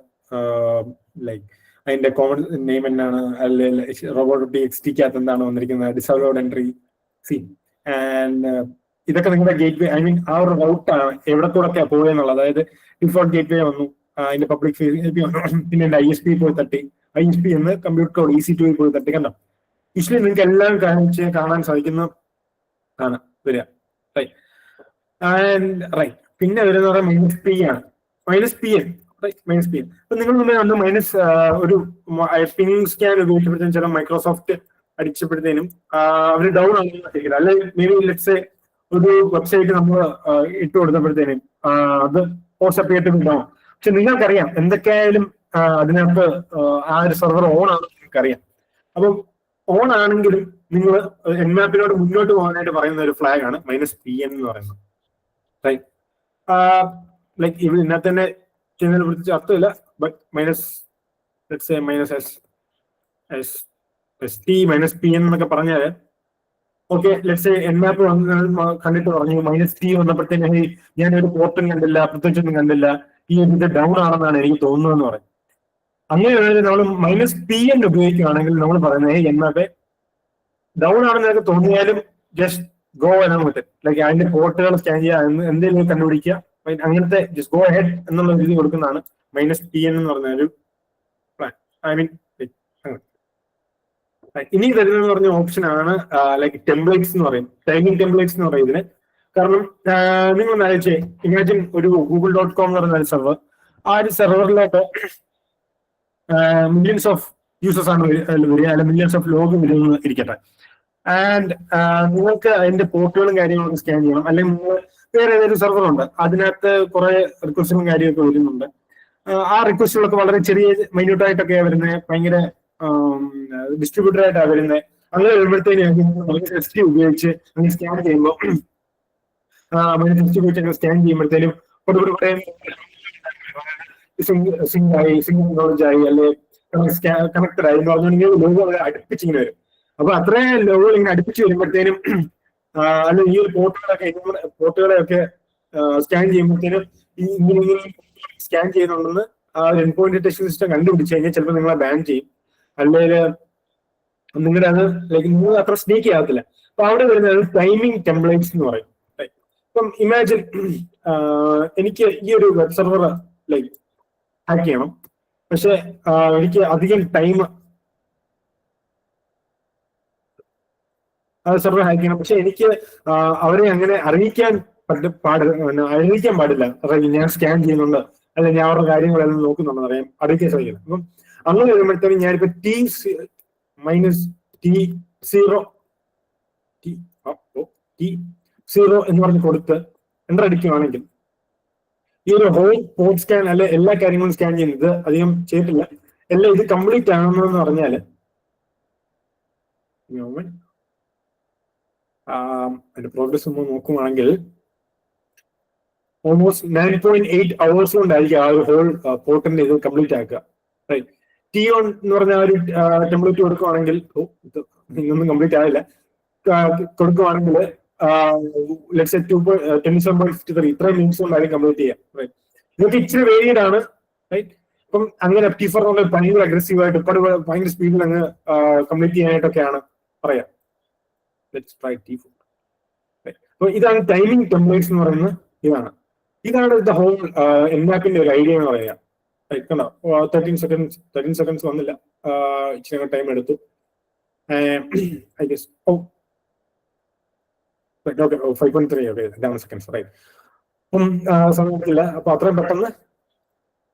ലൈക്ക് അതിന്റെ കോമൺ നെയിം എന്താണ്, അല്ലെങ്കിൽ roboto.txt എന്താണ് വന്നിരിക്കുന്നത്, ഡിസേബിൾഡ് എൻട്രി. സി ആൻഡ് ഇതൊക്കെ നിങ്ങളുടെ ഗേറ്റ് വേ, ഐ മീൻ ആ ഒരു റൗട്ടാണ് എവിടെ കൂടെ പോയെന്നുള്ളത്. അതായത് ഡിഫോൾട്ട് ഗേറ്റ് വേ വന്നു, അതിന്റെ പബ്ലിക് പിന്നെ എന്റെ ISP പോയി തട്ടി, ISP എന്ന് കമ്പ്യൂട്ടർ കോഡ് EC2 പോയി തട്ടി. കണ്ടോ, യൂഷ്വലി നിങ്ങൾക്ക് എല്ലാം കാണാൻ സാധിക്കുന്ന ആണ് വരിക. റൈറ്റ്. And right. പിന്നെ വരുന്നത് -P ആണ്. -PN. -PN. അപ്പൊ നിങ്ങൾ മുന്നേ ഒരു പിങ് സ്കാൻ ഉപയോഗിച്ചപ്പോഴത്തേനും ചില മൈക്രോസോഫ്റ്റ് അടിച്ചപ്പോഴത്തേനും അവര് ഡൗൺ ആകുന്ന, അല്ലെങ്കിൽ മേ ബി ലെറ്റ്സ് ഒരു വെബ്സൈറ്റ് നമ്മൾ ഇട്ട് കൊടുത്തപ്പോഴത്തേനും അത് പോസ്റ്റ് ചെയ്തിട്ട് ഡൗൺ. പക്ഷെ നിങ്ങൾക്കറിയാം എന്തൊക്കെയായാലും അതിനകത്ത് ആ ഒരു സെർവർ ഓൺ ആണെന്ന് നിങ്ങൾക്കറിയാം. അപ്പം ഓൺ ആണെങ്കിലും നിങ്ങൾ Nmap-നോട് മുന്നോട്ട് പോകാനായിട്ട് പറയുന്ന ഒരു ഫ്ലാഗ് ആണ് -PN എന്ന് പറയുന്നത്. റൈറ്റ്. ലൈക്ക് ഇതിനകത്ത് തന്നെ ചെയ്യുന്നതിനെ കുറിച്ച് അർത്ഥമില്ല. ബട്ട് -ST-PN എന്നൊക്കെ പറഞ്ഞാല് ഓക്കെ, ലെറ്റ്സ് Nmap കണ്ടിട്ട് പറഞ്ഞു -T വന്നപ്പോഴത്തേനും ഞാനൊരു പോർട്ടും കണ്ടില്ല, പ്രത്യേകിച്ചൊന്നും കണ്ടില്ല, ഈ ഇത് ഡൗൺ ആണെന്നാണ് എനിക്ക് തോന്നുന്നതെന്ന് പറയും. അങ്ങനെയാണെങ്കിൽ നമ്മൾ -PN ഉപയോഗിക്കുകയാണെങ്കിൽ നമ്മൾ പറയുന്നത് Nmap ഡൗൺ ആണെന്ന് എനിക്ക് തോന്നിയാലും ജസ്റ്റ് ഗോ എന്നാണ് വിട്ട്, ലൈക്ക് അതിന്റെ പോർട്ടുകൾ സ്കാൻ ചെയ്യുക, എന്തെങ്കിലും കണ്ടുപിടിക്കുക, അങ്ങനത്തെ ജസ്റ്റ് ഗോ ഹെഡ് എന്നുള്ള രീതി കൊടുക്കുന്നതാണ് -PN എന്ന് പറഞ്ഞ ഒരു പ്ലാൻ. ഐ മീൻ ഇനി വരുന്നതെന്ന് പറഞ്ഞ ഓപ്ഷൻ ആണ് ലൈക്ക് ടെംപ്ലേറ്റ്സ് എന്ന് പറയും, ടൈമിംഗ് ടെംപ്ലേറ്റ്സ് എന്ന് പറയും ഇതിന്. കാരണം നിങ്ങൾ നയിച്ചേ ഇമാജിൻ ഒരു google.com എന്ന് പറയുന്ന ഒരു സെർവർ, ആ ഒരു സെർവറിലേക്ക് മില്യൺസ് ഓഫ് യൂസേഴ്സ് ആണ് വരിക, അല്ലെങ്കിൽ മില്യൺസ് ഓഫ് ലോഗ് വരുമെന്ന് ഇരിക്കട്ടെ. ആൻഡ് നിങ്ങൾക്ക് അതിന്റെ പോർട്ടുകളും കാര്യങ്ങളൊക്കെ സ്കാൻ ചെയ്യണം, അല്ലെങ്കിൽ നിങ്ങൾ വേറെ ഏതൊരു സെർവർ ഉണ്ട് അതിനകത്ത് കുറെ റിക്വസ്റ്റുകളും കാര്യമൊക്കെ വരുന്നുണ്ട്. ആ റിക്വസ്റ്റുകളൊക്കെ വളരെ ചെറിയ മൈന്യൂട്ടായിട്ടൊക്കെയാണ് വരുന്നത്, ഭയങ്കര ഡിസ്ട്രിബ്യൂട്ടർ ആയിട്ടാണ് വരുന്നത്. അങ്ങനെ വരുമ്പോഴത്തേനും ST ഉപയോഗിച്ച് അങ്ങനെ സ്കാൻ ചെയ്യുമ്പോൾ ST ഉപയോഗിച്ച് സ്കാൻ ചെയ്യുമ്പോഴത്തേനും സിംഗ് നോളജ് ആയി അല്ലെങ്കിൽ കണക്റ്റഡ് ആയി എന്ന് പറഞ്ഞാൽ ലോഗോ അടുപ്പിച്ചിങ്ങനെ വരും. അപ്പൊ അത്രയും ലോഗോകൾ ഇങ്ങനെ അടുപ്പിച്ച് വരുമ്പോഴത്തേനും അല്ലെങ്കിൽ ഈ ഒരു പോർട്ടുകളെയൊക്കെ സ്കാൻ ചെയ്യുമ്പോഴത്തേനും ഇങ്ങനെ സ്കാൻ ചെയ്യുന്നുണ്ടെന്ന് ആ ഒരു എൻപോയിന്റ് ഡിറ്റക്ഷൻ സിസ്റ്റം കണ്ടുപിടിച്ച് കഴിഞ്ഞാൽ ചിലപ്പോൾ നിങ്ങളെ ബാൻ ചെയ്യും, അല്ലെങ്കിൽ നിങ്ങളുടെ അത് ലൈക്ക് നിങ്ങൾ അത്ര സ്നേക്ക് ആകത്തില്ല. അപ്പൊ അവിടെ വരുന്നത് ടൈമിംഗ് ടെംപ്ലേറ്റ്സ് എന്ന് പറയും. ഇപ്പം ഇമാജിൻ എനിക്ക് ഈ ഒരു വെബ് സെർവർ ലൈക്ക് ഹാക്ക് ചെയ്യണം, പക്ഷെ എനിക്ക് അധികം ടൈം സെർവർ ഹാക്ക് ചെയ്യണം, പക്ഷെ എനിക്ക് അവരെ അങ്ങനെ അറിയിക്കാൻ പാടില്ല. ഞാൻ സ്കാൻ ചെയ്യുന്നുണ്ട്, അല്ലെങ്കിൽ ഞാൻ അവരുടെ കാര്യങ്ങളെല്ലാം നോക്കുന്നുണ്ടെന്ന് അറിയാൻ അറിയിക്കാൻ സാധിക്കണം. അപ്പം അങ്ങനെ വരുമ്പോഴത്തേക്കും ഞാനിപ്പോ T0 എന്ന് പറഞ്ഞ് കൊടുത്ത് എൻ്റർ അടിക്കുകയാണെങ്കിൽ ഈ ഒരു ഹോൾ പോർട്ട് സ്കാൻ അല്ലെ എല്ലാ കാര്യങ്ങളും സ്കാൻ ചെയ്യുന്നത് അധികം ചെയ്തിട്ടില്ല, എല്ലാം ഇത് കംപ്ലീറ്റ് ആണെന്ന് പറഞ്ഞാല് അതിന്റെ പ്രോഗ്രസ് നമ്മൾ നോക്കുവാണെങ്കിൽ ഓൾമോസ്റ്റ് 9.8 hours കൊണ്ടായിരിക്കും ആ ഒരു ഹോൾ പോർട്ടിന്റെ ഇത് കംപ്ലീറ്റ് ആക്കുക. റൈറ്റ്. T1 എന്ന് പറഞ്ഞ ഒരു ടെംപ്ലേറ്റ് കൊടുക്കുവാണെങ്കിൽ ഇതൊന്നും കംപ്ലീറ്റ് ആവില്ല, കൊടുക്കുവാണെങ്കിൽ 27.53 ഇത്രയും മിനിറ്റ്സ് കൊണ്ടായിരിക്കും കംപ്ലീറ്റ് ചെയ്യാം. റൈറ്റ്. ഇതൊക്കെ ഇച്ചിരി വേരിയഡ് ആണ്. റൈറ്റ്. ഇപ്പം അങ്ങനെ T4 ഭയങ്കര അഗ്രസീവ് ആയിട്ട് ഭയങ്കര സ്പീഡിൽ അങ്ങ് കംപ്ലീറ്റ് ചെയ്യാനായിട്ടൊക്കെയാണ് പറയാം. T4. അപ്പൊ ഇതാണ് ടൈമിംഗ് ടെംപ്ലേറ്റ്സ് എന്ന് പറയുന്നത്. ഇതാണ് ദ ഹോൾ എൻമാപ്പിന്റെ ഒരു ഐഡിയ എന്ന് പറയാം. കണ്ടോ, 13 seconds വന്നില്ല, ഇച്ചിരി ടൈം എടുത്തു. I guess 5.3 seconds. റൈറ്റ്. അപ്പം സമയത്തില്ല, അപ്പൊ അത്രയും പെട്ടെന്ന്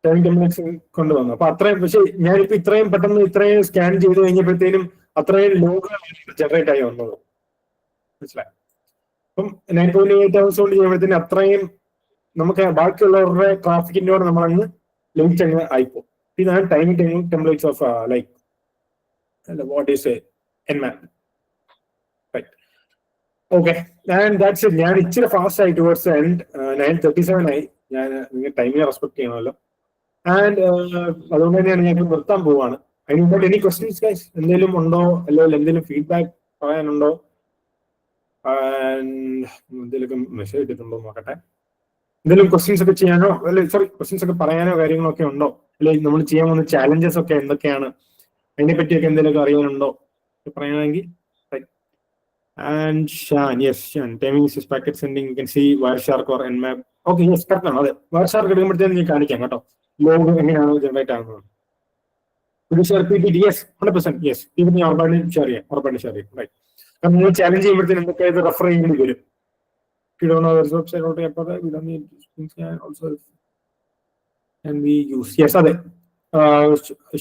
ടൈം ടെംപ്ലേറ്റ്സ് കൊണ്ടുവന്നു. അപ്പൊ അത്രയും, പക്ഷെ ഞാനിപ്പോ ഇത്രയും പെട്ടെന്ന് ഇത്രയും സ്കാൻ ചെയ്ത് കഴിഞ്ഞപ്പോഴത്തേനും അത്രയും ലോഗുകൾ ജനറേറ്റ് ആയി വന്നത്, മനസ്സിലായി. അപ്പം 9.8 hours കൊണ്ട് ചെയ്യുമ്പോഴത്തേനും അത്രയും നമുക്ക് ബാക്കിയുള്ളവരുടെ ട്രാഫിക്കിനോട് നമ്മളങ്ങ് ലിമിറ്റ് ആയിപ്പോ. ഇതാണ് timing templates of like what is Nmap. Right. Okay, and that's it. ഞാൻ ഇച്ചിരി ഫാസ്റ്റ് ആയി ടുവേർഡ്സ് എൻഡ് 9:37 ആയി. ഞാൻ നിങ്ങൾ ടൈമിനെ റെസ്പെക്ട് ചെയ്യണമല്ലോ. ആൻഡ് അതുകൊണ്ട് തന്നെയാണ് ഞാൻ നിർത്താൻ പോവാണ്. അതിന് മുമ്പോട്ട് എനി ക്വസ്റ്റ്യൻസ് ഗൈസ് എന്തെങ്കിലും ഉണ്ടോ, അല്ലെങ്കിൽ എന്തെങ്കിലും ഫീഡ്ബാക്ക് പറയാനുണ്ടോ, എന്തെങ്കിലും മെസ്സേജ് ഇട്ടിട്ടുണ്ടോ നോക്കട്ടെ. എന്തെങ്കിലും ക്വസ്റ്റ്യൻസ് ഒക്കെ ചെയ്യാനോ, ക്വസ്റ്റ്യൻസ് ഒക്കെ പറയാനോ കാര്യങ്ങളോ ഒക്കെ ഉണ്ടോ, അല്ലെങ്കിൽ നമ്മൾ ചെയ്യാൻ പോകുന്ന ചാലഞ്ചസ് ഒക്കെ എന്തൊക്കെയാണ്, അതിനെ പറ്റിയൊക്കെ എന്തെങ്കിലും അറിയാനുണ്ടോ പറയുകയാണെങ്കിൽ. And Shan, yes, Shan. Timing is packet sending. You can see Wireshark or Nmap. Okay, yes, correct. അതെ, Wireshark എടുക്കുമ്പോഴത്തേക്കും ഞാൻ കാണിക്കാം കേട്ടോ, ലോഗ് എങ്ങനെയാണ് ജനറേറ്റ് ആകുന്നത്. PPT, yes, 100%, yes. ഇവന് ഉറപ്പായിട്ട് ഷെയർ ചെയ്യാം. റൈറ്റ്. കാരണം നിങ്ങൾ ചാലഞ്ച് ചെയ്യുമ്പോഴത്തേക്കും എന്തൊക്കെ ഇത് റെഫർ ചെയ്യേണ്ടി വരും. അതെ,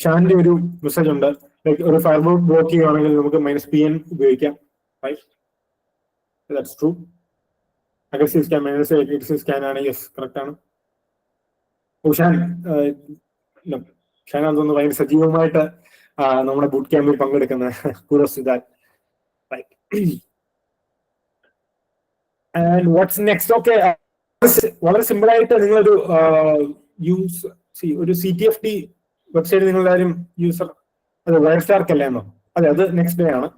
ഷാന്റെ ഒരു മെസ്സേജ് ഉണ്ട്, ലൈക്ക് ഒരു ഫയർവാൾ ബ്ലോക്ക് ചെയ്യുകയാണെങ്കിൽ നമുക്ക് -PN ഉപയോഗിക്കാം. Right, that's true. Aggressive scan aggressive scan ആണ്. യെസ്, കറക്റ്റ് ആണ്. ഷാൻ അതൊന്ന് ഭയങ്കര സജീവമായിട്ട് നമ്മുടെ ബൂട്ട് ക്യാമ്പിൽ പങ്കെടുക്കുന്ന kudos to that. Right. And what's next? Okay, വളരെ സിമ്പിൾ ആയിട്ട് നിങ്ങളൊരു ഒരു CTFT വെബ്സൈറ്റ് നിങ്ങളാരും യൂസർ, അത് Wireshark അല്ലേന്നോ? അതെ, അത് നെക്സ്റ്റ് ഡേ ആണ്.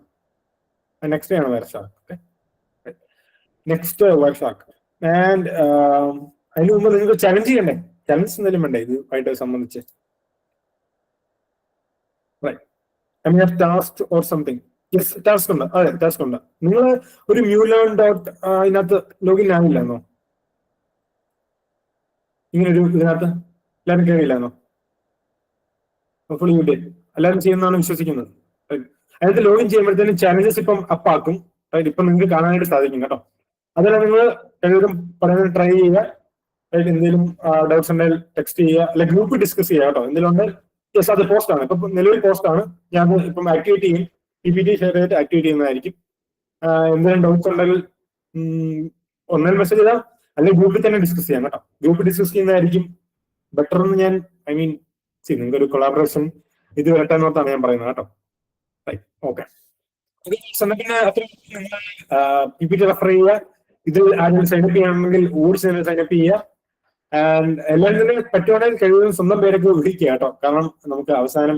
Wireshark. Okay. Next Wireshark. And അതിന് മുമ്പ് നിങ്ങൾക്ക് ചലഞ്ച് ചെയ്യണ്ടേ? ചലഞ്ച് എന്തെങ്കിലും വേണ്ടേ ഇതുമായിട്ട് സംബന്ധിച്ച്? Task or something. Yes, task ഉണ്ട്. അതെ, ടാസ്ക് ഉണ്ട്. നിങ്ങൾ ഒരു ഇതിനകത്ത് ലോഗിൻ ആവില്ലാന്നോ? ഇങ്ങനൊരു ഇതിനകത്ത് എല്ലാവരും കയറിയില്ലാന്നോ? എല്ലാവരും ചെയ്യുന്നതാണ് വിശ്വസിക്കുന്നത്. അതിനകത്ത് ലോഗിൻ ചെയ്യുമ്പോഴത്തേനും ചാലഞ്ചസ് ഇപ്പം അപ്പാക്കും. ഇപ്പൊ നിങ്ങൾക്ക് കാണാനായിട്ട് സാധിക്കും കേട്ടോ. അതല്ല, നിങ്ങൾ കഴിവതും പറയുന്നത് ട്രൈ ചെയ്യുക. എന്തെങ്കിലും ഡൗട്ട്സ് ഉണ്ടെങ്കിൽ ടെക്സ്റ്റ് ചെയ്യുക, അല്ലെങ്കിൽ ഗ്രൂപ്പ് ഡിസ്കസ് ചെയ്യുക കേട്ടോ. എന്തെങ്കിലും ഉണ്ട്, യെസ്, അത് പോസ്റ്റ് ആണ്. ഇപ്പൊ നിലവിൽ പോസ്റ്റ് ആണ്. ഞാൻ ഇപ്പം ആക്ടിവേറ്റ് ചെയ്യും, PPT ഷെയർ ചെയ്തിട്ട് ആക്ടിവേറ്റ് ചെയ്യുന്നതായിരിക്കും. എന്തെങ്കിലും ഡൗട്ട്സ് ഉണ്ടെങ്കിൽ ഒന്നേൽ മെസ്സേജ് ചെയ്താൽ, അല്ലെങ്കിൽ ഗ്രൂപ്പിൽ തന്നെ ഡിസ്കസ് ചെയ്യാം കേട്ടോ. ഗ്രൂപ്പ് ഡിസ്കസ് ചെയ്യുന്നതായിരിക്കും ബെറ്റർ എന്ന് ഞാൻ നിങ്ങൾക്ക് ഒരു കൊളാബറേഷൻ ഇത് വരട്ടെ എന്നോർത്താണ് ഞാൻ പറയുന്നത് കേട്ടോ. ഓക്കെ, പിന്നെ PPT റെഫർ ചെയ്യുക. ഇതിൽ ആരെങ്കിലും സൈനപ്പ് ചെയ്യണമെങ്കിൽ സൈനപ്പ് ചെയ്യുക. ആൻഡ് എല്ലാവരും തന്നെ പറ്റുവാണെങ്കിൽ കഴിവതും സ്വന്തം പേരൊക്കെ വിളിക്കുക കേട്ടോ. കാരണം നമുക്ക് അവസാനം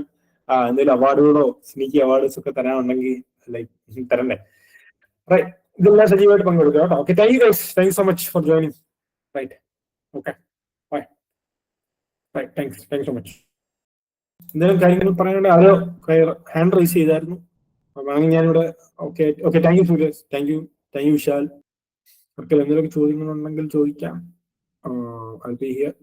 എന്തെങ്കിലും അവാർഡുകളോ സ്നീക്കി അവാർഡ്സ് ഒക്കെ തരാനുണ്ടെങ്കിൽ ലൈക്ക് തരണ്ടേ. റൈറ്റ്, ഇതെല്ലാം സജീവമായിട്ട് പങ്കെടുക്കുക കേട്ടോ. Okay, thank you so much for joining. Right, okay, bye. Right, thank you so much. എന്തെങ്കിലും കാര്യങ്ങൾ പറയാനുണ്ട്? ആരോ ഹാൻഡ് റൈസ് ചെയ്തായിരുന്നു, ഞാനിവിടെ. ഓക്കെ, താങ്ക് യു സൂര്യസ്, താങ്ക് യു വിശാൽ. അവർക്ക് എന്തെങ്കിലും ചോദ്യങ്ങളുണ്ടെങ്കിൽ ചോദിക്കാം. I'll be here.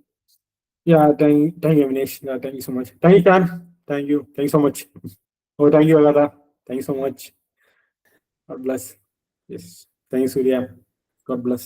Yeah, thank you, Vinesh. Yeah, thank you so much. Thank you, Tan. Thank you so much. Oh, thank you, Agatha. Thank you so much. God bless. Yes. Thank you, Surya. God bless.